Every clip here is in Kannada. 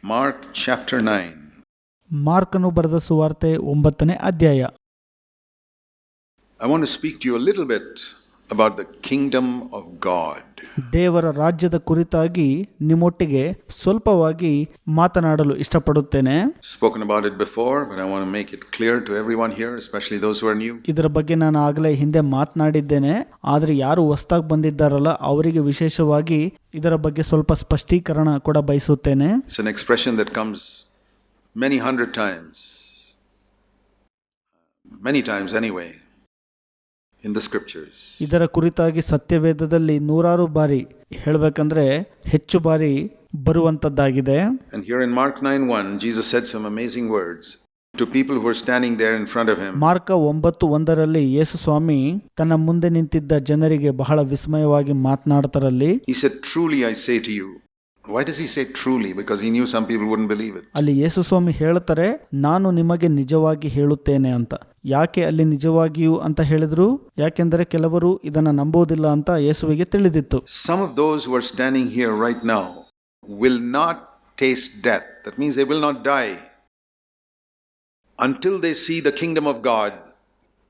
Mark chapter 9. ಮಾರ್ಕನು ಬರೆದ ಸುವಾರ್ತೆ 9ನೇ ಅಧ್ಯಾಯ. I want to speak to you a little bit about the kingdom of God. ದೇವರ ರಾಜ್ಯದ ಕುರಿತಾಗಿ ನಿಮ್ಮೊಟ್ಟಿಗೆ ಸ್ವಲ್ಪವಾಗಿ ಮಾತನಾಡಲು ಇಷ್ಟಪಡುತ್ತೇನೆ. Spoken about it before, but I want to make it clear to everyone here, especially those who are new. ಇದರ ಬಗ್ಗೆ ನಾನು ಆಗಲೇ ಹಿಂದೆ ಮಾತನಾಡಿದ್ದೇನೆ, ಆದರೆ ಯಾರು ಹೊಸದಾಗಿ ಬಂದಿದ್ದಾರಲ್ಲ ಅವರಿಗೆ ವಿಶೇಷವಾಗಿ ಇದರ ಬಗ್ಗೆ ಸ್ವಲ್ಪ ಸ್ಪಷ್ಟೀಕರಣ ಕೂಡ ಬಯಸುತ್ತೇನೆ. It's an expression that comes many hundred times, many times anyway, in the scriptures. ಇದರ ಕುರಿತಾಗಿ ಸತ್ಯವೇದದಲ್ಲಿ ನೂರಾರು ಬಾರಿ ಹೇಳಬೇಕಂದ್ರೆ ಹೆಚ್ಚು ಬಾರಿ ಬರುವಂತದ್ದಾಗಿದೆ. And here in Mark 9:1, Jesus said some amazing words to people who were standing there in front of him. Mark 9:1 ಯೇಸು ಸ್ವಾಮಿ ತನ್ನ ಮುಂದೆ ನಿಂತಿದ್ದ ಜನರಿಗೆ ಬಹಳ ವಿಸ್ಮಯವಾಗಿ ಮಾತನಾಡ್ತಾರಲ್ಲಿ. He said, "Truly I say to you." Why does he say truly? Because he knew some people wouldn't believe it. ಅಲ್ಲಿ ಯೇಸು ಸ್ವಾಮಿ ಹೇಳ್ತಾರೆ, ನಾನು ನಿಮಗೆ ನಿಜವಾಗಿ ಹೇಳುತ್ತೇನೆ ಅಂತ. ಯಾಕೆ ಅಲ್ಲಿ ನಿಜವಾಗಿಯೂ ಅಂತ ಹೇಳಿದ್ರು? ಯಾಕೆಂದರೆ ಕೆಲವರು ಇದನ್ನ ನಂಬೋದಿಲ್ಲ ಅಂತ ಯೇಸುವಿಗೆ ತಿಳಿದಿತ್ತು. Some of those who are standing here right now will not taste death. That means they will not die until they see the kingdom of God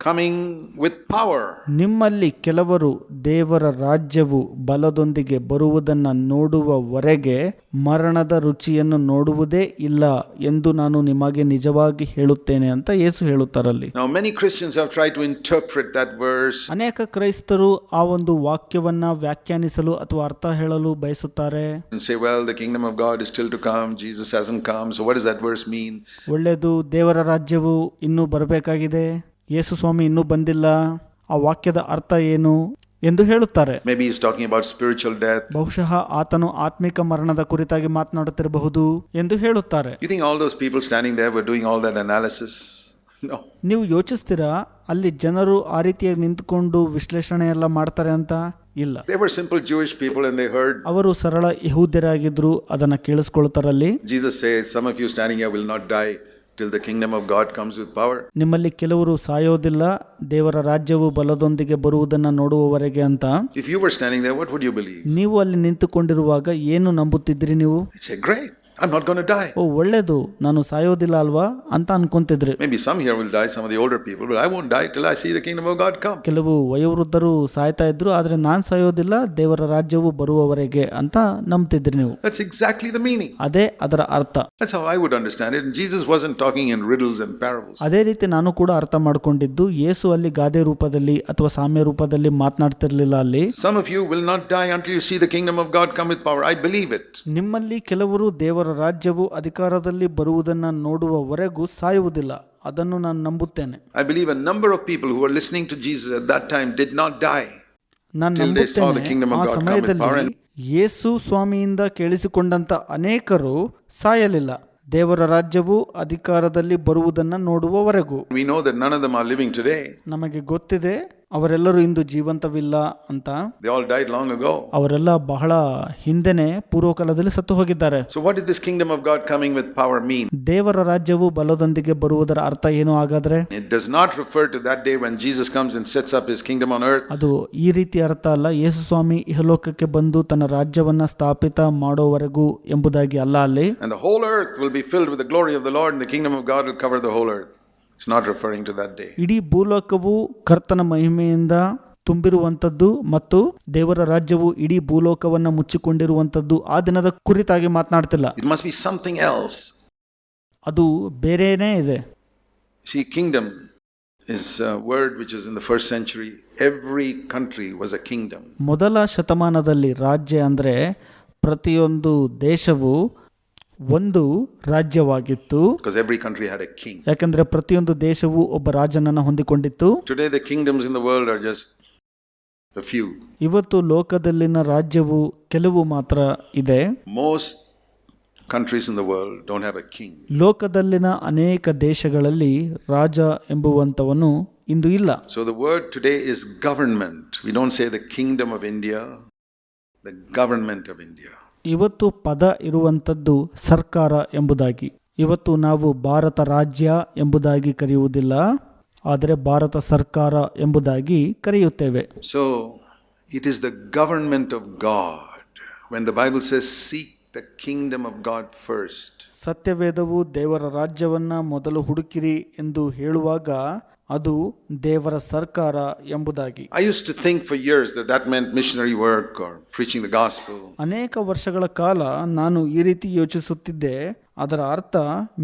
coming with power. ನಿಮ್ಮಲ್ಲಿ ಕೆಲವರು ದೇವರ ರಾಜ್ಯವು ಬಲದೊಂದಿಗೆ ಬರುವುದನ್ನು ನೋಡುವವರೆಗೆ ಮರಣದ ರುಚಿಯನ್ನು ನೋಡುವುದೇ ಇಲ್ಲ ಎಂದು ನಾನು ನಿಮಗೆ ನಿಜವಾಗಿ ಹೇಳುತ್ತೇನೆ ಅಂತ ಯೇಸು ಹೇಳುತ್ತಾರಲ್ಲಿ. Now many Christians have tried to interpret that verse. ಅನೇಕ ಕ್ರೈಸ್ತರು ಆ ಒಂದು ವಾಕ್ಯವನ್ನ ವ್ಯಾಖ್ಯಾನಿಸಲು ಅಥವಾ ಅರ್ಥ ಹೇಳಲು ಬಯಸುತ್ತಾರೆ. And say, well, the kingdom of God is still to come. Jesus hasn't come. So what does that verse mean? ಒಳ್ಳೆಯದು, ದೇವರ ರಾಜ್ಯವು ಇನ್ನೂ ಬರಬೇಕಾಗಿದೆ, ಯೇಸು ಸ್ವಾಮಿ ಇನ್ನೂ ಬಂದಿಲ್ಲ, ಆ ವಾಕ್ಯದ ಅರ್ಥ ಏನು ಎಂದು ಹೇಳುತ್ತಾರೆ. Maybe he's talking about spiritual death. ಬಹುಶಃ ಆತನು ಆತ್ಮಿಕ ಮರಣದ ಕುರಿತಾಗಿ ಮಾತನಾಡುತ್ತಿರಬಹುದು ಎಂದು ಹೇಳುತ್ತಾರೆ. You think all those people standing there were doing all that analysis? No. ನೀವು ಯೋಚಿಸ್ತೀರಾ ಅಲ್ಲಿ ಜನರು ಆ ರೀತಿಯಾಗಿ ನಿಂತುಕೊಂಡು ವಿಶ್ಲೇಷಣೆ ಎಲ್ಲ ಮಾಡ್ತಾರೆ ಅಂತ? ಇಲ್ಲ. They were simple Jewish people and they heard. ಅವರು ಸರಳ ಯಹೂದ್ಯರಾಗಿದ್ರು, ಅದನ್ನ ಕೇಳಿಸ್ಕೊಳ್ತಾರಲ್ಲಿ. Jesus says, some of you standing here will not die till the kingdom of God comes with power. ನಿಮ್ಮಲ್ಲಿ ಕೆಲವರು ಸಾಯೋದಿಲ್ಲ, ದೇವರ ರಾಜ್ಯವು ಬಲದೊಂದಿಗೆ ಬರುವುದನ್ನ ನೋಡುವವರೆಗೆ ಅಂತ. If you were standing there, what would you believe? ನೀವು ಅಲ್ಲಿ ನಿಂತುಕೊಂಡಿರುವಾಗ ಏನು ನಂಬುತ್ತಿದ್ರಿ ನೀವು? It's a great. I'm not going to die. ಓ, ಒಳ್ಳೇದು, ನಾನು ಸಾಯೋದಿಲ್ಲ ಅಲ್ವಾ ಅಂತ ಅನ್ಕೊಂತಿದ್ರಿ. Maybe some here will die, some of the older people, but I won't die till I see the kingdom of God come. ಕೆಲವು ವಯೋವೃದ್ಧರು ಸಾಯ್ತಾ ಇದ್ರು, ಆದ್ರೆ ನಾನ್ ಸಾಯೋದಿಲ್ಲ, ದೇವರ ರಾಜ್ಯವು ಬರುವವರೆಗೆ ಅಂತ ನಂಬ್ತಿದ್ರಿ ನೀವು. That's exactly the meaning. ಅದೇ ಅದರ ಅರ್ಥ. That's how I would understand it. And Jesus wasn't talking in riddles and parables. ಅದೇ ರೀತಿ ನಾನು ಕೂಡ ಅರ್ಥ ಮಾಡ್ಕೊಂಡಿದ್ದು, ಯೇಸು ಅಲ್ಲಿ ಗಾದೆ ರೂಪದಲ್ಲಿ ಅಥವಾ ಸಾಮ್ಯ ರೂಪದಲ್ಲಿ ಮಾತನಾಡ್ತಿರ್ಲಿಲ್ಲ ಅಲ್ಲಿ. Some of you will not die until you see the kingdom of God come with power. I believe it. ನಿಮ್ಮಲ್ಲಿ ಕೆಲವರು ದೇವರ ರಾಜ್ಯವು ಅಧಿಕಾರದಲ್ಲಿ ಬರುವುದನ್ನ ನೋಡುವವರೆಗೂ ಸಾಯುವುದಿಲ್ಲ, ಅದನ್ನು ನಾನು ನಂಬುತ್ತೇನೆ. I believe a number of people who were listening to Jesus at that time did not die. ನಾನು ನಂಬುತ್ತೇನೆ ಆ ಸಮಯದಲ್ಲಿ ಯೇಸು ಸ್ವಾಮಿಯಿಂದ ಕೇಳಿಸಿಕೊಂಡಂತ ಅನೇಕರು ಸಾಯಲಿಲ್ಲ, ದೇವರ ರಾಜ್ಯವು ಅಧಿಕಾರದಲ್ಲಿ ಬರುವುದನ್ನ ನೋಡುವವರೆಗೂ. We know that none of them are living today. ನಮಗೆ ಗೊತ್ತಿದೆ ಅವರೆಲ್ಲರೂ ಇಂದು ಜೀವಂತವಿಲ್ಲ ಅಂತ. They all died long ago. ಅವರೆಲ್ಲ ಬಹಳ ಹಿಂದೆನೆ ಪೂರ್ವಕಾಲದಲ್ಲಿ ಸತ್ತು ಹೋಗಿದ್ದಾರೆ. So what did this kingdom of God coming with power mean? ದೇವರ ರಾಜ್ಯವು ಬಲದೊಂದಿಗೆ ಬರುವುದರ ಅರ್ಥ ಏನು ಹಾಗಾದ್ರೆ? It does not refer to that day when Jesus comes and sets up his kingdom on earth. ಅದು ಈ ರೀತಿ ಅರ್ಥ ಅಲ್ಲ, ಯೇಸು ಸ್ವಾಮಿ ಇಹಲೋಕಕ್ಕೆ ಬಂದು ತನ್ನ ರಾಜ್ಯವನ್ನ ಸ್ಥಾಪಿತ ಮಾಡೋವರೆಗೂ ಎಂಬುದಾಗಿ ಅಲ್ಲ ಅಲ್ಲಿ. And the whole earth will be filled with the glory of the Lord and the kingdom of God will cover the whole earth. It's not referring to that day. ಇಡೀ ಭೂಲೋಕವು ಕರ್ತನ ಮಹಿಮೆಯಿಂದ ತುಂಬಿರುವಂತದ್ದು ಮತ್ತು ದೇವರ ರಾಜ್ಯವು ಇಡೀ ಭೂಲೋಕವನ್ನ ಮುಚ್ಚಿಕೊಂಡಿರುವಂತದ್ದು ಆ ದಿನದ ಕುರಿತಾಗಿ ಮಾತನಾಡ್ತಿಲ್ಲ. It must be something else. ಅದು ಬೇರೆನೇ ಇದೆ. See, kingdom is a word which is in the first century. Every country was a kingdom. ಮೊದಲ ಶತಮಾನದಲ್ಲಿ ರಾಜ್ಯ ಅಂದ್ರೆ ಪ್ರತಿಯೊಂದು ದೇಶವು ಒಂದು ರಾಜ್ಯವಾಗಿತ್ತು. Because every country had a king. ಯಾಕಂದ್ರೆ ಪ್ರತಿಯೊಂದು ದೇಶವು ಒಬ್ಬ ರಾಜನನ್ನ ಹೊಂದಿಕೊಂಡಿತ್ತು. Today the kingdoms in the world are just a few. ಇವತ್ತು ಲೋಕದಲ್ಲಿನ ರಾಜ್ಯವು ಕೆಲವು ಮಾತ್ರ ಇದೆ. Most countries in the world don't have a king. ಲೋಕದಲ್ಲಿನ ಅನೇಕ ದೇಶಗಳಲ್ಲಿ ರಾಜ ಎಂಬುವಂತವನು ಇಂದು ಇಲ್ಲ. So the word today is government. We don't say the kingdom of India, the government of India. ಇವತ್ತು ಪದ ಇರುವಂತದ್ದು ಸರ್ಕಾರ ಎಂಬುದಾಗಿ. ಇವತ್ತು ನಾವು ಭಾರತ ರಾಜ್ಯ ಎಂಬುದಾಗಿ ಕರೆಯುವುದಿಲ್ಲ, ಆದರೆ ಭಾರತ ಸರ್ಕಾರ ಎಂಬುದಾಗಿ ಕರೆಯುತ್ತೇವೆ. So it is the government of God. When the Bible says seek the kingdom of God first. ಸತ್ಯವೇದವು ದೇವರ ರಾಜ್ಯವನ್ನ ಮೊದಲು ಹುಡುಕಿರಿ ಎಂದು ಹೇಳುವಾಗ ಅದು ದೇವರ ಸರ್ಕಾರ ಎಂಬುದಾಗಿ. I used to think for years that meant missionary work or preaching the gospel. ಅನೇಕ ವರ್ಷಗಳ ಕಾಲ ನಾನು ಈ ರೀತಿ ಯೋಚಿಸುತ್ತಿದ್ದೆ, ಅದರ ಅರ್ಥ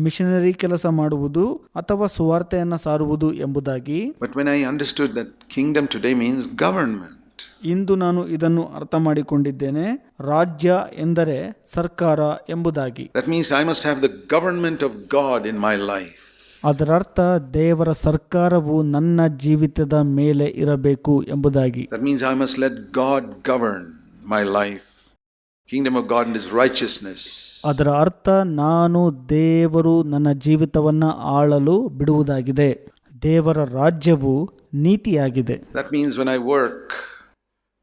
ಮಿಷನರಿ ಕೆಲಸ ಮಾಡುವುದು ಅಥವಾ ಸುವಾರ್ತೆಯನ್ನು ಸಾರುವುದು ಎಂಬುದಾಗಿ. But when I understood that kingdom today means government. ಇಂದು ನಾನು ಇದನ್ನು ಅರ್ಥ ಮಾಡಿಕೊಂಡಿದ್ದೇನೆ, ರಾಜ್ಯ ಎಂದರೆ ಸರ್ಕಾರ ಎಂಬುದಾಗಿ. That means I must have the government of God in my life. ಅದರರ್ಥ ದೇವರ ಸರ್ಕಾರವು ನನ್ನ ಜೀವಿತದ ಮೇಲೆ ಇರಬೇಕು ಎಂಬುದಾಗಿ. That means I must let God govern my life. Kingdom of God is righteousness. ಅದರ ಅರ್ಥ ನಾನು ದೇವರು ನನ್ನ ಜೀವಿತವನ್ನ ಆಳಲು ಬಿಡುವುದಾಗಿದೆ. ದೇವರ ರಾಜ್ಯವು ನೀತಿಯಾಗಿದೆ. That means when I work,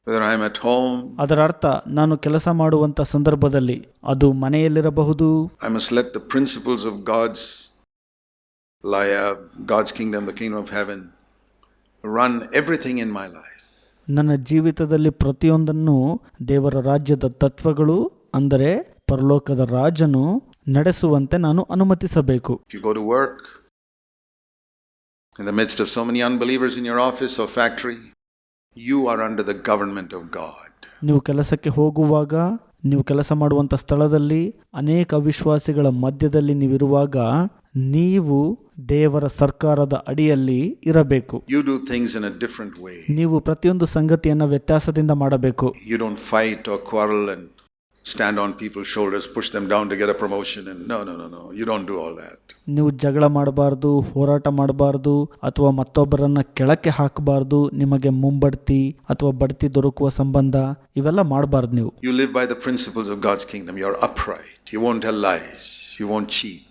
whether I am at home, ಅದರ ಅರ್ಥ ನಾನು ಕೆಲಸ ಮಾಡುವಂತ ಸಂದರ್ಭದಲ್ಲಿ, ಅದು ಮನೆಯಲ್ಲಿರಬಹುದು, I must let the principles of God's kingdom, the kingdom of heaven, run everything in my life. ನನ್ನ ಜೀವಿತದಲ್ಲಿ ಪ್ರತಿಯೊಂದನ್ನು ದೇವರ ರಾಜ್ಯದ ತತ್ವಗಳು ಅಂದರೆ ಪರಲೋಕದ ರಾಜನು ನಡೆಸುವಂತೆ ನಾನು ಅನುಮತಿಸಬೇಕು. If you go to work in the midst of so many unbelievers in your office or factory, you are under the government of God. ನೀವು ಕೆಲಸಕ್ಕೆ ಹೋಗುವಾಗ, ನೀವು ಕೆಲಸ ಮಾಡುವಂಥ ಸ್ಥಳದಲ್ಲಿ ಅನೇಕ ಅವಿಶ್ವಾಸಿಗಳ ಮಧ್ಯದಲ್ಲಿ ನೀವಿರುವಾಗ ನೀವು ದೇವರ ಸರ್ಕಾರದ ಅಡಿಯಲ್ಲಿ ಇರಬೇಕು. You do things in a different way. ನೀವು ಪ್ರತಿಯೊಂದು ಸಂಗತಿಯನ್ನು ವ್ಯತ್ಯಾಸದಿಂದ ಮಾಡಬೇಕು. You don't fight or quarrel and stand on people's shoulders, push them down to get a promotion and no. You don't do all that. ನೀವು ಜಗಳ ಮಾಡಬಾರ್ದು, ಹೋರಾಟ ಮಾಡಬಾರ್ದು, ಅಥವಾ ಮತ್ತೊಬ್ಬರನ್ನ ಕೆಳಕ್ಕೆ ಹಾಕಬಾರ್ದು, ನಿಮಗೆ ಮುಂಬಡ್ತಿ ಅಥವಾ ಬಡ್ತಿ ದೊರಕುವ ಸಂಬಂಧ ಇವೆಲ್ಲ ಮಾಡಬಾರ್ದು. ನೀವು You live by the principles of God's kingdom. You are upright. You won't tell lies. You won't cheat.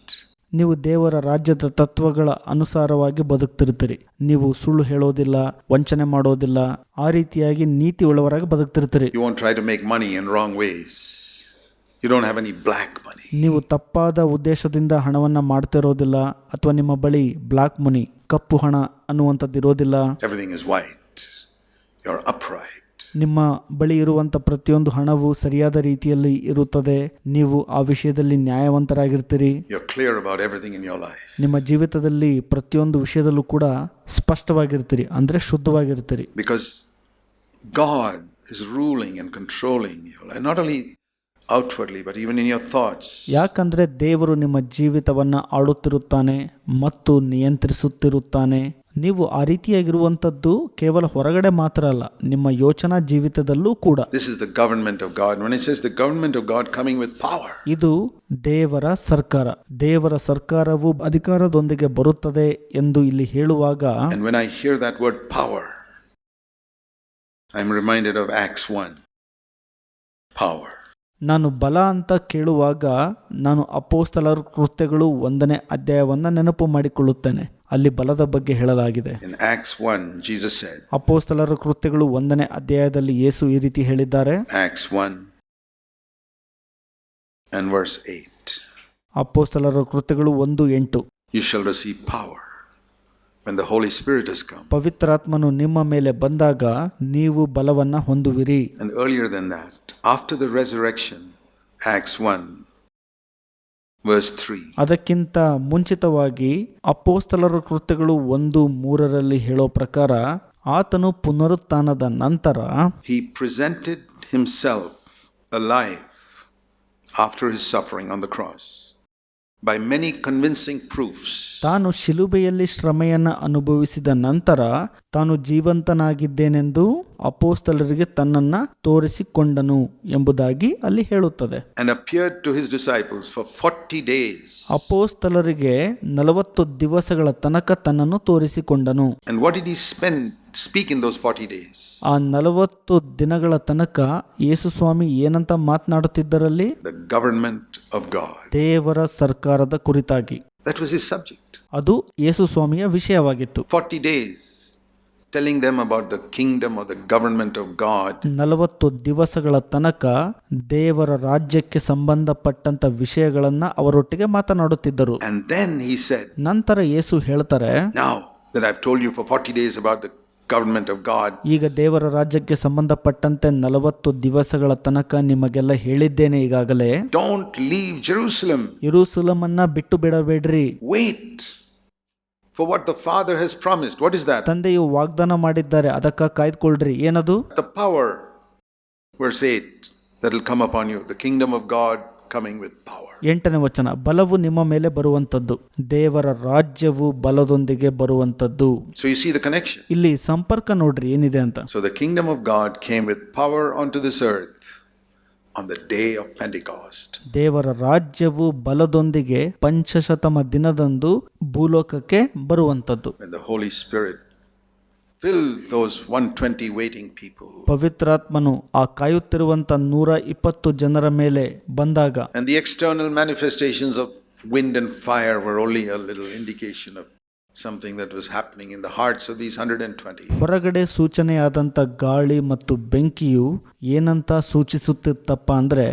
ನೀವು ದೇವರ ರಾಜ್ಯದ ತತ್ವಗಳ ಅನುಸಾರವಾಗಿ ಬದುಕ್ತಿರ್ತೀರಿ. ನೀವು ಸುಳ್ಳು ಹೇಳೋದಿಲ್ಲ, ವಂಚನೆ ಮಾಡೋದಿಲ್ಲ, ಆ ರೀತಿಯಾಗಿ ನೀತಿ ಉಳ್ಳವರಾಗಿ ಬದುಕ್ತಿರ್ತೀರಿ. You won't try to make money in wrong ways. You don't have any black money. ನೀವು ತಪ್ಪಾದ ಉದ್ದೇಶದಿಂದ ಹಣವನ್ನ ಮಾಡ್ತಿರೋದಿಲ್ಲ, ಅಥವಾ ನಿಮ್ಮ ಬಳಿ ಬ್ಲಾಕ್ ಮನಿ, ಕಪ್ಪು ಹಣ ಅನ್ನುವಂಥದ್ದು ಇರೋದಿಲ್ಲ. Everything is white. You're upright. ನಿಮ್ಮ ಬಳಿ ಇರುವಂಥ ಪ್ರತಿಯೊಂದು ಹಣವು ಸರಿಯಾದ ರೀತಿಯಲ್ಲಿ ಇರುತ್ತದೆ. ನೀವು ಆ ವಿಷಯದಲ್ಲಿ ನ್ಯಾಯವಂತರಾಗಿರ್ತೀರಿ. You're clear about everything in your life. ನಿಮ್ಮ ಜೀವಿತದಲ್ಲಿ ಪ್ರತಿಯೊಂದು ವಿಷಯದಲ್ಲೂ ಕೂಡ ಸ್ಪಷ್ಟವಾಗಿರ್ತೀರಿ, ಅಂದ್ರೆ ಶುದ್ಧವಾಗಿರ್ತೀರಿ. Because God is ruling and controlling you, and not only outwardly but even in your thoughts. ಯಾಕಂದ್ರೆ ದೇವರು ನಿಮ್ಮ ಜೀವಿತವನ್ನ ಆಳುತ್ತಿರುತ್ತಾನೆ ಮತ್ತು ನಿಯಂತ್ರಿಸುತ್ತಿರುತ್ತಾನೆ. ನೀವು ಆ ರೀತಿಯಾಗಿರುವಂಥದ್ದು ಕೇವಲ ಹೊರಗಡೆ ಮಾತ್ರ ಅಲ್ಲ, ನಿಮ್ಮ ಯೋಚನಾ ಜೀವಿತದಲ್ಲೂ ಕೂಡ. This is the government of God. When it says the government of God coming with power, ಇದು ದೇವರ ಸರ್ಕಾರ, ದೇವರ ಸರ್ಕಾರವು ಅಧಿಕಾರದೊಂದಿಗೆ ಬರುತ್ತದೆ ಎಂದು ಇಲ್ಲಿ ಹೇಳುವಾಗ, and when I hear that word power, I'm reminded of Acts 1. Power. ನಾನು ಬಲ ಅಂತ ಕೇಳುವಾಗ ನಾನು ಅಪೊಸ್ತಲರ ಕೃತ್ಯಗಳು 1ನೇ ಅಧ್ಯಾಯವನ್ನ ನೆನಪು ಮಾಡಿಕೊಳ್ಳುತ್ತೇನೆ. ಅಲ್ಲಿ ಬಲದ ಬಗ್ಗೆ ಹೇಳಲಾಗಿದೆ. In Acts 1, Jesus said, ಅಪೊಸ್ತಲರ ಕೃತ್ಯಗಳು 1ನೇ ಅಧ್ಯಾಯದಲ್ಲಿ ಯೇಸು ಈ ರೀತಿ ಹೇಳಿದ್ದಾರೆ. Acts 1 and verse 8. ಅಪೊಸ್ತಲರ ಕೃತ್ಯಗಳು 1:8. You shall receive power when the Holy Spirit has come. ಪವಿತ್ರಾತ್ಮನು ನಿಮ್ಮ ಮೇಲೆ ಬಂದಾಗ ನೀವು ಬಲವನ್ನ ಹೊಂದುವಿರಿ. And earlier than that, after the resurrection, Acts 1 verse 3. ಅದಕ್ಕಿಂತ ಮುಂಚಿತವಾಗಿ ಅಪೊಸ್ತಲರ ಕೃತ್ಯಗಳು 1:3 ಹೇಳೋ ಪ್ರಕಾರ, ಆತನು ಪುನರುತ್ಥಾನದ ನಂತರ he presented himself alive after his suffering on the cross by many convincing proofs. ತಾನು ಶಿಲುಬೆಯಲ್ಲಿ ಶ್ರಮೆಯನ್ನು ಅನುಭವಿಸಿದ ನಂತರ ತಾನು ಜೀವಂತನಾಗಿದ್ದೇನೆಂದು ಅಪೊಸ್ತಲರಿಗೆ ತನ್ನನ್ನ ತೋರಿಸಿಕೊಂಡನು ಎಂಬುದಾಗಿ ಅಲ್ಲಿ ಹೇಳುತ್ತದೆ. And appeared to his disciples for 40 days. ಅಪೊಸ್ತಲರಿಗೆ 40 ದಿವಸಗಳ ತನಕ ತನ್ನನ್ನು ತೋರಿಸಿಕೊಂಡನು. And what did he speak in those 40 days? ಆ 40 ದಿನಗಳ ತನಕ ಯೇಸು ಸ್ವಾಮಿ ಏನಂತ ಮಾತನಾಡುತ್ತಿದ್ದರಲ್ಲಿ? The government of God. ದೇವರ ಸರ್ಕಾರದ ಕುರಿತಾಗಿ. That was his subject. ಅದು ಯೇಸು ಸ್ವಾಮಿಯ ವಿಷಯವಾಗಿತ್ತು. 40 days telling them about the kingdom or the government of God. 40 ದಿವಸಗಳ ತನಕ ದೇವರ ರಾಜ್ಯಕ್ಕೆ ಸಂಬಂಧಪಟ್ಟಂತ ವಿಷಯಗಳನ್ನ ಅವರೊಟ್ಟಿಗೆ ಮಾತನಾಡುತ್ತಿದ್ದರು. And then he said, ನಂತರ ಯೇಸು ಹೇಳ್ತಾರೆ, now that I've told you for 40 days about the government of God. ಈಗ ದೇವರ ರಾಜ್ಯಕ್ಕೆ ಸಂಬಂಧಪಟ್ಟಂತೆ 40 ದಿವಸಗಳ ತನಕ ನಿಮಗೆಲ್ಲ ಹೇಳಿದ್ದೇನೆ ಈಗಾಗಲೇ. Don't leave Jerusalem. ಯೆರೂಸಲೇಮನ್ನ ಬಿಟ್ಟು ಬಿಡಬೇಡ್ರಿ. Wait for what the Father has promised. What is that? ತಂದೆಯು ವಾಗ್ದಾನ ಮಾಡಿದ್ದಾರೆ, ಅದಕ್ಕೆ ಕಾಯ್ದುಕೊಳ್ಳ್ರಿ. ಏನದು? The power, verse 8, that will come upon you. The kingdom of God coming with power. 8ನೇ ವಚನ, ಬಲವು ನಿಮ್ಮ ಮೇಲೆ ಬರುವಂತದ್ದು, ದೇವರ ರಾಜ್ಯವು ಬಲದೊಂದಿಗೆ ಬರುವಂತದ್ದು. So you see the connection. ಇಲ್ಲಿ ಸಂಪರ್ಕ ನೋಡ್ರಿ ಏನಿದೆ ಅಂತ. So the kingdom of God came with power onto this earth on the day of Pentecost. ದೇವರ ರಾಜ್ಯವು ಬಲದೊಂದಿಗೆ ಪಂಚಶತಮ ದಿನದಂದು ಭೂಲೋಕಕ್ಕೆ ಬರುವಂತದ್ದು. When the Holy Spirit filled those 120 waiting people. ಪವಿತ್ರಾತ್ಮನು ಆ ಕಾಯುತ್ತಿರುವಂತ 120 ಜನರ ಮೇಲೆ ಬಂದಾಗ, And the external manifestations of wind and fire were only a little indication of something that was happening in the hearts of these 120. ಹೊರಗಡೆ ಸೂಚನೆಯಾದಂಥ ಗಾಳಿ ಮತ್ತು ಬೆಂಕಿಯು ಏನಂತ ಸೂಚಿಸುತ್ತಿತ್ತಪ್ಪ ಅಂದರೆ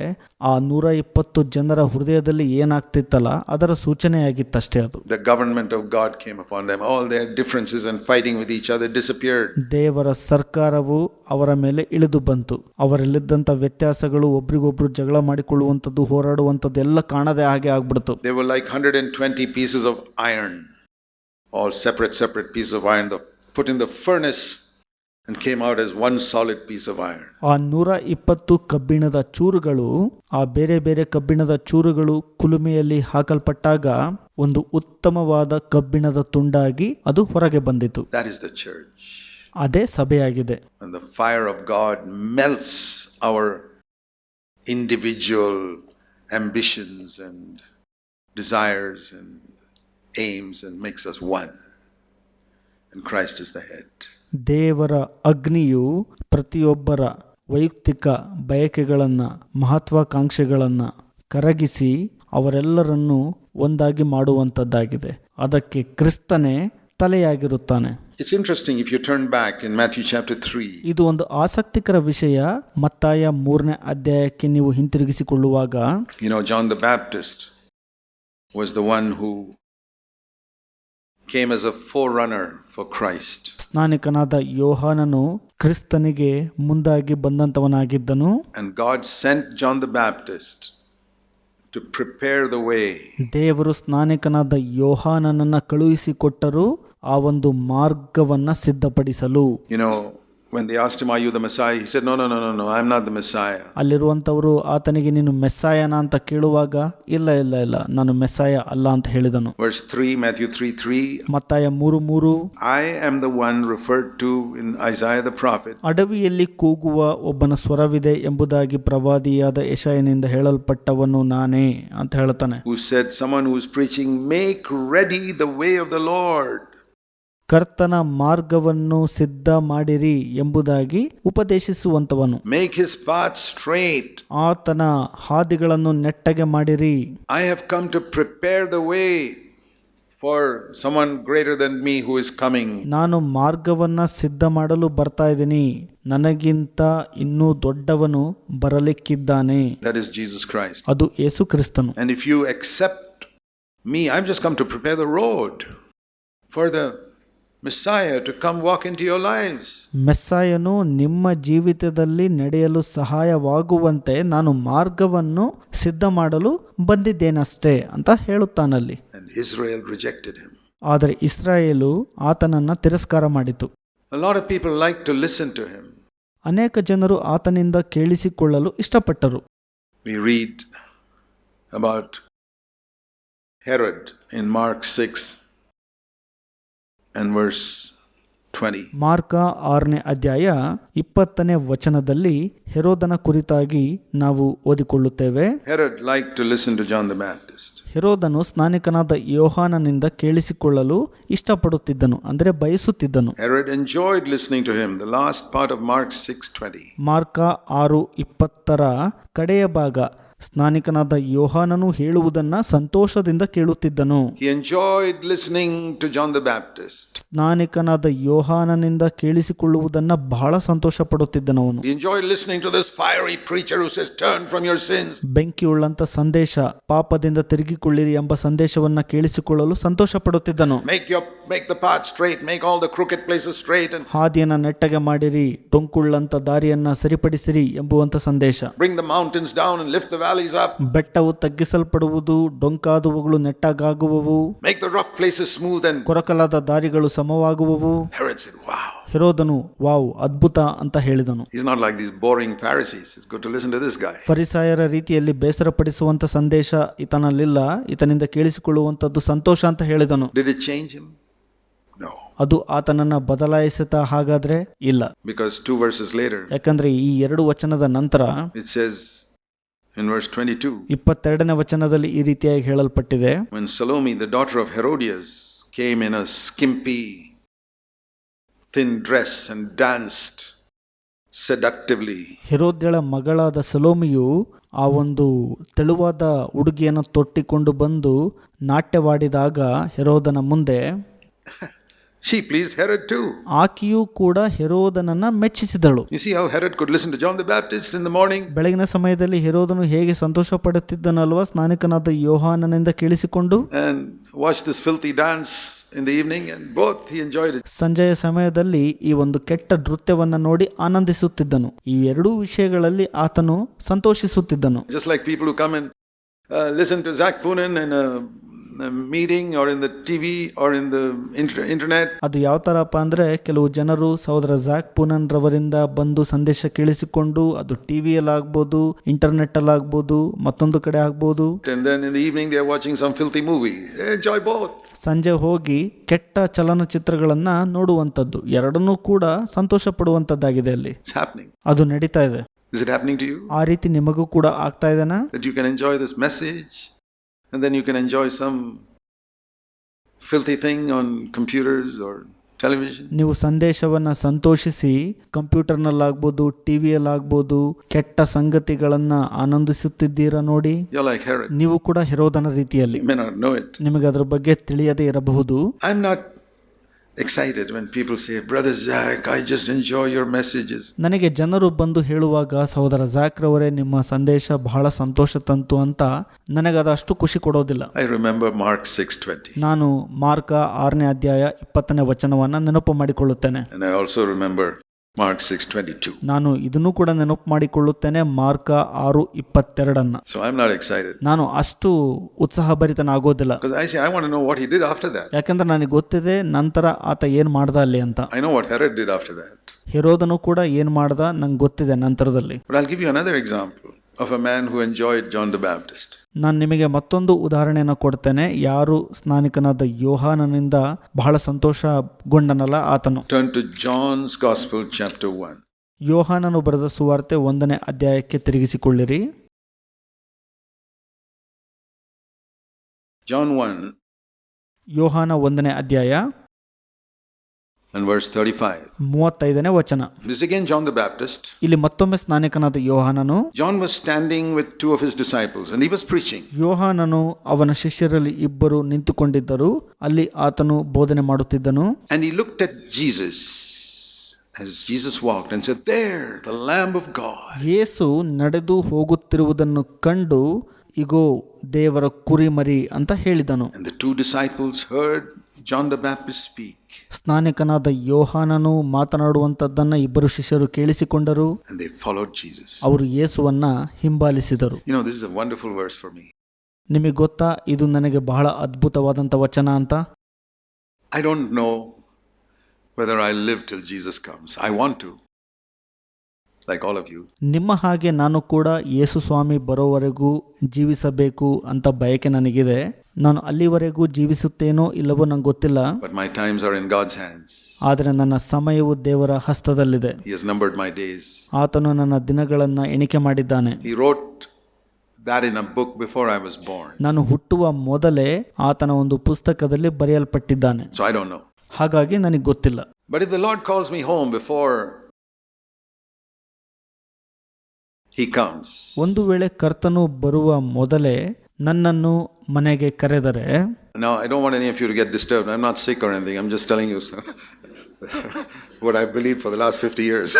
ಆ 120 ಜನರ ಹೃದಯದಲ್ಲಿ ಏನಾಗ್ತಿತ್ತಲ್ಲ ಅದರ ಸೂಚನೆಯಾಗಿತ್ತಷ್ಟೇ ಅದು. The government of God came upon them. All their differences and fighting with each other disappeared. ದೇವರ ಸರ್ಕಾರವು ಅವರ ಮೇಲೆ ಇಳಿದು ಬಂತು. ಅವರಲ್ಲಿದ್ದಂಥ ವ್ಯತ್ಯಾಸಗಳು, ಒಬ್ರಿಗೊಬ್ರು ಜಗಳ ಮಾಡಿಕೊಳ್ಳುವಂಥದ್ದು, ಹೋರಾಡುವಂಥದ್ದು ಎಲ್ಲ ಕಾಣದೆ ಹಾಗೆ ಆಗ್ಬಿಡ್ತು. They were like 120 pieces of iron. All separate pieces of iron, put in the furnace and came out as one solid piece of iron. ಆ 120 ಕಬ್ಬಿಣದ ಚೂರುಗಳು, ಆ ಬೇರೆ ಬೇರೆ ಕಬ್ಬಿಣದ ಚೂರುಗಳು ಕುಲುಮೆಯಲ್ಲಿ ಹಾಕಲ್ಪಟ್ಟಾಗ ಒಂದು ಉತ್ತಮವಾದ ಕಬ್ಬಿಣದ ತುಂಡಾಗಿ ಅದು ಹೊರಗೆ ಬಂದಿತು. That is the church. ಅದೇ ಸಭೆಯಾಗಿದೆ. When the fire of God melts our individual ambitions and desires and aims and makes us one, and Christ is the head. ದೇವರ ಅಗ್ನಿಯು ಪ್ರತಿಯೊಬ್ಬರ ವೈಯಕ್ತಿಕ ಬಯಕೆಗಳನ್ನು, ಮಹತ್ವಾಕಾಂಕ್ಷೆಗಳನ್ನು ಕರಗಿಸಿ ಅವರೆಲ್ಲರನ್ನೂ ಒಂದಾಗಿ ಮಾಡುವಂಥದ್ದಾಗಿದೆ. ಅದಕ್ಕೆ ಕ್ರಿಸ್ತನೇ ತಲೆಯಾಗಿರುತ್ತಾನೆ. It's interesting if you turn back in Matthew chapter 3. ಇದು ಒಂದು ಆಸಕ್ತಿಕರ ವಿಷಯ. ಮತ್ತಾಯ 3ನೇ ಅಧ್ಯಾಯಕ್ಕೆ ನೀವು ಹಿಂತಿರುಗಿಸಿಕೊಳ್ಳುವಾಗ, You know, John the Baptist was the one who came as a forerunner for Christ. ಸ್ನಾನಿಕನಾದ ಯೋಹಾನನು ಕ್ರಿಸ್ತನಿಗೆ ಮುಂದಾಗಿ ಬಂದಂತವನಾಗಿದ್ದನು. And God sent John the Baptist to prepare the way. ದೇವರು ಸ್ನಾನಿಕನಾದ ಯೋಹಾನನನ್ನ ಕಳುಹಿಸಿಕೊಟ್ಟರು ಆ ಒಂದು ಮಾರ್ಗವನ್ನ ಸಿದ್ಧಪಡಿಸಲು. You know, when they asked him, "Are you the Messiah?" He said, No, I'm not the Messiah. ಅಲ್ಲಿರುವಂತವರು ಆತನಿಗೆ ನೀನು ಮೆಸ್ಸಾಯನ ಅಂತ ಕೇಳುವಾಗ, ಇಲ್ಲ ನಾನು ಮೆಸ್ಸಾಯ ಅಲ್ಲ ಅಂತ ಹೇಳಿದನು. Verse 3, Matthew 3:3. ಮತ್ತಾಯ 3:3, I am the one referred to in Isaiah the prophet. ಅಡವಿಯಲ್ಲಿ ಕೂಗುವ ಒಬ್ಬನ ಸ್ವರವಿದೆ ಎಂಬುದಾಗಿ ಪ್ರವಾದಿಯಾದ ಯೆಶಾಯನಿಂದ ಹೇಳಲ್ಪಟ್ಟವನು ನಾನೇ ಅಂತ ಹೇಳ್ತಾನೆ. Who said, someone who is preaching, make ready the way of the Lord. ಕರ್ತನ ಮಾರ್ಗವನ್ನು ಸಿದ್ಧ ಮಾಡಿರಿ ಎಂಬುದಾಗಿ ಉಪದೇಶಿಸುವಂತವನು. Make his path straight. ಆತನ ಹಾದಿಗಳನ್ನು ನೆಟ್ಟಗೆ ಮಾಡಿರಿ. I have come to prepare the way for someone greater than me who is coming. ನಾನು ಮಾರ್ಗವನ್ನ ಸಿದ್ಧ ಮಾಡಲು ಬರ್ತಾ ಇದ್ದೀನಿ, ನನಗಿಂತ ಇನ್ನೂ ದೊಡ್ಡವನು ಬರಲಿಕ್ಕಿದ್ದಾನೆ. That is Jesus Christ. ಅದು ಯೇಸು ಕ್ರಿಸ್ತನು. And if you accept me, I've just come to prepare the road for the Messiah to come walk into your lives. ಮೆಸ್ಸಾಯನು ನಿಮ್ಮ ಜೀವಿತದಲ್ಲಿ ನಡೆಯಲು ಸಹಾಯವಾಗುವಂತೆ ನಾನು ಮಾರ್ಗವನ್ನು ಸಿದ್ಧ ಮಾಡಲು ಬಂದಿದ್ದೇನಷ್ಟೇ ಅಂತ ಹೇಳುತ್ತಾನಲ್ಲಿ. And Israel rejected him. ಆದರೆ ಇಸ್ರಾಯೇಲು ಆತನನ್ನ ತಿರಸ್ಕಾರ ಮಾಡಿತು. A lot of people like to listen to him. ಅನೇಕ ಜನರು ಆತನಿಂದ ಕೇಳಿಸಿಕೊಳ್ಳಲು ಇಷ್ಟಪಟ್ಟರು. We read about Herod in Mark 6 and verse 20. Mark 6ನೇ ಅಧ್ಯಾಯ 20ನೇ ವಚನದಲ್ಲಿ ಹೆರೋದನ ಕುರಿತಾಗಿ ನಾವು ಓದಿಕೊಳ್ಳುತ್ತೇವೆ. Herod liked to listen to John the Baptist. ಹೆರೋದನು ಸ್ನಾನಿಕನಾದ ಯೋಹಾನನಿಂದ ಕೇಳಿಸಿಕೊಳ್ಳಲು ಇಷ್ಟಪಡುತ್ತಿದ್ದನು, ಅಂದರೆ ಬಯಸುತ್ತಿದ್ದನು. Herod enjoyed listening to him. The last part of Mark 6:20. Mark 6:20 ಕಡೆಯ ಭಾಗ, ಸ್ನಾನಿಕನಾದ ಯೋಹಾನನು ಹೇಳುವುದನ್ನ ಸಂತೋಷದಿಂದ ಕೇಳುತ್ತಿದ್ದನು. He enjoyed listening to John the Baptist. ಸ್ನಾನಿಕನಾದ ಯೋಹಾನನಿಂದ ಕೇಳಿಸಿಕೊಳ್ಳುವುದನ್ನ ಬಹಳ ಸಂತೋಷ ಪಡುತ್ತಿದ್ದನವನು. He enjoyed listening to this fiery preacher who says, "Turn from your sins." ಬೆಂಕಿಯುಳ್ಳಂತ ಸಂದೇಶ, ಪಾಪದಿಂದ ತಿರುಗಿಕೊಳ್ಳಿರಿ ಎಂಬ ಸಂದೇಶವನ್ನ ಕೇಳಿಸಿಕೊಳ್ಳಲು ಸಂತೋಷ ಪಡುತ್ತಿದ್ದನು. Make the path straight, make all the crooked places straight, and ಹಾದಿಯನ್ನ ನೆಟ್ಟಗೆ ಮಾಡಿರಿ, ಡೊಂಕುಳ್ಳಂತ ದಾರಿಯನ್ನ ಸರಿಪಡಿಸಿರಿ ಎಂಬುವಂತ ಸಂದೇಶ. bring the mountains down and lift the valleys up. ಬೆಟ್ಟವು ತಗ್ಗಿಸಲ್ಪಡುವುದು, ಡೊಂಕಾದುವುಗಳು ನೆಟ್ಟಗಾಗುವವು, Make the rough places smooth, and ಕೊರಕಲಾದ ದಾರಿಗಳು ಸಮವಾಗುವವು. Herod said, "Wow." ಹೆರೋದನು ವಾವ್, ಅದ್ಭುತ ಅಂತ ಹೇಳಿದನು. He's not like these boring Pharisees. It's good to listen to this guy. ಫರಿಸಾಯರ ರೀತಿಯಲ್ಲಿ ಬೇಸರಪಡಿಸುವಂತ ಸಂದೇಶ ಈತನಲ್ಲಿಲ್ಲ, ಈತನಿಂದ ಕೇಳಿಸಿಕೊಳ್ಳುವಂತದ್ದು ಸಂತೋಷ ಅಂತ ಹೇಳಿದನು. Did it change him? No. ಅದು ಆತನನ್ನ ಬದಲಾಯಿಸುತ್ತಾ? ಹಾಗಾದ್ರೆ ಇಲ್ಲ. Because 2 verses later, ಯಾಕಂದ್ರೆ ಈ 2 ವಚನದ ನಂತರ it says in verse 22, 22ನೇ ವಚನದಲ್ಲಿ ಈ ರೀತಿಯಾಗಿ ಹೇಳಲ್ಪಟ್ಟಿದೆ. when Salome, the daughter of Herodias, came in a skimpy, thin dress and danced seductively. ಹೆರೋದ್ಯಳ ಮಗಳಾದ ಸಲೋಮಿಯು ಆ ಒಂದು ತೆಳುವಾದ ಉಡುಗೆಯನ್ನು ತೊಟ್ಟಿಕೊಂಡು ಬಂದು ನಾಟ್ಯವಾಡಿದಾಗ ಹೆರೋದನ ಮುಂದೆ She pleased Herod too. ಆಕೆಯೂ ಕೂಡ ಹೆರೋದನನ್ನ ಮೆಚ್ಚಿಸಿದಳು. You see how Herod could listen to John the Baptist in the morning? ಬೆಳಗಿನ ಸಮಯದಲ್ಲಿ ಹೆರೋದನು ಹೇಗೆ ಸಂತೋಷ ಪಡುತ್ತಿದ್ದನಲ್ವಾ ಸ್ನಾನಿಕನಾದ ಯೋಹಾನನಿಂದ ಕೇಳಿಸಿಕೊಂಡು, and watch this filthy dance in the evening, and both he enjoyed it. ಸಂಜೆಯ ಸಮಯದಲ್ಲಿ ಈ ಒಂದು ಕೆಟ್ಟ ನೃತ್ಯವನ್ನ ನೋಡಿ ಆನಂದಿಸುತ್ತಿದ್ದನು. ಈ ಎರಡೂ ವಿಷಯಗಳಲ್ಲಿ ಆತನು ಸಂತೋಷಿಸುತ್ತಿದ್ದನು. Just like people who come and listen to Zach Poonen in a meeting or in the TV or in the internet. ಅದು ಯಾವ ತರಪ್ಪ ಅಂದ್ರೆ, ಕೆಲವು ಜನರು ಸಹೋದರ ಝಾಕ್ ಪೂನನ್ ರವರಿಂದ ಬಂದು ಸಂದೇಶ ಕೇಳಿಸಿಕೊಂಡು, ಅದು ಟಿವಿಯಲ್ಲಿ ಆಗ್ಬೋದು, ಇಂಟರ್ನೆಟ್ ಅಲ್ಲಿ ಆಗ್ಬೋದು, ಮತ್ತೊಂದು ಕಡೆ ಆಗ್ಬೋದು, and then in the evening they are watching some filthy movie. They enjoy both. ಸಂಜೆ ಹೋಗಿ ಕೆಟ್ಟ ಚಲನಚಿತ್ರಗಳನ್ನ ನೋಡುವಂಥದ್ದು, ಎರಡನ್ನೂ ಕೂಡ ಸಂತೋಷ ಪಡುವಂಥದ್ದಾಗಿದೆ ಅಲ್ಲಿ. It's happening. ಅದು ನಡೀತಾ ಇದೆ. Is it happening to you? ಆ ರೀತಿ ನಿಮಗೂ ಕೂಡ ಆಗ್ತಾ ಇದೆನಾ? That you can enjoy this message and then you can enjoy some filthy thing on computers or television. ನೀವು ಸಂದೇಶವನ್ನ ಸಂತೋಷಿಸಿ ಕಂಪ್ಯೂಟರ್ನಲ್ಲಾಗ್ಬೋದು, ಟಿವಿಯಲ್ಲಾಗ್ಬೋದು, ಕೆಟ್ಟ ಸಂಗತಿಗಳನ್ನ ಆನಂದಿಸುತ್ತಿದ್ದೀರಾ ನೋಡಿ. You're like Herod. ನೀವು ಕೂಡ ಹೆರೋದನ ರೀತಿಯಲ್ಲಿ. You may not know it. ನಿಮಗೆ ಅದರ ಬಗ್ಗೆ ತಿಳಿಯದೇ ಇರಬಹುದು. I'm not excited when people say, "Brother Zach, I just enjoy your messages." ನನಗೆ ಜನರು ಬಂದು ಹೇಳುವಾಗ, ಸಹೋದರ ಝಾಕ್ ರವರೇ ನಿಮ್ಮ ಸಂದೇಶ ಬಹಳ ಸಂತೋಷ ತಂತು ಅಂತ, ನನಗೆ ಅದು ಅಷ್ಟು ಖುಷಿ ಕೊಡೋದಿಲ್ಲ. I remember Mark 6:20. ನಾನು ಮಾರ್ಕ 6ನೇ ಅಧ್ಯಾಯ 20ನೇ ವಚನವನ್ನ ನೆನಪು ಮಾಡಿಕೊಳ್ಳುತ್ತೇನೆ. And I also remember Mark 6:22. ನಾನು ಇದನ್ನು ಕೂಡ ನೆನಪು ಮಾಡಿಕೊಳ್ಳುತ್ತೇನೆ, mark 6:22. So I'm not excited. ನಾನು ಅಷ್ಟು ಉತ್ಸಾಹಭರಿತನಾಗೋದಿಲ್ಲ. Because I say, I want to know what he did after that. ಯಾಕಂದ್ರೆ ನನಗೆ ಗೊತ್ತಿದೆ ನಂತರ ಆತ ಏನ್ ಮಾಡ್ದ ಅಲ್ಲಿ ಅಂತ. I know what Herod did after that. ಹೆರೋದನು ಕೂಡ ಏನ್ ಮಾಡ್ದ ನಂಗೆ ಗೊತ್ತಿದೆ ನಂತರದಲ್ಲಿ. But I'll give you another example of a man who enjoyed John the Baptist. ನಾನು ನಿಮಗೆ ಮತ್ತೊಂದು ಉದಾಹರಣೆಯನ್ನು ಕೊಡ್ತೇನೆ. ಯಾರು ಸ್ನಾನಿಕನಾದ ಯೋಹಾನನಿಂದ ಬಹಳ ಸಂತೋಷಗೊಂಡನಲ್ಲ ಆತನು. Turn to John's Gospel chapter 1. ಯೋಹಾನನು ಬರೆದ ಸುವಾರ್ತೆ 1ನೇ ಅಧ್ಯಾಯಕ್ಕೆ ತಿರುಗಿಸಿಕೊಳ್ಳಿರಿ. John 1 ಯೋಹಾನ 1ನೇ ಅಧ್ಯಾಯ and verse 35. 35ನೇ ವಚನ. This again John the Baptist. ಇಲ್ಲಿ ಮತ್ತೊಮ್ಮೆ ಸ್ನಾನಿಕನಾದ ಯೋಹಾನನು. John was standing with 2 of his disciples and he was preaching. ಯೋಹಾನನು ಅವನ ಶಿಷ್ಯರಲ್ಲಿ 2 ನಿಂತುಕೊಂಡಿದ್ದರು. ಅಲ್ಲಿ ಆತನು ಬೋಧನೆ ಮಾಡುತ್ತಿದ್ದನು. And he looked at Jesus as Jesus walked and said, "There, the Lamb of God." ಯೇಸು ನಡೆದು ಹೋಗುತ್ತಿರುವುದನ್ನು ಕಂಡು, ಇಗೋ ದೇವರ ಕುರಿಮರಿ ಅಂತ ಹೇಳಿದನು. And the 2 disciples heard John the Baptist speak. ಸ್ನಾನಿಕನಾದ ಯೋಹಾನನು ಮಾತನಾಡುವಂತದ್ದನ್ನ 2 ಶಿಷ್ಯರು ಕೇಳಿಸಿಕೊಂಡರು. And they followed Jesus. ಅವರು ಯೇಸುವನ್ನ ಹಿಂಬಾಲಿಸಿದರು. You know, this is a wonderful verse for me. ನಿಮಗೆ ಗೊತ್ತಾ, ಇದು ನನಗೆ ಬಹಳ ಅದ್ಭುತವಾದಂತ ವಚನ ಅಂತ. I don't know whether I'll live till Jesus comes. I want to, like all of you. ನಿಮ್ಮ ಹಾಗೆ ನಾನು ಕೂಡ ಯೇಸು ಸ್ವಾಮಿ ಬರೋವರೆಗೂ ಜೀವಿಸಬೇಕು ಅಂತ ಬಯಕೆ ನನಗಿದೆ. ನಾನು ಅಲ್ಲಿವರೆಗೂ ಜೀವಿಸುತ್ತೇನೋ ಇಲ್ಲವೋ ನಂಗೆ ಗೊತ್ತಿಲ್ಲ. But my times are in God's hands. ಆದರೆ ನನ್ನ ಸಮಯವು ದೇವರ ಹಸ್ತದಲ್ಲಿದೆ. He has numbered my days. ಆತನು ನನ್ನ ದಿನಗಳನ್ನ ಎಣಿಕೆ ಮಾಡಿದ್ದಾನೆ. He wrote that in a book before I was born. ನಾನು ಹುಟ್ಟುವ ಮೊದಲೇ ಆತನ ಒಂದು ಪುಸ್ತಕದಲ್ಲಿ ಬರೆಯಲ್ಪಟ್ಟಿದ್ದಾನೆ. So I don't know. ಹಾಗಾಗಿ ನನಗೆ ಗೊತ್ತಿಲ್ಲ. But if the Lord calls me home before he comes. ಒಂದು ವೇಳೆ ಕರ್ತನು ಬರುವ ಮೊದಲೇ ನನ್ನನ್ನು ಮನೆಗೆ ಕರೆದರೆ. Now, I don't want any of you to get disturbed. I'm not sick or anything. I'm just telling you what I believed for the last 50 years.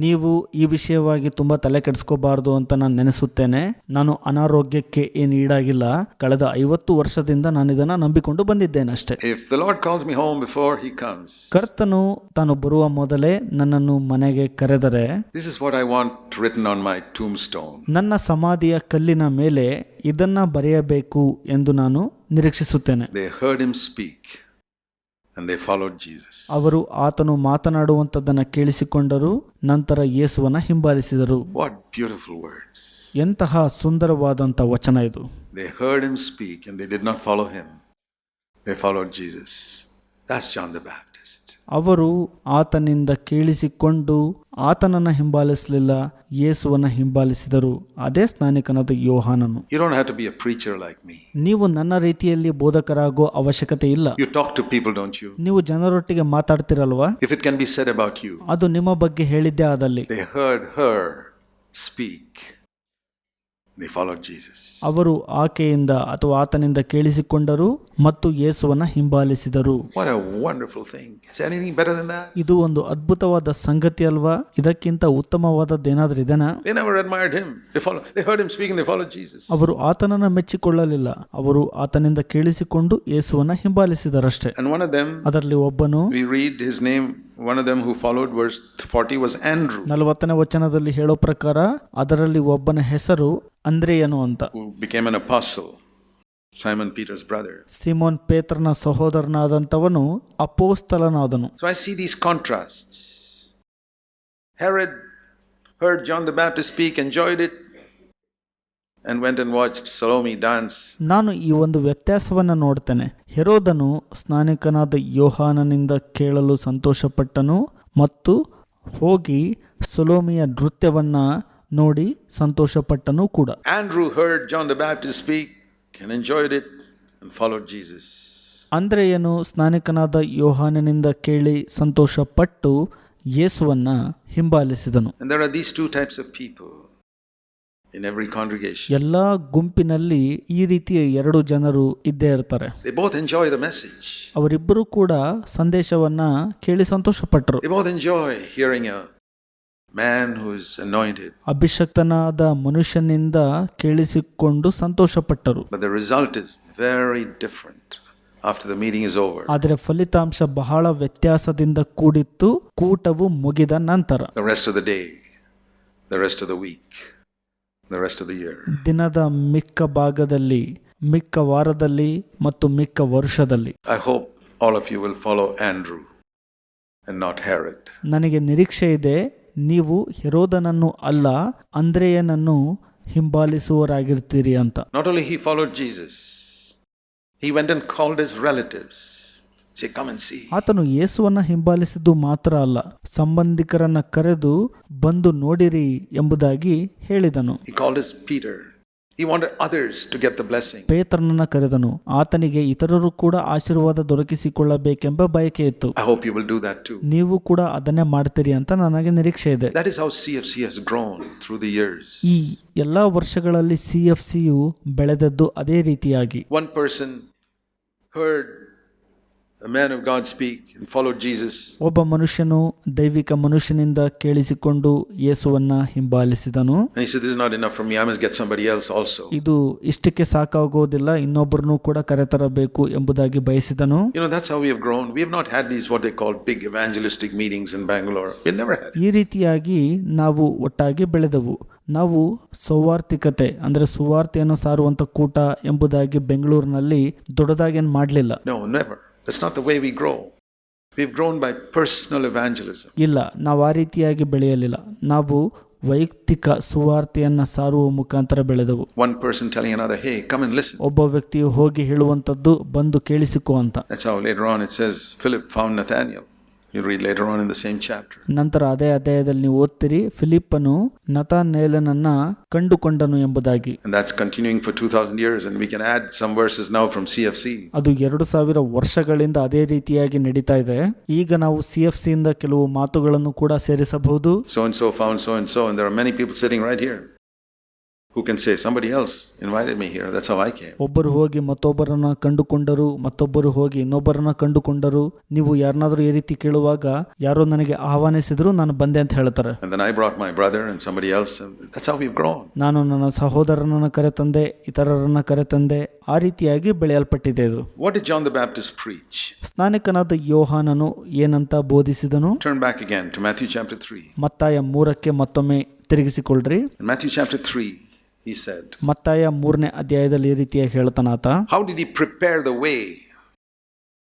ನೀವು ಈ ವಿಷಯವಾಗಿ ತುಂಬಾ ತಲೆ ಕೆಡಿಸ್ಕೋಬಾರ್ದು ಅಂತ ನಾನು ನೆನೆಸುತ್ತೇನೆ. ನಾನು ಅನಾರೋಗ್ಯಕ್ಕೆ ಏನು ಈಡಾಗಿಲ್ಲ. ಕಳೆದ 50 ವರ್ಷದಿಂದ ನಾನು ಇದನ್ನ ನಂಬಿಕೊಂಡು ಬಂದಿದ್ದೇನೆ ಅಷ್ಟೇ. If the Lord calls me home before he comes, ಕರ್ತನು ತಾನು ಬರುವ ಮೊದಲೇ ನನ್ನನ್ನು ಮನೆಗೆ ಕರೆದರೆ, this is what I want written on my tombstone. ನನ್ನ ಸಮಾಧಿಯ ಕಲ್ಲಿನ ಮೇಲೆ ಇದನ್ನ ಬರೆಯಬೇಕು ಎಂದು ನಾನು ನಿರೀಕ್ಷಿಸುತ್ತೇನೆ. They heard him speak and they followed Jesus. ಅವರು ಆತನು ಮಾತನಾಡುವಂಥದ್ದನ್ನು ಕೇಳಿಸಿಕೊಂಡರು, ನಂತರ ಯೇಸುವನ್ನ ಹಿಂಬಾಲಿಸಿದರು. What beautiful words. ಎಂತಹ ಸುಂದರವಾದಂಥ ವಚನ ಇದು. They heard him speak and they did not follow him. They followed Jesus. That's John the Baptist. ಅವರು ಆತನಿಂದ ಕೇಳಿಸಿಕೊಂಡು ಆತನನ್ನು ಹಿಂಬಾಲಿಸಲಿಲ್ಲ, ಯೇಸುವನ್ನ ಹಿಂಬಾಲಿಸಿದರು. ಅದೇ ಸ್ನಾನಿಕನಾದ ಯೋಹಾನನು. You don't have to be a preacher like me. ನೀವು ನನ್ನ ರೀತಿಯಲ್ಲಿ ಬೋಧಕರಾಗೋ ಅವಶ್ಯಕತೆ ಇಲ್ಲ. You talk to people, don't you? ನೀವು ಜನರೊಟ್ಟಿಗೆ ಮಾತಾಡ್ತಿರಲ್ವಾ? If it can be said about you. ಅದು ನಿಮ್ಮ ಬಗ್ಗೆ ಹೇಳಿದ್ದೇ ಆದಲ್ಲಿ. They heard her speak. They followed Jesus. ಅವರು ಆಕೆಯಿಂದ ಅಥವಾ ಆತನಿಂದ ಕೇಳಿಸಿಕೊಂಡರು ಮತ್ತು ಯೇಸುವನ್ನ ಹಿಂಬಾಲಿಸಿದರು. What a wonderful thing. Is there anything better than that? ಇದು ಒಂದು ಅದ್ಭುತವಾದ ಸಂಗತಿ ಅಲ್ವಾ? ಇದಕ್ಕಿಂತ ಉತ್ತಮವಾದದ್ದೇನಾದ್ರೂ ಇದೆನಾ? They never admired him. They heard him speak and they followed Jesus. ಅವರು ಆತನನ್ನ ಮೆಚ್ಚಿಕೊಳ್ಳಲಿಲ್ಲ, ಅವರು ಆತನಿಂದ ಕೇಳಿಸಿಕೊಂಡು ಯೇಸುವನ್ನ ಹಿಂಬಾಲಿಸಿದರಷ್ಟೇ. And one of them, ಅದರಲ್ಲಿ ಒಬ್ಬನು, we read his name, one of them who followed, verse 40, was Andrew. 40ನೇ ವಚನದಲ್ಲಿ ಹೇಳೋ ಪ್ರಕಾರ ಅದರಲ್ಲಿ ಒಬ್ಬನ ಹೆಸರು ಅಂದ್ರೆಯನು ಅಂತ. Who became an apostle, Simon Peter's brother. Simon ಪೇತ್ರನ ಸಹೋದರನಾದಂತವನು ಅಪೋಸ್ತಲನಾದನು. So I see these contrasts. Herod heard John the Baptist speak, enjoyed it, and went and watched Salome dance. ನಾನು ಈ ಒಂದು ವ್ಯತ್ಯಾಸವನ್ನು ನೋಡ್ತೇನೆ. ಹೆರೋದನು ಸ್ನಾನಿಕನಾದ ಯೋಹಾನನಿಂದ ಕೇಳಲು ಸಂತೋಷಪಟ್ಟನು ಮತ್ತು ಹೋಗಿ ಸೊಲೋಮಿಯ ನೃತ್ಯವನ್ನ ನೋಡಿ ಸಂತೋಷಪಟ್ಟನು ಕೂಡ. Andrew heard John the Baptist speak and enjoyed it and followed Jesus. ಅಂದ್ರೆಯನು ಸ್ನಾನಿಕನಾದ ಯೋಹಾನನಿಂದ ಕೇಳಿ ಸಂತೋಷಪಟ್ಟು ಯೇಸುವನ್ನ ಹಿಂಬಾಲಿಸಿದನು. And there are these two types of people in every congregation. ಎಲ್ಲಾ ಗುಂಪಿನಲ್ಲಿ ಈ ರೀತಿಯ ಎರಡು ಜನರು ಇದ್ದೇ ಇರ್ತಾರೆ. They both enjoy the message. ಅವರಿಬ್ಬರು ಕೂಡ ಸಂದೇಶವನ್ನ ಕೇಳಿ ಸಂತೋಷಪಟ್ಟರು. They both enjoy hearing a man who is anointed. ಅಭಿಷಕ್ತನಾದ ಮನುಷ್ಯನಿಂದ ಕೇಳಿಸಿಕೊಂಡು ಸಂತೋಷಪಟ್ಟರು. But the result is very different after the meeting is over. ಆದರೆ ಫಲಿತಾಂಶ ಬಹಳ ವ್ಯತ್ಯಾಸದಿಂದ ಕೂಡಿತ್ತು ಕೂಟವು ಮುಗಿದ ನಂತರ. The rest of the day, the rest of the week, the rest of the year. ದಿನದ ಮಿಕ್ಕ ಭಾಗದಲ್ಲಿ, ಮಿಕ್ಕ ವಾರದಲ್ಲಿ ಮತ್ತು ಮಿಕ್ಕ ವರ್ಷದಲ್ಲಿ. I hope all of you will follow Andrew and not Herod. ನನಗೆ ನಿರೀಕ್ಷೆ ಇದೆ, ನೀವು ಹೆರೋದನನ್ನು ಅಲ್ಲ ಅಂದ್ರೆಯನನ್ನು ಹಿಂಬಾಲಿಸುವರಾಗಿರ್ತೀರಿ ಅಂತ. Not only he followed Jesus, he went and called his relatives. Say, come and see. ಆತನು ಯೇಸುವನ್ನ ಹಿಂಬಾಲಿಸಿದ್ದು ಮಾತ್ರ ಅಲ್ಲ, ಸಂಬಂಧಿಕರನ್ನ ಕರೆದು ಬಂದು ನೋಡಿರಿ ಎಂಬುದಾಗಿ ಹೇಳಿದನು. He called his Peter. He wanted others to get the blessing. ಪೇತ್ರನನ್ನ ಕರೆದನು. ಆತನಿಗೆ ಇತರರು ಕೂಡ ಆಶೀರ್ವಾದ ದೊರಕಿಸಿಕೊಳ್ಳಬೇಕೆಂಬ ಬಯಕೆ ಇತ್ತು. I hope you will do that too. ನೀವು ಕೂಡ ಅದನ್ನೇ ಮಾಡ್ತೀರಿ ಅಂತ ನನಗೆ ನಿರೀಕ್ಷೆ ಇದೆ. That is how CFC has grown through the years. ಈ ಎಲ್ಲಾ ವರ್ಷಗಳಲ್ಲಿ CFCಯು ಬೆಳೆದದ್ದು ಅದೇ ರೀತಿಯಾಗಿ. One person heard a man of God speak and followed Jesus. ಒಬ್ಬ ಮನುಷ್ಯನು ದೈವಿಕ ಮನುಷ್ಯನಿಂದ ಕೇಳಿಸಿಕೊಂಡು ಯೇಸುವನ್ನ ಹಿಂಬಾಲಿಸಿದನು. And he said, this is not enough for me. I must get somebody else also. ಇದು ಇಷ್ಟಕ್ಕೆ ಸಾಕಾಗೋದಿಲ್ಲ, ಇನ್ನೊಬ್ಬರನ್ನು ಕೂಡ ಕರೆತರಬೇಕು ಎಂಬುದಾಗಿ ಬಯಸಿದನು. You know, that's how we have grown. We have not had these what they call big evangelistic meetings in Bangalore. We never had. ಈ ರೀತಿಯಾಗಿ ನಾವು ಒಟ್ಟಾಗಿ ಬೆಳೆದವು. ನಾವು ಸೌವಾರ್ತಿಕತೆ ಅಂದ್ರೆ ಸುವಾರ್ತೆಯನ್ನು ಸಾರುವಂತ ಕೂಟ ಎಂಬುದಾಗಿ ಬೆಂಗಳೂರಿನಲ್ಲಿ ದೊಡ್ಡದಾಗೇನು ಮಾಡಲಿಲ್ಲ. No, never. That's not the way we grow. We've grown by personal evangelism. ಇಲ್ಲ, ನಾವು ಆ ರೀತಿಯಾಗಿ ಬೆಳೆಯಲಿಲ್ಲ. ನಾವು ವೈಯಕ್ತಿಕ ಸುವಾರ್ತೆಯನ್ನ ಸಾರುವ ಮುಖಾಂತರ ಬೆಳೆದವು. One person telling another, hey, come and listen. ಒಬ್ಬ ವ್ಯಕ್ತಿಯು ಹೋಗಿ ಹೇಳುವಂತದ್ದು ಬಂದು ಕೇಳಿಸಿಕೋ ಅಂತ. That's how later on it says Philip found Nathanael. You read later on in the same chapter. ನಂತರ ಅದೇ ಅಧ್ಯಾಯದಲ್ಲಿ ನೀವು ಓದ್ತೀರಿ, ಫಿಲಿಪ್ಪನು ನತಾನೇಲನನ್ನ ಕಂಡುಕೊಂಡನು ಎಂಬುದಾಗಿ. And that's continuing for 2000 years, and we can add some verses now from CFC. ಅದು 2000 ವರ್ಷಗಳಿಂದ ಅದೇ ರೀತಿಯಾಗಿ ನಡೀತಾ ಇದೆ. ಈಗ ನಾವು CFC ಇಂದ ಕೆಲವು ಮಾತುಗಳನ್ನು ಕೂಡ ಸೇರಿಸಬಹುದು. So and so found so, and there are many people sitting right here who can say somebody else invited me here, that's how I came. ಒಬ್ಬರು ಹೋಗಿ ಮತ್ತೊಬ್ಬರನ್ನ ಕಂಡುಕೊಂಡರು, ಮತ್ತೊಬ್ಬರು ಹೋಗಿ ಇನ್ನೊಬ್ಬರನ್ನ ಕಂಡುಕೊಂಡರು. ನೀವು ಯಾರನ್ನಾದ್ರೂ ಈ ರೀತಿ ಕೇಳುವಾಗ ಯಾರೋ ನನಗೆ ಆಹ್ವಾನಿಸಿದ್ರು, ನಾನು ಬಂದೆ ಅಂತ ಹೇಳ್ತಾರೆ. And then I brought my brother and somebody else, and that's how we've grown. ನಾನು ನನ್ನ ಸಹೋದರನನ್ನ ಕರೆತಂದೆ, ಇತರರನ್ನ ಕರೆತಂದೆ, ಆ ರೀತಿಯಾಗಿ ಬೆಳೆಯಲ್ಪಟ್ಟಿದೆ ಇದು. What did John the Baptist preach? ಸ್ನಾನಿಕನಾದ ಯೋಹಾನನು ಏನಂತ ಬೋಧಿಸಿದನು? Turn back again to Matthew chapter 3. ಮತ್ತಾಯ 3ಕ್ಕೆ ಮತ್ತೊಮ್ಮೆ ತಿರುಗಿಸಿಕೊಳ್ಳ್ರಿ. In Matthew chapter 3, he said, ಮತ್ತಾಯ 3ನೇ ಅಧ್ಯಾಯದಲ್ಲಿ ಈ ರೀತಿಯಾಗಿ ಹೇಳ್ತಾನಾತ, how did he prepare the way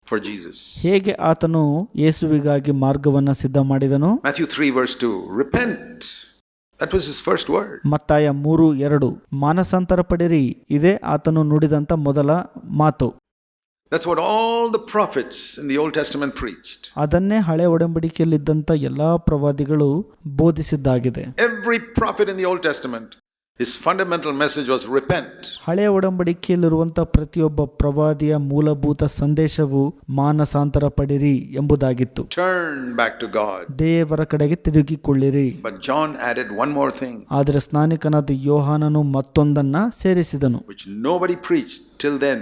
for Jesus? ಹೇಗೆ ಆತನು ಯೇಸುವಿಗಾಗಿ ಮಾರ್ಗವನ್ನ ಸಿದ್ಧ ಮಾಡಿದನು? Matthew 3 verse 2, repent. That was his first word. ಮತ್ತಾಯ 3:2, ಮಾನಸಾಂತರ ಪಡಿರಿ, ಇದೇ ಆತನು ನುಡಿದಂತ ಮೊದಲ ಮಾತು. That's what all the prophets in the Old Testament preached. ಅದನ್ನೇ ಹಳೆ ಒಡಂಬಡಿಕೆಯಲ್ಲಿದ್ದಂತ ಎಲ್ಲಾ ಪ್ರವಾದಿಗಳು ಬೋಧಿಸಿದ್ದಾಗಿದೆ. Every prophet in the Old Testament, his fundamental message was repent. ಹಳೆಯ ಒಡಂಬಡಿಕೆಯಲ್ಲಿರುವಂತ ಪ್ರತಿಯೊಬ್ಬ ಪ್ರವಾದಿಯ ಮೂಲಭೂತ ಸಂದೇಶವು ಮಾನಸಾಂತರ ಪಡಿರಿ ಎಂಬುದಾಗಿತ್ತು. Turn back to God. ದೇವರ ಕಡೆಗೆ ತಿರುಗಿಕೊಳ್ಳಿರಿ. But John added one more thing, ಆದರೆ ಸ್ನಾನಿಕನಾದ ಯೋಹಾನನು ಮತ್ತೊಂದನ್ನ ಸೇರಿಸಿದನು, which nobody preached till then.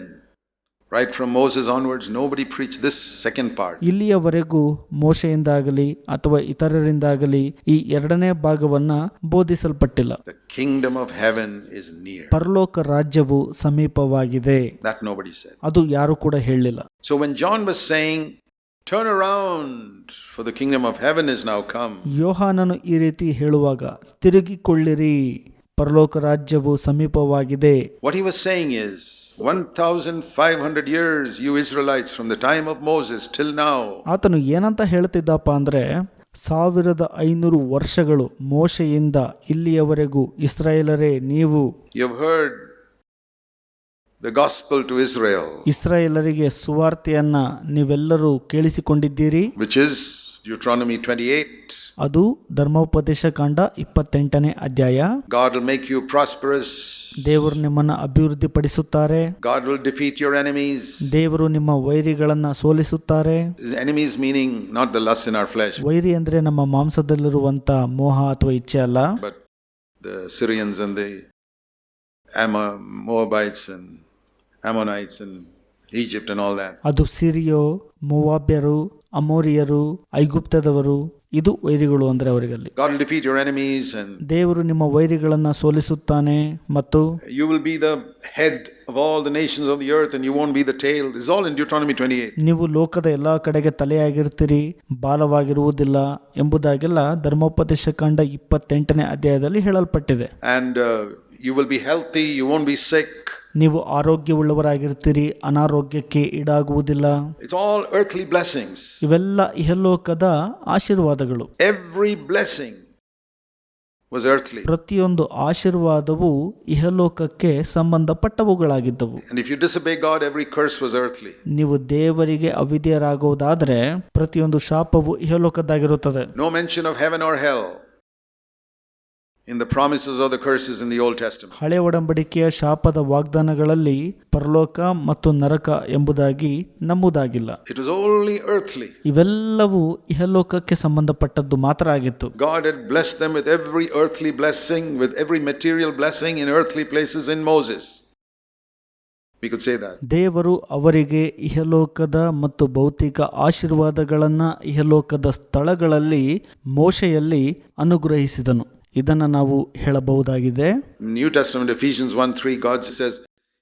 Right from Moses onwards, nobody preached this second part. ಇಲ್ಲಿಯವರೆಗೂ ಮೋಶೆಯಿಂದಾಗಲಿ ಅಥವಾ ಇತರರಿಂದಾಗಲಿ ಈ ಎರಡನೇ ಭಾಗವನ್ನ ಬೋಧಿಸಲ್ಪಟ್ಟಿಲ್ಲ. The kingdom of heaven is near. ಪರಲೋಕ ರಾಜ್ಯವು ಸಮೀಪವಾಗಿದೆ. That nobody said. ಅದು ಯಾರು ಕೂಡ ಹೇಳಲಿಲ್ಲ. So when John was saying, turn around, for the kingdom of heaven is now come. ಯೋಹಾನನು ಈ ರೀತಿ ಹೇಳುವಾಗ, ತಿರುಗಿಕೊಳ್ಳಿರಿ, ಪರಲೋಕ ರಾಜ್ಯವು ಸಮೀಪವಾಗಿದೆ. What he was saying is, 1,500 years, you Israelites, from the time of Moses till now. ಆತನು ಏನಂತ ಹೇಳ್ತಿದ್ದಪ್ಪ ಅಂದ್ರೆ, 1500 ವರ್ಷಗಳು ಮೋಶೆಯಿಂದ ಇಲ್ಲಿಯವರೆಗೂ ಇಸ್ರಾಯೇಲರೇ ನೀವು You've heard the gospel to Israel, ಇಸ್ರಾಯೇಲರಿಗೆ ಸುವಾರ್ತೆಯನ್ನ ನೀವೆಲ್ಲರೂ ಕೇಳಿಸಿಕೊಂಡಿದ್ದೀರಿ, which is Deuteronomy 28. ಅದು ಧರ್ಮೋಪದೇಶ ಕಾಂಡ 28ನೇ ಅಧ್ಯಾಯ. God will make you prosperous. ದೇವರು ನಿಮ್ಮನ್ನ ಅಭಿವೃದ್ಧಿ ಪಡಿಸುತ್ತಾರೆ. God will defeat your enemies. ದೇವರು ನಿಮ್ಮ ವೈರಿಗಳನ್ನ ಸೋಲಿಸುತ್ತಾರೆ. Enemies meaning not the lust in our flesh, ವೈರಿ ಅಂದ್ರೆ ನಮ್ಮ ಮಾಂಸದಲ್ಲಿರುವಂತ ಮೋಹ ಅಥವಾ ಇಚ್ಛೆ ಅಲ್ಲ, but the Syrians and the Moabites and Ammonites and Egypt and all that. ಅದು ಸಿರಿಯೋ, ಮೋವಾಬ್ಯರು, ಅಮೋರಿಯರು, ಐಗುಪ್ತದವರು, ಇದು ವೈರಿಗಳು ಅಂದ್ರೆ ಅವರಿಗಲ್ಲಿ. God will defeat your enemies and ದೇವರು ನಿಮ್ಮ ವೈರಿಗಳನ್ನ ಸೋಲಿಸುತ್ತಾನೆ ಮತ್ತು you will be the head of all the nations of the earth and you won't be the tail. This is all in Deuteronomy 28. ನೀವು ಲೋಕದ ಎಲ್ಲಾ ಕಡೆಗೆ ತಲೆಯಾಗಿರ್ತೀರಿ, ಬಾಲವಾಗಿರುವುದಿಲ್ಲ ಎಂಬುದಾಗೆಲ್ಲ ಧರ್ಮೋಪದೇಶ ಕಾಂಡ 28ನೇ ಅಧ್ಯಾಯದಲ್ಲಿ ಹೇಳಲ್ಪಟ್ಟಿದೆ. And you will be healthy, you won't be sick. ನೀವು ಆರೋಗ್ಯವುಳ್ಳವರಾಗಿರ್ತೀರಿ, ಅನಾರೋಗ್ಯಕ್ಕೆ ಈಡಾಗುವುದಿಲ್ಲ. It's all earthly blessings. ಇವೆಲ್ಲ ಇಹಲೋಕದ ಆಶೀರ್ವಾದಗಳು. Every blessing was earthly. ಪ್ರತಿಯೊಂದು ಆಶೀರ್ವಾದವು ಇಹಲೋಕಕ್ಕೆ ಸಂಬಂಧಪಟ್ಟವುಗಳಾಗಿದ್ದವು. And if you disobey God, every curse was earthly. ನೀವು ದೇವರಿಗೆ ಅವಿಧೇಯರಾಗುವುದಾದರೆ ಪ್ರತಿಯೊಂದು ಶಾಪವು ಇಹಲೋಕದ್ದಾಗಿರುತ್ತದೆ. No mention of heaven or hell in the promises or the curses in the Old Testament. ಹಳೆ ಒಡಂಬಡಿಕೆಯ ಶಾಪದ ವಾಗ್ದಾನಗಳಲ್ಲಿ ಪರಲೋಕ ಮತ್ತು ನರಕ ಎಂಬುದಾಗಿ ನಮೂದಾಗಿಲ್ಲ. It was only earthly. ಇವೆಲ್ಲವೂ ಇಹಲೋಕಕ್ಕೆ ಸಂಬಂಧಪಟ್ಟದ್ದು ಮಾತ್ರ ಆಗಿತ್ತು. God had blessed them with every earthly blessing, with every material blessing in earthly places in Moses. We could say that. ದೇವರು ಅವರಿಗೆ ಇಹಲೋಕದ ಮತ್ತು ಭೌತಿಕ ಆಶೀರ್ವಾದಗಳನ್ನ ಇಹಲೋಕದ ಸ್ಥಳಗಳಲ್ಲಿ ಮೋಶೆಯಲ್ಲಿ ಅನುಗ್ರಹಿಸಿದನು. ಇದನ್ನು ನಾವು ಹೇಳಬಹುದಾಗಿದೆ. New Testament, Ephesians 1:3, God says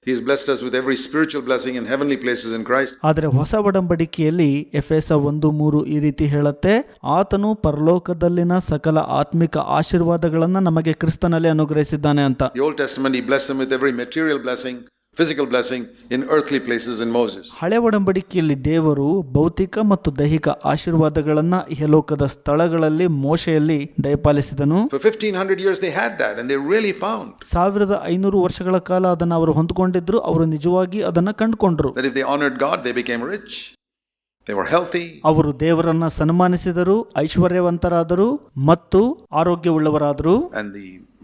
He has blessed us with every spiritual blessing in heavenly places in Christ. ಆದರೆ ಹೊಸ ಒಡಂಬಡಿಕೆಯಲ್ಲಿ ಎಫೆಸ 1:3 ಈ ರೀತಿ ಹೇಳುತ್ತೆ, ಆತನು ಪರಲೋಕದಲ್ಲಿನ ಸಕಲ ಆತ್ಮಿಕ ಆಶೀರ್ವಾದಗಳನ್ನು ನಮಗೆ ಕ್ರಿಸ್ತನಲ್ಲಿ ಅನುಗ್ರಹಿಸಿದ್ದಾನೆ ಅಂತ. The Old Testament, He blessed them with every material blessing, physical blessing in earthly places in Moses. ಹಳೆ ಒಡಂಬಡಿಕೆಯಲ್ಲಿ ದೇವರು ಭೌತಿಕ ಮತ್ತು ದೈಹಿಕ ಆಶೀರ್ವಾದಗಳನ್ನ ಇಹಲೋಕದ ಸ್ಥಳಗಳಲ್ಲಿ ಮೋಶೆಯಲ್ಲಿ ದಯಪಾಲಿಸಿದನು. For 1500 years they had that and they really found 1500 ವರ್ಷಗಳ ಕಾಲ ಅದನ್ನು ಅವರು ಹೊಂದಿಕೊಂಡಿದ್ರು, ಅವರು ನಿಜವಾಗಿ ಅದನ್ನ ಕಂಡುಕೊಂಡ್ರು. that if they honored God they became rich they were healthy, ಅವರು ದೇವರನ್ನ ಸನ್ಮಾನಿಸಿದರು, ಐಶ್ವರ್ಯವಂತರಾದರು ಮತ್ತು ಆರೋಗ್ಯವುಳ್ಳವರಾದರು. and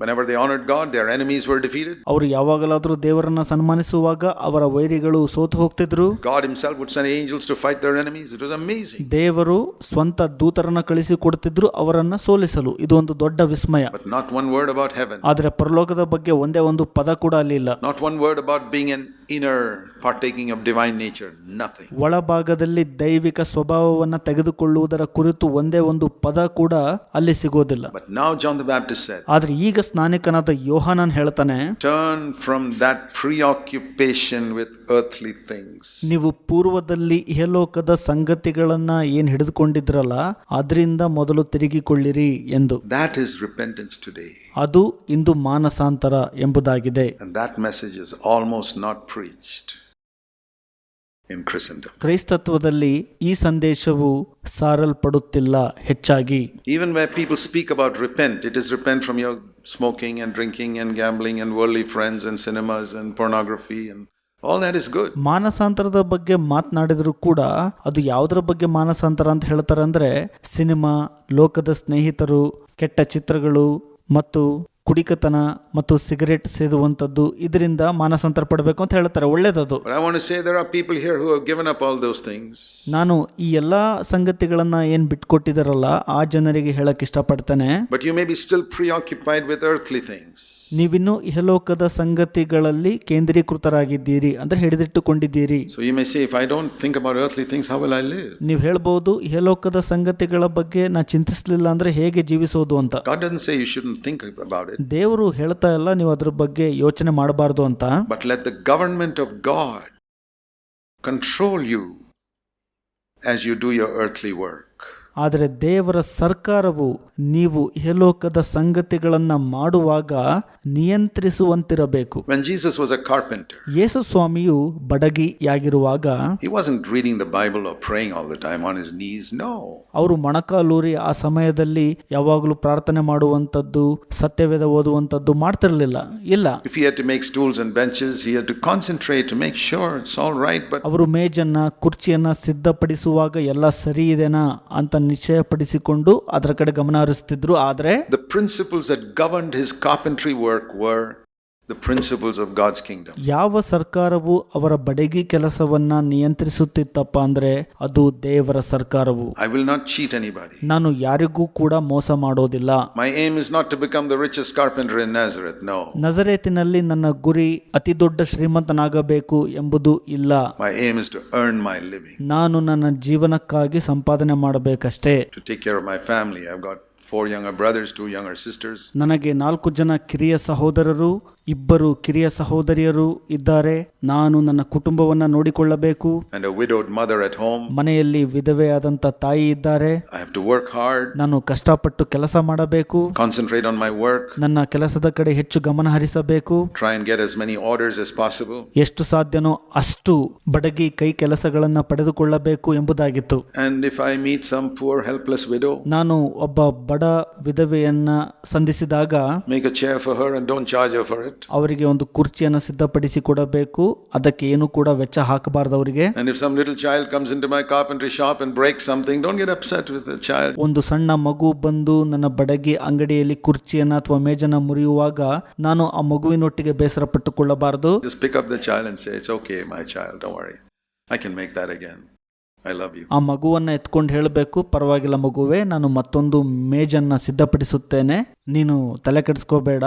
whenever they honored God, their enemies were defeated. ಅವರು ಯಾವಾಗಲಾದರೂ ದೇವರನ್ನ ಸನ್ಮಾನಿಸುವಾಗ ಅವರ ವೈರಿಗಳು ಸೋತು ಹೋಗ್ತಿದ್ರು. God himself would send angels to fight their enemies. It was amazing. ದೇವರು ಸ್ವಂತ ದೂತರನ್ನ ಕಳಿಸಿ ಕೊಡುತ್ತಿದ್ರು ಅವರನ್ನ ಸೋಲಿಸಲು. ಇದು ಒಂದು ದೊಡ್ಡ ವಿಸ್ಮಯ. But not one word about heaven. ಆದರೆ ಪರಲೋಕದ ಬಗ್ಗೆ ಒಂದೇ ಒಂದು ಪದ ಕೂಡ ಅಲ್ಲಿ ಇಲ್ಲ. Not one word about being an inner partaking of divine nature. Nothing. ಒಳಭಾಗದಲ್ಲಿ ದೈವಿಕ ಸ್ವಭಾವವನ್ನ ತೆಗೆದುಕೊಳ್ಳುವುದರ ಕುರಿತು ಒಂದೇ ಒಂದು ಪದ ಕೂಡ ಅಲ್ಲಿ ಸಿಗೋದಿಲ್ಲ. But now John the Baptist said, ಆದ್ರೆ ಈಗ ಸ್ನಾನಿಕನಾದ ಯೋಹಾನನ್ ಹೇಳ್ತಾನೆ, turn from that preoccupation with earthly things. ನೀವು ಪೂರ್ವದಲ್ಲಿ ಇಹಲೋಕದ ಸಂಗತಿಗಳನ್ನ ಏನ್ ಹಿಡಿದುಕೊಂಡಿದ್ರಲ್ಲ ಅದರಿಂದ ಮೊದಲು ತಿರುಗಿಕೊಳ್ಳಿರಿ ಎಂದು. That is repentance today. ಅದು ಇಂದು ಮಾನಸಾಂತರ ಎಂಬುದಾಗಿದೆ. And that message is almost not preached in Christendom. ಕ್ರೈಸ್ತತ್ವದಲ್ಲಿ ಈ ಸಂದೇಶವು ಸಾರಲ್ಪಡುತ್ತಿಲ್ಲ ಹೆಚ್ಚಾಗಿ. Even where people speak about repent, it is repent from your smoking and drinking and gambling and worldly friends and cinemas and pornography and all that is good. ಮಾನಸಾಂತರದ ಬಗ್ಗೆ ಮಾತನಾಡಿದ್ರು ಕೂಡ ಅದು ಯಾವುದರ ಬಗ್ಗೆ ಮಾನಸಾಂತರ ಅಂತ ಹೇಳ್ತಾರೆ ಅಂದ್ರೆ, ಸಿನಿಮಾ, ಲೋಕದ ಸ್ನೇಹಿತರು, ಕೆಟ್ಟ ಚಿತ್ರಗಳು ಮತ್ತು ಕುಡಿಕತನ ಮತ್ತು ಸಿಗರೇಟ್ ಸೇದುವಂಥದ್ದು, ಇದರಿಂದ ಮಾನಸಾಂತರ ಪಡಬೇಕು ಅಂತ ಹೇಳ್ತಾರೆ. ಒಳ್ಳೇದದು. But I want to say there are people here who have given up all those things. ನಾನು ಈ ಎಲ್ಲಾ ಸಂಗತಿಗಳನ್ನ ಏನ್ ಬಿಟ್ಕೊಟ್ಟಿದಾರಲ್ಲ ಆ ಜನರಿಗೆ ಹೇಳಕ್ ಇಷ್ಟಪಡ್ತೇನೆ. But you may be still preoccupied with earthly things. ನೀವಿನ್ನೂ ಇಹಲೋಕದ ಸಂಗತಿಗಳಲ್ಲಿ ಕೇಂದ್ರೀಕೃತರಾಗಿದ್ದೀರಿ ಅಂದ್ರೆ ಹಿಡಿದಿಟ್ಟುಕೊಂಡಿದ್ದೀರಿ. So you may say, if I don't think about earthly things, how will I live? ನೀವು ಹೇಳ್ಬಹುದು, ಇಹಲೋಕದ ಸಂಗತಿಗಳ ಬಗ್ಗೆ ನಾ ಚಿಂತಿಸಲಿಲ್ಲ ಅಂದ್ರೆ ಹೇಗೆ ಜೀವಿಸೋದು ಅಂತ. God doesn't say you shouldn't think about it. ದೇವರು ಹೇಳ್ತಾ ಇಲ್ಲ ನೀವು ಅದ್ರ ಬಗ್ಗೆ ಯೋಚನೆ ಮಾಡಬಾರ್ದು ಅಂತ. But let the government of God control you as you do your earthly work. ಆದರೆ ದೇವರ ಸರ್ಕಾರವು ನೀವು ಇಹಲೋಕದ ಸಂಗತಿಗಳನ್ನ ಮಾಡುವಾಗ ನಿಯಂತ್ರಿಸುವಂತಿರಬೇಕು. When Jesus was a carpenter, Yesu ಸ್ವಾಮಿಯು ಬಡಗಿಯಾಗಿರುವಾಗ he wasn't reading the Bible or praying all the time on his knees. No. ಅವರು ಮೊಣಕಾಲೂರಿ ಆ ಸಮಯದಲ್ಲಿ ಯಾವಾಗಲೂ ಪ್ರಾರ್ಥನೆ ಮಾಡುವಂಥದ್ದು, ಸತ್ಯವೇದ ಓದುವಂಥದ್ದು ಮಾಡ್ತಿರ್ಲಿಲ್ಲ. ಇಲ್ಲ. If he had to make stools and benches, he had to concentrate to make sure it's all right. But ಅವರು ಮೇಜನ್ನ, ಕುರ್ಚಿಯನ್ನ ಸಿದ್ಧಪಡಿಸುವಾಗ ಎಲ್ಲ ಸರಿ ಇದೆನಾ ಅಂತ ನಿಶ್ಚಯಪಡಿಸಿಕೊಂಡು ಅದರ ಕಡೆ ಗಮನ ಹರಿಸ್ತಿದ್ರು. ಆದ್ರೆ the principles that governed his carpentry work were the principles of God's kingdom. ಯಾವ ಸರ್ಕಾರವು ಅವರ ಬಡಗಿ ಕೆಲಸವನ್ನ ನಿಯಂತ್ರಿಸುತ್ತಿತ್ತಪ್ಪ ಅಂದ್ರೆ ಅದು ದೇವರ ಸರ್ಕಾರವು. I will not cheat anybody. ನಾನು ಯಾರಿಗೂ ಕೂಡ ಮೋಸ ಮಾಡೋದಿಲ್ಲ. My aim is not to become the richest carpenter in Nazareth. No. ನಜರೇತಿನಲ್ಲಿ ನನ್ನ ಗುರಿ ಅತಿ ದೊಡ್ಡ ಶ್ರೀಮಂತನಾಗಬೇಕು ಎಂಬುದು ಇಲ್ಲ. My aim is to earn my living. ನಾನು ನನ್ನ ಜೀವನಕ್ಕಾಗಿ ಸಂಪಾದನೆ ಮಾಡಬೇಕಷ್ಟೇ. To take care of my family. I've got 4 younger brothers, 2 younger sisters. ನನಗೆ 4 ಜನ ಕಿರಿಯ ಸಹೋದರರು, 2 ಕಿರಿಯ ಸಹೋದರಿಯರು ಇದ್ದಾರೆ. ನಾನು ನನ್ನ ಕುಟುಂಬವನ್ನ ನೋಡಿಕೊಳ್ಳಬೇಕು. And a widowed mother at home. ಮನೆಯಲ್ಲಿ ವಿಧವೆಯಾದಂತ ತಾಯಿ ಇದ್ದಾರೆ. I have to work hard. ನಾನು ಕಷ್ಟಪಟ್ಟು ಕೆಲಸ ಮಾಡಬೇಕು. Concentrate on my work. ನನ್ನ ಕೆಲಸದ ಕಡೆ ಹೆಚ್ಚು ಗಮನ ಹರಿಸಬೇಕು. Try and get as many orders as possible. ಎಷ್ಟು ಸಾಧ್ಯನೋ ಅಷ್ಟು ಬಡಗಿ ಕೈ ಕೆಲಸಗಳನ್ನ ಪಡೆದುಕೊಳ್ಳಬೇಕು ಎಂಬುದಾಗಿತ್ತು. And if I meet some poor helpless widow, ನಾನು ಒಬ್ಬ ಬಡ ವಿಧವೆಯನ್ನ ಸಂಧಿಸಿದಾಗ make a chair for her and don't charge her for it. ಅವರಿಗೆ ಒಂದು ಕುರ್ಚಿಯನ್ನು ಸಿದ್ಧಪಡಿಸಿ ಕೊಡಬೇಕು. ಅದಕ್ಕೆ ಏನು ಕೂಡ ವೆಚ್ಚ ಹಾಕಬಾರದು ಅವರಿಗೆ. And if some little child comes into my carpentry shop and breaks something, don't get upset with the child. ಒಂದು ಸಣ್ಣ ಮಗು ಬಂದು ನನ್ನ ಬಡಗಿ ಅಂಗಡಿಯಲ್ಲಿ ಕುರ್ಚಿಯನ್ನ ಅಥವಾ ಮೇಜನ್ನ ಮುರಿಯುವಾಗ ನಾನು ಆ ಮಗುವಿನೊಟ್ಟಿಗೆ ಬೇಸರ ಪಟ್ಟುಕೊಳ್ಳಬಾರದು. Just pick up the child and say, it's okay, my child, don't worry. I can make that again. I love you. ಆ ಮಗುವನ್ನ ಎತ್ಕೊಂಡು ಹೇಳಬೇಕು, ಪರವಾಗಿಲ್ಲ ಮಗುವೆ, ನಾನು ಮತ್ತೊಂದು ಮೇಜನ್ನ ಸಿದ್ಧಪಡಿಸುತ್ತೇನೆ, ನೀನು ತಲೆ ಕೆಡಿಸ್ಕೋಬೇಡ,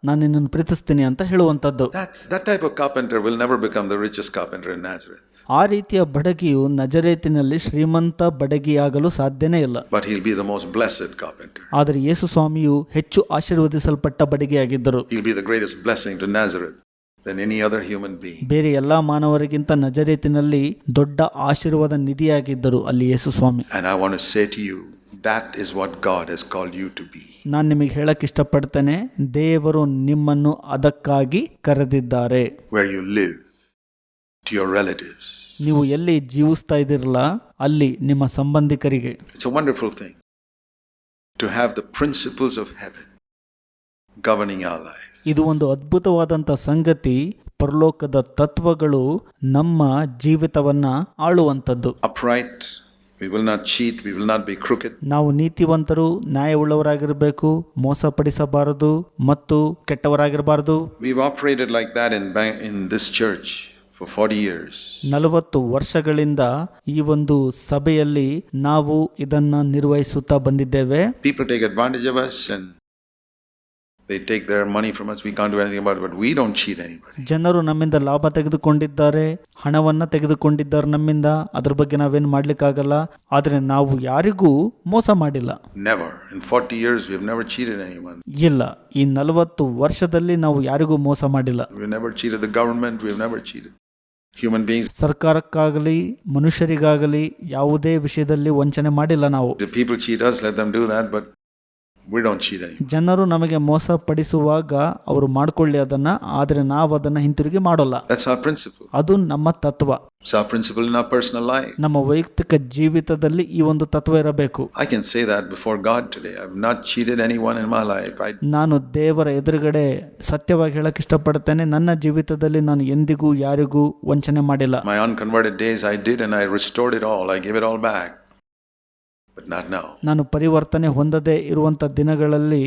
ನಾನು ನಿನ್ನನ್ನು ಪ್ರೀತಿಸ್ತೀನಿ ಅಂತ ಹೇಳುವಂಥದ್ದು. That type of carpenter will never become the richest carpenter in Nazareth. ಆ ರೀತಿಯ ಬಡಗಿಯು ನಜರೇತಿನಲ್ಲಿ ಶ್ರೀಮಂತ ಬಡಗಿಯಾಗಲು ಸಾಧ್ಯನೇ ಇಲ್ಲ. But he'll be the most blessed carpenter. ಆದರೆ ಯೇಸು ಸ್ವಾಮಿಯು ಹೆಚ್ಚು ಆಶೀರ್ವದಿಸಲ್ಪಟ್ಟ ಬಡಗಿಯಾಗಿದ್ದರು. He'll be the greatest blessing to Nazareth than any other human being. ಬೇರೆ ಎಲ್ಲಾ ಮಾನವರಿಗಿಂತ ನಜರೇತಿನಲ್ಲಿ ದೊಡ್ಡ ಆಶೀರ್ವಾದ ನಿಧಿಯಾಗಿದ್ದರು ಅಲ್ಲಿ ಯೇಸು ಸ್ವಾಮಿ. And I want to say to you, that is what God has called you to be. ನಾನು ನಿಮಗೆ ಹೇಳಕ್ ಇಷ್ಟಪಡ್ತೇನೆ, ದೇವರು ನಿಮ್ಮನ್ನು ಅದಕ್ಕಾಗಿ ಕರೆದಿದ್ದಾರೆ. Where you live, to your relatives. ನೀವು ಎಲ್ಲಿ ಜೀವಿಸ್ತಾ ಇದಿರಲ್ಲ ಅಲ್ಲಿ ನಿಮ್ಮ ಸಂಬಂಧಿಕರಿಗೆ. It's a wonderful thing to have the principles of heaven governing our life. ಇದು ಒಂದು ಅದ್ಭುತವಾದಂಥ ಸಂಗತಿ. ಪರಲೋಕದ ತತ್ವಗಳು ನಮ್ಮ ಜೀವಿತವನ್ನ ಆಳುವಂಥದ್ದು. Upright, We will not cheat. We will not be crooked. ನಾವು ನೀತಿವಂತರು, ನ್ಯಾಯವುಳ್ಳವರಾಗಿರಬೇಕು, ಮೋಸಪಡಿಸಬಾರದು ಮತ್ತು ಕೆಟ್ಟವರಾಗಿರಬಾರದು. We've operated like that in this church for 40 years. 40 ವರ್ಷಗಳಿಂದ ಈ ಒಂದು ಸಭೆಯಲ್ಲಿ ನಾವು ಇದನ್ನ ನಿರ್ವಹಿಸುತ್ತಾ ಬಂದಿದ್ದೇವೆ. People take advantage of us and they take their money from us. We can't do anything about it, but we don't cheat anybody. ಜನರು ನಮ್ಮಿಂದ ಲಾಭ ತೆಗೆದುಕೊಂಡಿದ್ದಾರೆ, ಹಣವನ್ನ ತೆಗೆದುಕೊಂಡಿದ್ದಾರೆ ನಮ್ಮಿಂದ. ಅದ್ರ ಬಗ್ಗೆ ನಾವೇನು ಮಾಡ್ಲಿಕ್ಕಾಗಲ್ಲ. ಆದ್ರೆ ನಾವು ಯಾರಿಗೂ ಮೋಸ ಮಾಡಿಲ್ಲ. Never. In 40 years we have never cheated anyone. ಇಲ್ಲ, ಈ 40 ವರ್ಷದಲ್ಲಿ ನಾವು ಯಾರಿಗೂ ಮೋಸ ಮಾಡಿಲ್ಲ. We have never cheated the government. We have never cheated human beings. ಸರ್ಕಾರಕ್ಕಾಗಲಿ ಮನುಷ್ಯರಿಗಾಗಲಿ ಯಾವುದೇ ವಿಷಯದಲ್ಲಿ ವಂಚನೆ ಮಾಡಿಲ್ಲ ನಾವು. If people cheat us, let them do that, but we don't cheat anyone. ಜನರು ನಮಗೆ ಮೋಸ ಪಡಿಸುವಾಗ ಅವರು ಮಾಡ್ಕೊಳ್ಳಿ ಅದನ್ನ, ಆದ್ರೆ ನಾವು ಅದನ್ನ ಹಿಂತಿರುಗಿ ಮಾಡೋಲ್ಲ. That's our principle. ಅದು ನಮ್ಮ ತತ್ವ. It's our principle in our personal life. ನಮ್ಮ ವೈಯಕ್ತಿಕ ಜೀವಿತದಲ್ಲಿ ಈ ಒಂದು ತತ್ವ ಇರಬೇಕು. I can say that before God today. I've not cheated anyone in my life. ನಾನು ದೇವರ ಎದುರುಗಡೆ ಸತ್ಯವಾಗಿ ಹೇಳಕ್ ಇಷ್ಟಪಡ್ತೇನೆ, ನನ್ನ ಜೀವಿತದಲ್ಲಿ ನಾನು ಎಂದಿಗೂ ಯಾರಿಗೂ ವಂಚನೆ ಮಾಡಿಲ್ಲ. My unconverted days I did, and I restored it all. I gave it all back. But not now. ನಾನು ಪರಿವರ್ತನೆ ಹೊಂದದೇ ಇರುವಂತ ದಿನಗಳಲ್ಲಿ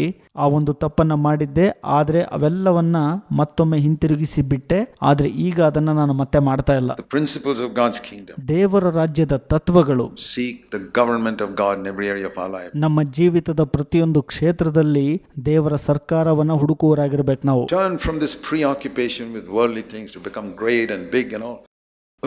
ಆ ಒಂದು ತಪ್ಪನ್ನ ಮಾಡಿದ್ದೆ, ಆದ್ರೆ ಅವೆಲ್ಲವನ್ನ ಮತ್ತೊಮ್ಮೆ ಹಿಂತಿರುಗಿಸಿ ಬಿಟ್ಟೆ. ಆದ್ರೆ ಈಗ ಅದನ್ನ ನಾನು ಮತ್ತೆ ಮಾಡ್ತಾ ಇಲ್ಲ. The principles of God's kingdom. ದೇವರ ರಾಜ್ಯದ ತತ್ವಗಳು. Seek the government of God in every area of our life. ನಮ್ಮ ಜೀವಿತದ ಪ್ರತಿಯೊಂದು ಕ್ಷೇತ್ರದಲ್ಲಿ ದೇವರ ಸರ್ಕಾರವನ್ನ ಹುಡುಕುವರಾಗಿರ್ಬೇಕು ನಾವು. Turn from this preoccupation with worldly things to become great and big and all.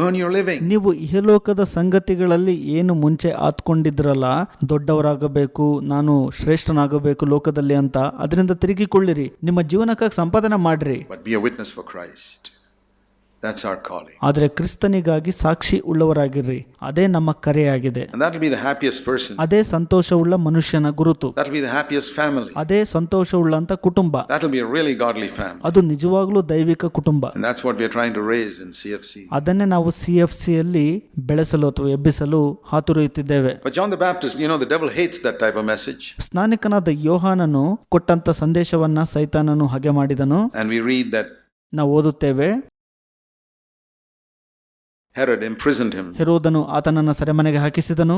Earn your living. ನೀವು ಇಹಲೋಕದ ಸಂಗತಿಗಳಲ್ಲಿ ಏನು ಮುಂಚೆ ಆತ್ಕೊಂಡಿದ್ರಲ್ಲ, ದೊಡ್ಡವರಾಗಬೇಕು, ನಾನು ಶ್ರೇಷ್ಠನಾಗಬೇಕು ಲೋಕದಲ್ಲಿ ಅಂತ, ಅದರಿಂದ ತಿರುಗಿಕೊಳ್ಳಿರಿ, ನಿಮ್ಮ ಜೀವನಕ್ಕಾಗಿ ಸಂಪಾದನೆ ಮಾಡ್ರಿ. But be a witness for Christ. That's our calling. ಆದ್ರೆ ಕ್ರಿಸ್ತನಿಗಾಗಿ ಸಾಕ್ಷಿ ಉಳ್ಳವರಾಗಿರ್ರಿ, ಅದೇ ನಮ್ಮ ಕರೆಯಾಗಿದೆ. And that will be the happiest person. ಅದೇ ಸಂತೋಷವುಳ್ಳ ಮನುಷ್ಯನ ಗುರುತು. That will be the happiest family. ಅದೇ ಸಂತೋಷವುಳ್ಳಂತ ಕುಟುಂಬ. That will be a really godly family. ಅದು ನಿಜವಾಗ್ಲೂ ದೈವಿಕ ಕುಟುಂಬ. And that's what we are trying to raise in CFC. ಅದನ್ನೇ ನಾವು CFC ಯಲ್ಲಿ ಬೆಳೆಸಲು ಅಥವಾ ಎಬ್ಬಿಸಲು ಹಾತೊರೆಯುತ್ತಿದ್ದೇವೆ. But John the Baptist, the devil hates that type of message. ಸ್ನಾನಿಕನಾದ ಯೋಹಾನನು ಕೊಟ್ಟಂತ ಸಂದೇಶವನ್ನ ಸೈತಾನನು ಹಾಗೆ ಮಾಡಿದನು. And we read that ನಾವು ಓದುತ್ತೇವೆ, Herod imprisoned him. ಹೆರೋದನು ಆತನನ್ನು ಸೆರೆಮನೆಗೆ ಹಾಕಿಸಿದನು.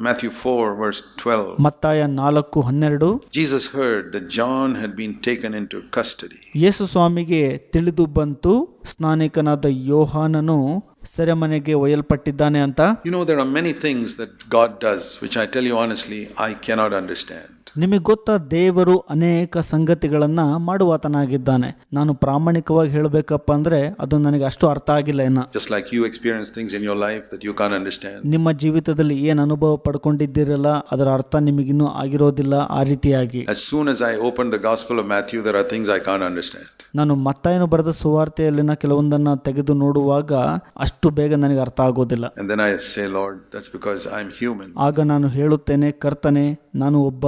Matthew 4 verse 12. ಮತ್ತಾಯ 4:12. Jesus heard that John had been taken into custody. ಯೇಸು ಸ್ವಾಮಿಗೆ ತಿಳಿದು ಬಂತು ಸ್ನಾನಿಕನಾದ ಯೋಹಾನನು ಸೆರೆಮನೆಗೆ ಒಯ್ಯಲ್ಪಟ್ಟಿದ್ದಾನೆ ಅಂತ. There are many things that God does which I tell you honestly I cannot understand. ನಿಮಗೆ ಗೊತ್ತಾ, ದೇವರು ಅನೇಕ ಸಂಗತಿಗಳನ್ನ ಮಾಡುವಾತನಾಗಿದ್ದಾನೆ. ನಾನು ಪ್ರಾಮಾಣಿಕವಾಗಿ ಹೇಳಬೇಕಪ್ಪ ಅಂದ್ರೆ ಅದು ನನಗೆ ಅಷ್ಟು ಅರ್ಥ ಆಗಿಲ್ಲ ಏನ. Just like you experience things in your life that you can't understand. ನಿಮ್ಮ ಜೀವಿತದಲ್ಲಿ ಏನು ಅನುಭವ ಪಡ್ಕೊಂಡಿದ್ದೀರಲ್ಲ, ಅದರ ಅರ್ಥ ನಿಮಗಿನ್ನೂ ಆಗಿರೋದಿಲ್ಲ. ಆ ರೀತಿಯಾಗಿ As soon as I opened the Gospel of Matthew, there are things I can't understand. ನಾನು ಮತ್ತಾಯನು ಬರೆದ ಸುವಾರ್ತೆಯಲ್ಲಿನ ಕೆಲವೊಂದನ್ನ ತೆಗೆದು ನೋಡುವಾಗ ಅಷ್ಟು ಬೇಗ ನನಗೆ ಅರ್ಥ ಆಗೋದಿಲ್ಲ. And then I say, Lord, that's because I'm human. ಆಗ ನಾನು ಹೇಳುತ್ತೇನೆ, ಕರ್ತನೆ, ನಾನು ಒಬ್ಬ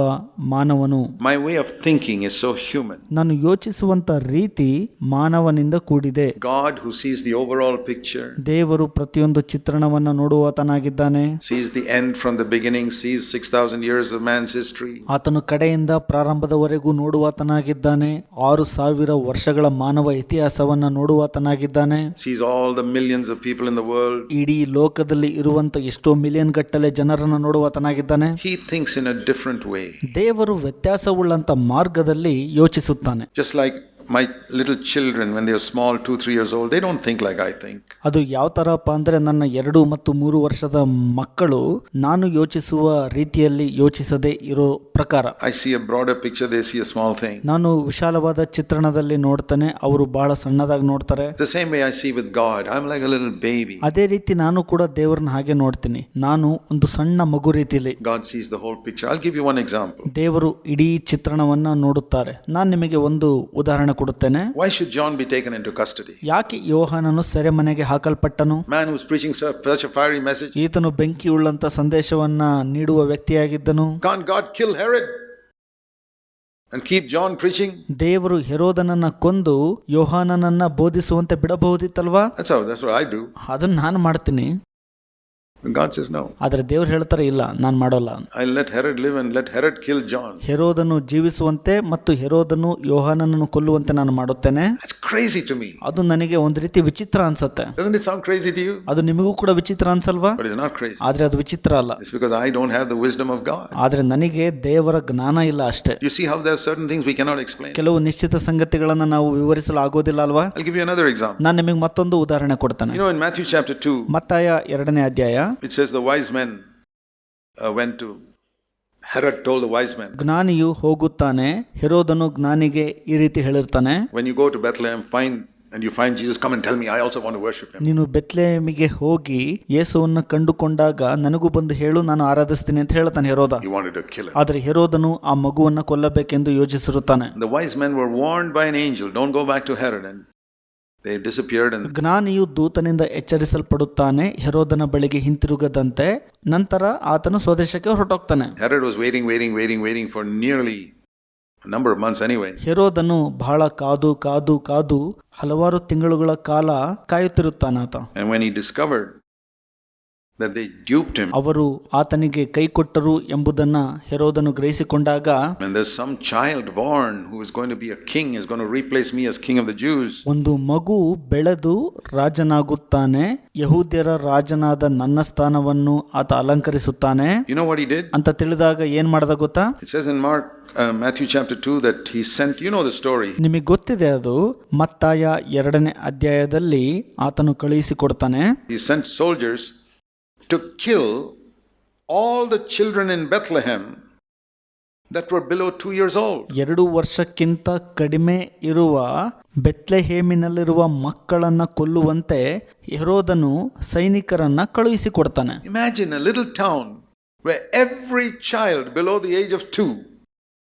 ಮಾನವನು. My way of thinking is so human. ನಾನು ಯೋಚಿಸುವಂತ ರೀತಿ ಮಾನವನಿಂದ ಕೂಡಿದೆ. God who sees the overall picture, ದೇವರು ಪ್ರತಿಯೊಂದು ಚಿತ್ರಣವನ್ನ ನೋಡುವಾತನಾಗಿದ್ದಾನೆ. sees the end from the beginning, sees 6,000 years of man's history. ಆತನು ಕಡೆಯಿಂದ ಪ್ರಾರಂಭದವರೆಗೂ ನೋಡುವಾತನಾಗಿದ್ದಾನೆ. 6,000 ವರ್ಷಗಳ ಮಾನವ ಇತಿಹಾಸವನ್ನ ನೋಡುವಾತನಾಗಿದ್ದಾನೆ. Sees all the millions of people in the world. ಇಡೀ ಲೋಕದಲ್ಲಿ ಇರುವಂತ ಎಷ್ಟೋ ಮಿಲಿಯನ್ ಗಟ್ಟಲೆ ಜನರನ್ನು ನೋಡುವಾತನಾಗಿದ್ದಾನೆ. He thinks in a different way. ದೇವರು ವ್ಯತ್ಯಾಸವುಳ್ಳಂತ ಮಾರ್ಗದಲ್ಲಿ ಯೋಚಿಸುತ್ತಾನೆ. Just like my little children, when they are small, 2-3 years old, they don't think like I think. ಅದು ಯಾವ ತರಪ್ಪ ಅಂದ್ರೆ, ನನ್ನ 2 ಮತ್ತು 3 ವರ್ಷದ ಮಕ್ಕಳು ನಾನು ಯೋಚಿಸುವ ರೀತಿಯಲ್ಲಿ ಯೋಚಿಸದೇ ಇರೋ ಪ್ರಕಾರ. I see a broader picture, they see a small thing. ನಾನು ವಿಶಾಲವಾದ ಚಿತ್ರಣದಲ್ಲಿ ನೋಡ್ತಾನೆ, ಅವರು ಬಹಳ ಸಣ್ಣದಾಗಿ ನೋಡ್ತಾರೆ. The same way I see with God, I'm like a little baby. ಅದೇ ರೀತಿ ನಾನು ಕೂಡ ದೇವರನ್ನ ಹಾಗೆ ನೋಡ್ತೀನಿ. ನಾನು ಒಂದು ಸಣ್ಣ ಮಗು ರೀತಿಯಲ್ಲಿ. God sees the whole picture. I'll give you one example. ದೇವರು ಇಡೀ ಚಿತ್ರಣವನ್ನ ನೋಡುತ್ತಾರೆ. ನಾನು ನಿಮಗೆ ಒಂದು ಉದಾಹರಣೆ ಕೊಡುತ್ತೇನೆ. Why should John be taken into custody? ಯಾಕೆ ಯೋಹಾನನು ಸೆರೆಮನೆಗೆ ಹಾಕಲ್ಪಟ್ಟನು? Man who's preaching such a fiery message. ಈತನು ಬೆಂಕಿ ಉಳ್ಳಂತ ಸಂದೇಶವನ್ನ ನೀಡುವ ವ್ಯಕ್ತಿಯಾಗಿದ್ದನು. Can't God kill Herod and keep John preaching? ದೇವರು ಹೆರೋದನನ್ನ ಕೊಂದು ಯೋಹಾನನನ್ನ ಬೋಧಿಸುವಂತೆ ಬಿಡಬಹುದಿತ್ತಲ್ವಾ? That's what I do. ಅದನ್ನ ನಾನು ಮಾಡ್ತೀನಿ. God says no. ಆದ್ರೆ ದೇವ್ರು ಹೇಳ್ತಾರೆ, ಇಲ್ಲ, ನಾನು ಮಾಡೋಲ್ಲ. I'll let Herod live and let Herod kill John. ಹೆರೋದನು ಜೀವಿಸುವಂತೆ ಮತ್ತು ಹೆರೋದನು ಯೋಹಾನನನ್ನು ಕೊಲ್ಲುವಂತೆ ನಾನು ಮಾಡುತ್ತೇನೆ. That's crazy to me. ಅದು ನನಗೆ ಒಂದು ರೀತಿ ವಿಚಿತ್ರ ಅನ್ಸುತ್ತೆ. Doesn't it sound crazy to you? ಅದು ನಿಮಗೂ ಕೂಡ ವಿಚಿತ್ರ ಅನ್ಸಲ್ವಾ? But it's not crazy. ಆದ್ರೆ ಅದು ವಿಚಿತ್ರ ಅಲ್ಲ. It's because I don't have the wisdom of God. ಆದ್ರೆ ನನಗೆ ದೇವರ ಜ್ಞಾನ ಇಲ್ಲ ಅಷ್ಟೇ. You see how there are certain things we cannot explain. ಕೆಲವು ನಿಶ್ಚಿತ ಸಂಗತಿಗಳನ್ನ ನಾವು ವಿವರಿಸಲು ಆಗೋದಿಲ್ಲ ಅಲ್ವಾ? I'll give you another example. ನಾನು ನಿಮಗೆ ಮತ್ತೊಂದು ಉದಾಹರಣೆ ಕೊಡ್ತೇನೆ. You know, in Matthew chapter 2, ಮತ್ತಾಯ 2ನೇ ಅಧ್ಯಾಯ, it says the wise men went to Herod told the wise men, ಜ್ಞಾನಿಯು ಹೋಗುತ್ತಾನೆ, ಹೆರೋದನು ಜ್ಞಾನಿಗೆ ಈ ರೀತಿ ಹೇಳಿರ್ತಾನೆ, when you go to Bethlehem and you find Jesus, come and tell me, I also want to worship him. ನೀನು ಬೆತ್ಲೆಹೇಮಿಗೆ ಹೋಗಿ ಯೇಸುವನ್ನು ಕಂಡುಕೊಂಡಾಗ ನನಗೂ ಬಂದು ಹೇಳು, ನಾನು ಆರಾಧಿಸ್ತೀನಿ ಅಂತ ಹೇಳ್ತಾನೆ ಹೆರೋದ. He wanted to kill him. ಆದರೆ ಹೆರೋದನು ಆ ಮಗುವನ್ನು ಕೊಲ್ಲಬೇಕೆಂದು ಯೋಚಿಸಿರುತ್ತಾನೆ. The wise men were warned by an angel, don't go back to Herod, and they disappeared. And ಜ್ಞಾನಿಯು ದೂತನಿಂದ ಎಚ್ಚರಿಸಲ್ಪಡುತ್ತಾನೆ, ಹೆರೋದನ ಬಳಿಗೆ ಹಿಂತಿರುಗದಂತೆ. ನಂತರ ಆತನು ಸ್ವದೇಶಕ್ಕೆ ಹೊರಟೋಗ್ತಾನೆ. Herod was waiting for nearly a number of months anyway. ಹೆರೋದನು ಬಹಳ ಕಾದು ಹಲವಾರು ತಿಂಗಳುಗಳ ಕಾಲ ಕಾಯುತ್ತಿರುತ್ತಾನಾತ. And when he discovered that they duped him, ಅವರು ಆತನಿಗೆ ಕೈ ಕೊಟ್ಟರು ಎಂಬುದನ್ನ ಹೆರೋದನು ಗ್ರಹಿಸಿಕೊಂಡಾಗ, when there's some child born who is going to be a king, is going to replace me as king of the Jews, ಒಂದು ಮಗು ಬೆಳೆದು ರಾಜನಾಗುತ್ತಾನೆ, ಯಹೂದ್ಯರ ರಾಜನಾದ ನನ್ನ ಸ್ಥಾನವನ್ನು ಆತ ಅಲಂಕರಿಸುತ್ತಾನೆ. you know what he did? ಅಂತ ತಿಳಿದಾಗ ಏನ್ ಮಾಡ್ದ ಗೊತ್ತಾ? It says in Matthew chapter 2 that he sent, you know the story. ನಿಮಗೆ ಗೊತ್ತಿದೆ ಅದು. ಮತ್ತಾಯ 2ನೇ ಅಧ್ಯಾಯದಲ್ಲಿ ಆತನು ಕಳುಹಿಸಿಕೊಡ್ತಾನೆ. He sent soldiers to kill all the children in Bethlehem that were below 2 years old. 2 ವರ್ಷಕ್ಕಿಂತ ಕಡಿಮೆ ಇರುವ ಬೆತ್ಲೆಹೇಮಿನಲ್ಲಿರುವ ಮಕ್ಕಳನ್ನ ಕೊಲ್ಲುವಂತೆ ಹೆರೋದನು ಸೈನಿಕರನ್ನ ಕಳುಹಿಸಿಕೊಡ್ತಾನೆ. Imagine a little town where every child below the age of 2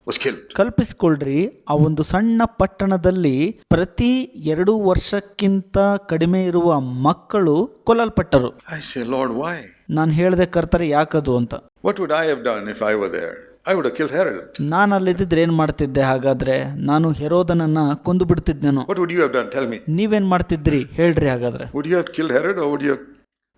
was killed. ಕಲ್ಪಿಸಿಕೊಳ್ಳ್ರಿ, ಆ ಒಂದು ಸಣ್ಣ ಪಟ್ಟಣದಲ್ಲಿ ಪ್ರತಿ 2 ವರ್ಷಕ್ಕಿಂತ ಕಡಿಮೆ ಇರುವ ಮಕ್ಕಳು ಕೊಲ್ಲಲ್ಪಟ್ಟರು. I say, Lord, why? ನಾನು ಹೇಳಿದೆ, ಕರ್ತರೆ ಯಾಕದು ಅಂತ. What would I have done if I were there? I would have killed Herod. ನಾನು ಅಲ್ಲಿದ್ದರೆ ಏನ್ ಮಾಡ್ತಿದ್ದೆ? ಹಾಗಾದ್ರೆ ನಾನು ಹೆರೋದನನ್ನ ಕೊಂದು ಬಿಡ್ತಿದ್ದೇನೋ. What would you have done? Tell me. ನೀವೇನ್ ಮಾಡ್ತಿದ್ರಿ ಹೇಳ್ರಿ ಹಾಗಾದ್ರೆ. Would you have killed Herod, or would you have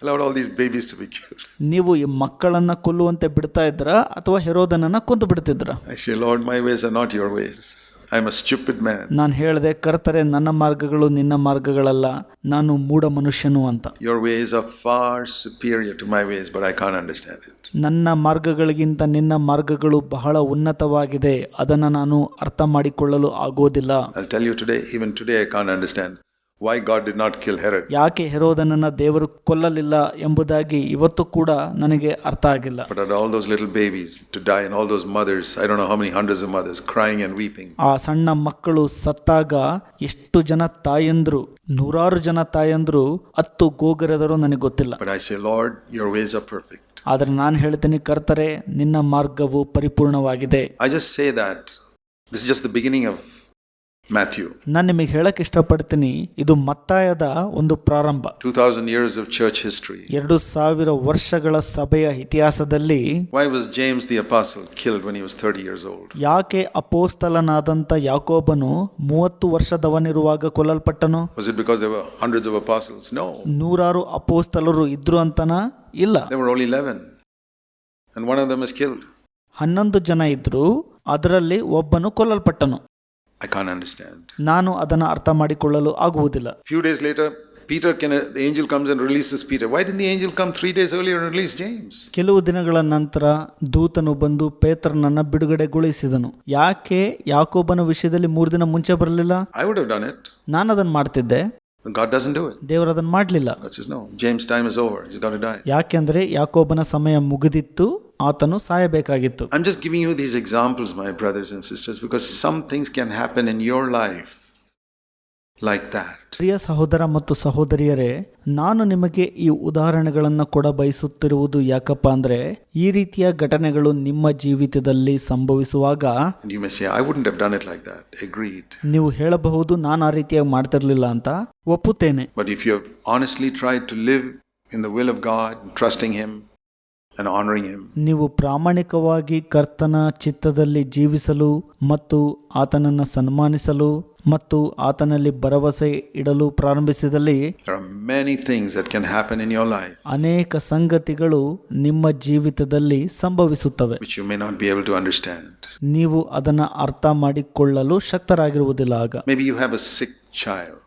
allowed all these babies to be killed? ನೀವು ಈ ಮಕ್ಕಳನ್ನ ಕೊಲ್ಲುವಂತೆ ಬಿಡ್ತಾ ಇದ್ರ ಅಥವಾ ಹೆರೋದನನ್ನ ಕೊಂದು ಬಿಡ್ತಿದ್ರ? I say, Lord, my ways are not your ways. I am a stupid man. ನಾನು ಹೇಳಿದೆ, ಕರ್ತರೆ ನನ್ನ ಮಾರ್ಗಗಳು ನಿನ್ನ ಮಾರ್ಗಗಳಲ್ಲ, ನಾನು ಮೂಢ ಮನುಷ್ಯನು ಅಂತ. Your ways are far superior to my ways, but I can't understand it. ನನ್ನ ಮಾರ್ಗಗಳಿಗಿಂತ ನಿನ್ನ ಮಾರ್ಗಗಳು ಬಹಳ ಉನ್ನತವಾಗಿದೆ, ಅದನ್ನ ನಾನು ಅರ್ಥ ಮಾಡಿಕೊಳ್ಳಲು ಆಗೋದಿಲ್ಲ. I'll tell you today, even today I can't understand why God did not kill Herod. ಯಾಕೆ ಹೆರೋದನನ್ನ ದೇವರು ಕೊಲ್ಲಲಿಲ್ಲ ಎಂಬುದಾಗಿ ಇವತ್ತು ಕೂಡ ನನಗೆ ಅರ್ಥ ಆಗಿಲ್ಲ. But at all those little babies to die, and all those mothers, I don't know how many hundreds of mothers crying and weeping. ಆ ಸಣ್ಣ ಮಕ್ಕಳು ಸತ್ತಾಗ ಎಷ್ಟು ಜನ ತಾಯಂದ್ರು, 100 ಜನ ತಾಯಂದ್ರು ಅತ್ತು ಗೋಗರೆದರು ನನಗೆ ಗೊತ್ತಿಲ್ಲ. But I say, Lord, your ways are perfect. ಆದ್ರೆ ನಾನು ಹೇಳ್ತೀನಿ, ಕರ್ತರೆ ನಿನ್ನ ಮಾರ್ಗವು ಪರಿಪೂರ್ಣವಾಗಿದೆ. I just say that this is just the beginning of Matthew. ನಾನು ನಿಮಗೆ ಹೇಳಕ್ ಇಷ್ಟಪಡ್ತೀನಿ, ಇದು ಮತ್ತಾಯದ ಒಂದು ಪ್ರಾರಂಭ. 2000 years of church history. 2000 ವರ್ಷಗಳ ಸಭೆಯ ಇತಿಹಾಸದಲ್ಲಿ Why was James the apostle killed when he was 30 years old? ಯಾಕೆ ಅಪೋಸ್ತಲನಾದಂತ ಯಾಕೋಬನು 30 ವರ್ಷದವನಿರುವಾಗ ಕೊಲ್ಲಲ್ಪಟ್ಟನು? Was it because there were hundreds of apostles? No. 100 ಅಪೋಸ್ತಲರು ಇದ್ರು ಅಂತನ? ಇಲ್ಲ. There were only 11. And one of them is killed. 11 ಜನ ಇದ್ರು, ಅದರಲ್ಲಿ ಒಬ್ಬನು ಕೊಲ್ಲಲ್ಪಟ್ಟನು. I can't understand. ನಾನು ಅದನ್ನು ಅರ್ಥ ಮಾಡಿಕೊಳ್ಳಲು ಆಗುವುದಿಲ್ಲ. Few days later, the angel comes and releases Peter. Why didn't the angel come 3 days earlier and release James? ಕೆಲವು ದಿನಗಳ ನಂತರ ದೂತನು ಬಂದು ಪೇತ್ರನನ್ನ ಬಿಡುಗಡೆಗೊಳಿಸಿದನು. ಯಾಕೆ ಯಾಕೋಬನ ವಿಷಯದಲ್ಲಿ 3 ದಿನ ಮುಂಚೆ ಬರಲಿಲ್ಲ? I would have done it. ನಾನು ಅದನ್ನು ಮಾಡ್ತಿದ್ದೆ. God doesn't do it. ದೇವರು ಅದನ್ನು ಮಾಡಲಿಲ್ಲ. God says, no, James' time is over. He's got to die. ಯಾಕೆಂದ್ರೆ ಯಾಕೋಬನ ಸಮಯ ಮುಗಿದಿತ್ತು, ಆತನು ಸಾಯಬೇಕಾಗಿತ್ತು. I'm just giving you these examples, my brothers and sisters, because some things can happen in your life like that. ಪ್ರಿಯ ಸಹೋದರ ಮತ್ತು ಸಹೋದರಿಯರೇ, ನಾನು ನಿಮಗೆ ಈ ಉದಾಹರಣೆಗಳನ್ನು ಕೊಡ ಬಯಸುತ್ತಿರುವುದು ಯಾಕಪ್ಪ ಅಂದ್ರೆ, ಈ ರೀತಿಯ ಘಟನೆಗಳು ನಿಮ್ಮ ಜೀವಿತದಲ್ಲಿ ಸಂಭವಿಸುವಾಗ And you may say, I wouldn't have done it like that. Agreed. ನೀವು ಹೇಳಬಹುದು, ನಾನು ಆ ರೀತಿಯಾಗಿ ಮಾಡ್ತಿರ್ಲಿಲ್ಲ ಅಂತ. ಒಪ್ಪುತ್ತೇನೆ. But if you have honestly tried to live in the will of God, trusting Him and honoring Him, ನೀವು ಪ್ರಾಮಾಣಿಕವಾಗಿ ಕರ್ತನ ಚಿತ್ತದಲ್ಲಿ ಜೀವಿಸಲು ಮತ್ತು ಆತನನ್ನು ಸನ್ಮಾನಿಸಲು ಮತ್ತು ಆತನಲ್ಲಿ ಭರವಸೆ ಇಡಲು ಪ್ರಾರಂಭಿಸಿದಲ್ಲಿ, there are many things that can happen in your life ಅನೇಕ ಸಂಗತಿಗಳು ನಿಮ್ಮ ಜೀವಿತದಲ್ಲಿ ಸಂಭವಿಸುತ್ತವೆ, which you may not be able to understand. ನೀವು ಅದನ್ನು ಅರ್ಥ ಮಾಡಿಕೊಳ್ಳಲು ಶಕ್ತರಾಗಿರುವುದಿಲ್ಲ. ಆಗ Maybe you have a sick child.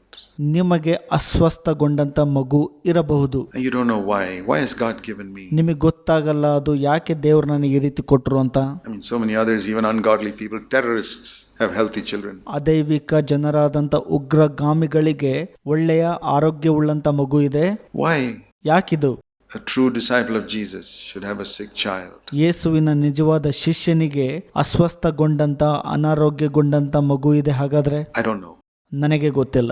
ನಿಮಗೆ ಅಸ್ವಸ್ಥಗೊಂಡಂತ ಮಗು ಇರಬಹುದು. And you don't know why. Why has God given me? ನಿಮಗೆ ಗೊತ್ತಾಗಲ್ಲ ಅದು ಯಾಕೆ ದೇವ್ರು ನನಗೆ ಈ ರೀತಿ ಕೊಟ್ರು ಅಂತ. I mean, so many others, even ungodly people, terrorists, have healthy children. ಅದೈವಿಕ ಜನರಾದಂಥ ಉಗ್ರಗಾಮಿಗಳಿಗೆ ಒಳ್ಳೆಯ ಆರೋಗ್ಯವುಳ್ಳಂತ ಮಗು ಇದೆ. Why? ಯಾಕಿದು? A true disciple of Jesus should have a sick child. ಯೇಸುವಿನ ನಿಜವಾದ ಶಿಷ್ಯನಿಗೆ ಅಸ್ವಸ್ಥಗೊಂಡಂತ ಅನಾರೋಗ್ಯಗೊಂಡಂತ ಮಗು ಇದೆ ಹಾಗಾದ್ರೆ? I don't know. ನನಗೆ ಗೊತ್ತಿಲ್ಲ.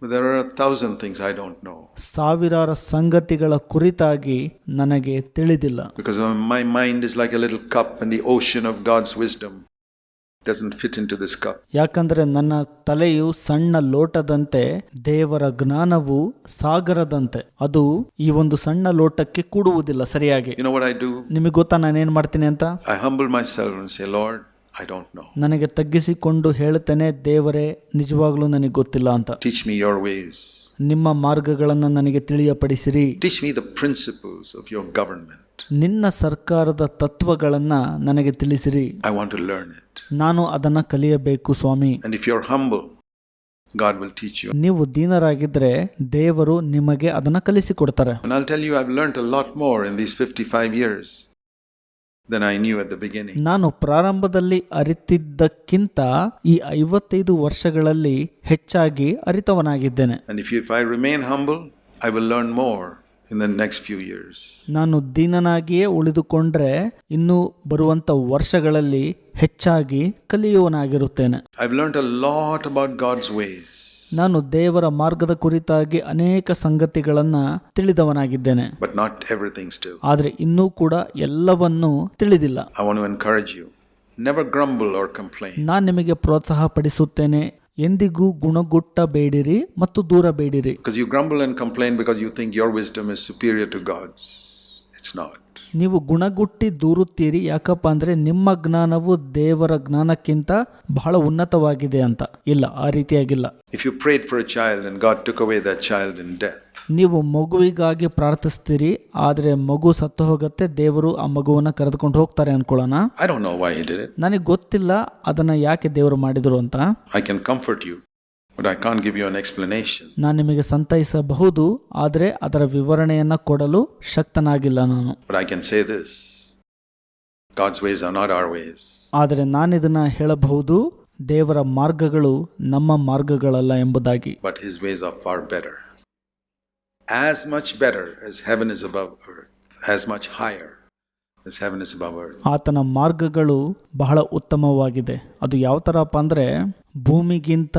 But there are 1,000 things I don't know. ಸಾವಿರಾರು ಸಂಗತಿಗಳ ಕುರಿತಾಗಿ ನನಗೆ ತಿಳಿದಿಲ್ಲ. Because my mind is like a little cup and the ocean of God's wisdom doesn't fit into this cup. ಯಾಕಂದ್ರೆ ನನ್ನ ತಲೆಯು ಸಣ್ಣ ಲೋಟದಂತೆ, ದೇವರ ಜ್ಞಾನವು ಸಾಗರದಂತೆ, ಅದು ಈ ಒಂದು ಸಣ್ಣ ಲೋಟಕ್ಕೆ ಕೂಡುವುದಿಲ್ಲ ಸರಿಯಾಗಿ. You know what I do? ನಿಮಗೆ ಗೊತ್ತಾ ನಾನೇನ್ ಮಾಡ್ತೀನಿ ಅಂತ? I humble myself and say, Lord, I don't know. ನನಗೆ ತಗ್ಗಿಸಿಕೊಂಡು ಹೇಳ್ತೇನೆ, ದೇವರೇ ನಿಜವಾಗ್ಲೂ ನನಗೆ ಗೊತ್ತಿಲ್ಲ ಅಂತ. Teach me your ways. ನಿಮ್ಮ ಮಾರ್ಗಗಳನ್ನು ನನಗೆ ತಿಳಿಯಪಡಿಸಿರಿ. Teach me the principles of your government. ನಿನ್ನ ಸರ್ಕಾರದ ತತ್ವಗಳನ್ನ ನನಗೆ ತಿಳಿಸಿರಿ. I want to learn it. ನಾನು ಅದನ್ನ ಕಲಿಯಬೇಕು ಸ್ವಾಮಿ. And if you're humble, God will teach you. ನೀವು ದೀನರಾಗಿದ್ರೆ ದೇವರು ನಿಮಗೆ ಅದನ್ನ ಕಲಿಸಿಕೊಡ್ತಾರೆ. And I'll tell you, I've learned a lot more in these 55 years than I knew at the beginning. ನಾನು ಪ್ರಾರಂಭದಲ್ಲಿ ಅರಿತಿದ್ದಕ್ಕಿಂತ ಈ 55 ವರ್ಷಗಳಲ್ಲಿ ಹೆಚ್ಚಾಗಿ ಅರಿತವನಾಗಿದ್ದೇನೆ. And if I remain humble, I will learn more in the next few years. ನಾನು ದೀನನಾಗಿಯೇ ಉಳಿದುಕೊಂಡ್ರೆ ಇನ್ನು ಬರುವಂತ ವರ್ಷಗಳಲ್ಲಿ ಹೆಚ್ಚಾಗಿ ಕಲಿಯುವನಾಗಿರುತ್ತೇನೆ. I've learned a lot about God's ways. ನಾನು ದೇವರ ಮಾರ್ಗದ ಕುರಿತಾಗಿ ಅನೇಕ ಸಂಗತಿಗಳನ್ನ ತಿಳಿದವನಾಗಿದ್ದೇನೆ. But not everything still. ಆದ್ರೆ ಇನ್ನೂ ಕೂಡ ಎಲ್ಲವನ್ನೂ ತಿಳಿದಿಲ್ಲ. I want to encourage you. Never grumble or complain. ನಾನು ನಿಮಗೆ ಪ್ರೋತ್ಸಾಹ ಪಡಿಸುತ್ತೇನೆ, ಎಂದಿಗೂ ಗುಣಗುಟ್ಟಬೇಡಿರಿ ಮತ್ತು ದೂರಬೇಡಿರಿ. Because you grumble and complain because you think your wisdom is superior to God's. It's not. ನೀವು ಗುಣಗುಟ್ಟಿ ದೂರುತ್ತೀರಿ, ಯಾಕಪ್ಪ ಅಂದ್ರೆ ನಿಮ್ಮ ಜ್ಞಾನವು ದೇವರ ಜ್ಞಾನಕ್ಕಿಂತ ಬಹಳ ಉನ್ನತವಾಗಿದೆ ಅಂತ. ಇಲ್ಲ, ಆ ರೀತಿಯಾಗಿಲ್ಲ. If you prayed for a child and God took away that child in death. ನೀವು ಮಗುವಿಗಾಗಿ ಪ್ರಾರ್ಥಿಸ್ತೀರಿ, ಆದ್ರೆ ಮಗು ಸತ್ತು ಹೋಗುತ್ತೆ, ದೇವರು ಆ ಮಗುವನ್ನ ಕರೆದುಕೊಂಡು ಹೋಗ್ತಾರೆ ಅನ್ಕೊಳ್ಳೋಣ. I don't know why he did it. ನನಗೆ ಗೊತ್ತಿಲ್ಲ ಅದನ್ನ ಯಾಕೆ ದೇವರು ಮಾಡಿದ್ರು ಅಂತ. I can comfort you, but I can't give you an explanation. ನಾನು ನಿಮಗೆ ಸಂತೈಸಬಹುದು, ಆದರೆ ಅದರ ವಿವರಣೆಯನ್ನ ಕೊಡಲು ಶಕ್ತನಾಗಿಲ್ಲ ನಾನು. But I can say this. God's ways are not our ways. ಆದರೆ ನಾನಿದನ್ನ ಹೇಳಬಹುದು, ದೇವರ ಮಾರ್ಗಗಳು ನಮ್ಮ ಮಾರ್ಗಗಳಲ್ಲ ಎಂಬುದಾಗಿ. But his ways are far better. As much better as heaven is above earth, as much higher as heaven is above earth. ಆತನ ಮಾರ್ಗಗಳು ಬಹಳ ಉತ್ತಮವಾಗಿದೆ. ಅದು ಯಾವ ತರಪ್ಪ ಅಂದ್ರೆ, ಭೂಮಿಗಿಂತ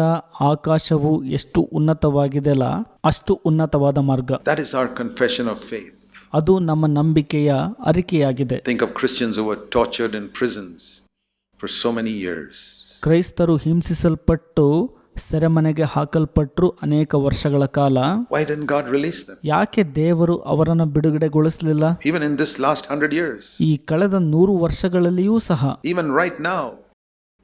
ಆಕಾಶವು ಎಷ್ಟು ಉನ್ನತವಾಗಿದೆಯಲ್ಲ ಅಷ್ಟು ಉನ್ನತವಾದ ಮಾರ್ಗ. That is our confession of faith. ಅದು ನಮ್ಮ ನಂಬಿಕೆಯ ಅರಿಕೆಯಾಗಿದೆ. Think of Christians who were tortured in prisons for so many years. ಕ್ರೈಸ್ತರು ಹಿಂಸಿಸಲ್ಪಟ್ಟು ಸೆರೆಮನೆಗೆ ಹಾಕಲ್ಪಟ್ಟರು ಅನೇಕ ವರ್ಷಗಳ ಕಾಲ. Why didn't God release them? ಯಾಕೆ ದೇವರು ಅವರನ್ನು ಬಿಡುಗಡೆಗೊಳಿಸಲಿಲ್ಲ? Even in this last 100 years. ಈ ಕಳೆದ 100 ವರ್ಷಗಳಲ್ಲಿಯೂ ಸಹ. Even right now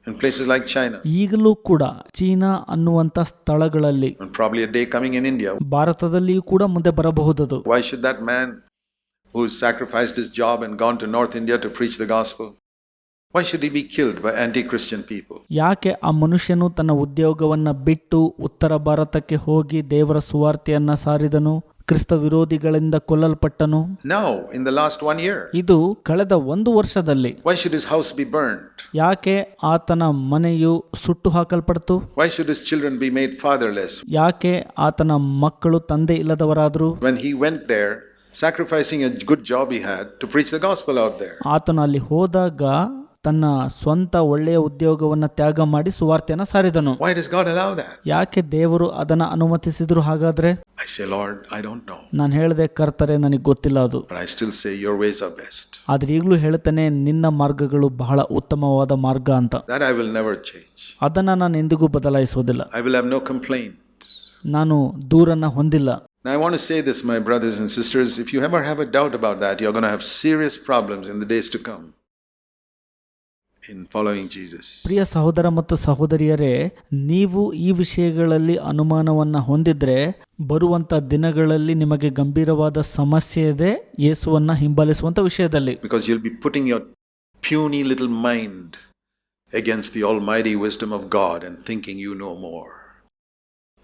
in places like China. ಈಗಲೂ ಕೂಡ ಚೀನಾ ಅನ್ನುವಂತ ಸ್ಥಳಗಳಲ್ಲಿ, And probably a day coming in India. ಭಾರತದಲ್ಲಿಯೂ ಕೂಡ ಮುಂದೆ ಬರಬಹುದದು. Why should that man who sacrificed his job and gone to North India to preach the gospel, why should he be killed by anti-Christian people? ಯಾಕೆ ಆ ಮನುಷ್ಯನು ತನ್ನ ಉದ್ಯೋಗವನ್ನ ಬಿಟ್ಟು ಉತ್ತರ ಭಾರತಕ್ಕೆ ಹೋಗಿ ದೇವರ ಸುವಾರ್ತೆಯನ್ನ ಸಾರಿದನು, ಕ್ರಿಸ್ತ ವಿರೋಧಿಗಳಿಂದ ಕೊಲ್ಲಲ್ಪಟ್ಟನು? Now, in the last 1 year. ಇದು ಕಳೆದ 1 ವರ್ಷದಲ್ಲಿ. Why should his house be burned? ಯಾಕೆ ಆತನ ಮನೆಯು ಸುಟ್ಟು ಹಾಕಲ್ಪಡ್ತು? Why should his children be made fatherless? ಯಾಕೆ ಆತನ ಮಕ್ಕಳು ತಂದೆ ಇಲ್ಲದವರಾದ್ರು? When he went there, sacrificing a good job he had to preach the gospel out there. ಆತನು ಅಲ್ಲಿ ಹೋದಾಗ ತನ್ನ ಸ್ವಂತ ಒಳ್ಳೆಯ ಉದ್ಯೋಗವನ್ನ ತ್ಯಾಗ ಮಾಡಿ ಸುವಾರ್ತೆಯನ್ನ ಸಾರಿದನು. Why does God allow that? ಯಾಕೆ ದೇವರು ಅದನ್ನ ಅನುಮತಿಸಿದ್ರು ಹಾಗಾದ್ರೆ? I say, Lord, I don't know. ನಾನು ಹೇಳಿದೆ, ಕರ್ತರೆ ನನಗೆ ಗೊತ್ತಿಲ್ಲ ಅದು. But I still say your ways are best. ಆದ್ರೆ ಈಗಲೂ ಹೇಳ್ತೇನೆ, ನಿನ್ನ ಮಾರ್ಗಗಳು ಬಹಳ ಉತ್ತಮವಾದ ಮಾರ್ಗ ಅಂತ. That I will never change. ಅದನ್ನ ನಾನು ಎಂದಿಗೂ ಬದಲಾಯಿಸೋದಿಲ್ಲ. I will have no complaint. ನಾನು ದೂರನ್ನ ಹೊಂದಿಲ್ಲ. Now I want to say this, my brothers and sisters, if you ever have a doubt about that, you're going to have serious problems in the days to come in following Jesus. ಪ್ರಿಯ ಸಹೋದರ ಮತ್ತು ಸಹೋದರಿಯರೇ, ನೀವು ಈ ವಿಷಯಗಳಲ್ಲಿ ಅನುಮಾನವನ್ನ ಹೊಂದಿದ್ರೆ ಬರುವಂತ ದಿನಗಳಲ್ಲಿ ನಿಮಗೆ ಗಂಭೀರವಾದ ಸಮಸ್ಯೆ ಇದೆ ಯೇಸುವನ್ನ ಹಿಂಬಾಲಿಸುವಂತ ವಿಷಯದಲ್ಲಿ. Because you'll be putting your puny little mind against the almighty wisdom of God and thinking you know more.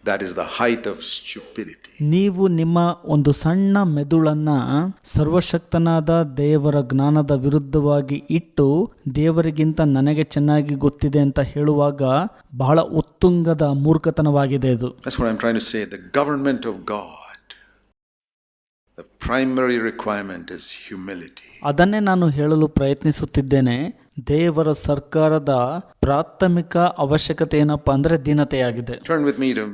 That is the height of stupidity. ನೀವು ನಿಮ್ಮ ಒಂದು ಸಣ್ಣ ಮೆದುಳನ್ನ ಸರ್ವಶಕ್ತನಾದ ದೇವರ ಜ್ಞಾನದ ವಿರುದ್ಧವಾಗಿ ಇಟ್ಟು ದೇವರಿಗಿಂತ ನನಗೆ ಚೆನ್ನಾಗಿ ಗೊತ್ತಿದೆ ಅಂತ ಹೇಳುವಾಗ ಬಹಳ ಉತ್ತುಂಗದ ಮೂರ್ಖತನವಾಗಿದೆ ಇದು. That's what I'm trying to say. The government of God, the primary requirement is humility. ಅದನ್ನೇ ನಾನು ಹೇಳಲು ಪ್ರಯತ್ನಿಸುತ್ತಿದ್ದೇನೆ. ದೇವರ ಸರ್ಕಾರದ ಪ್ರಾಥಮಿಕ ಅವಶ್ಯಕತೆ ಏನಪ್ಪಾ ಅಂದ್ರೆ ದೀನತೆಯಾಗಿದೆ. Turn with me to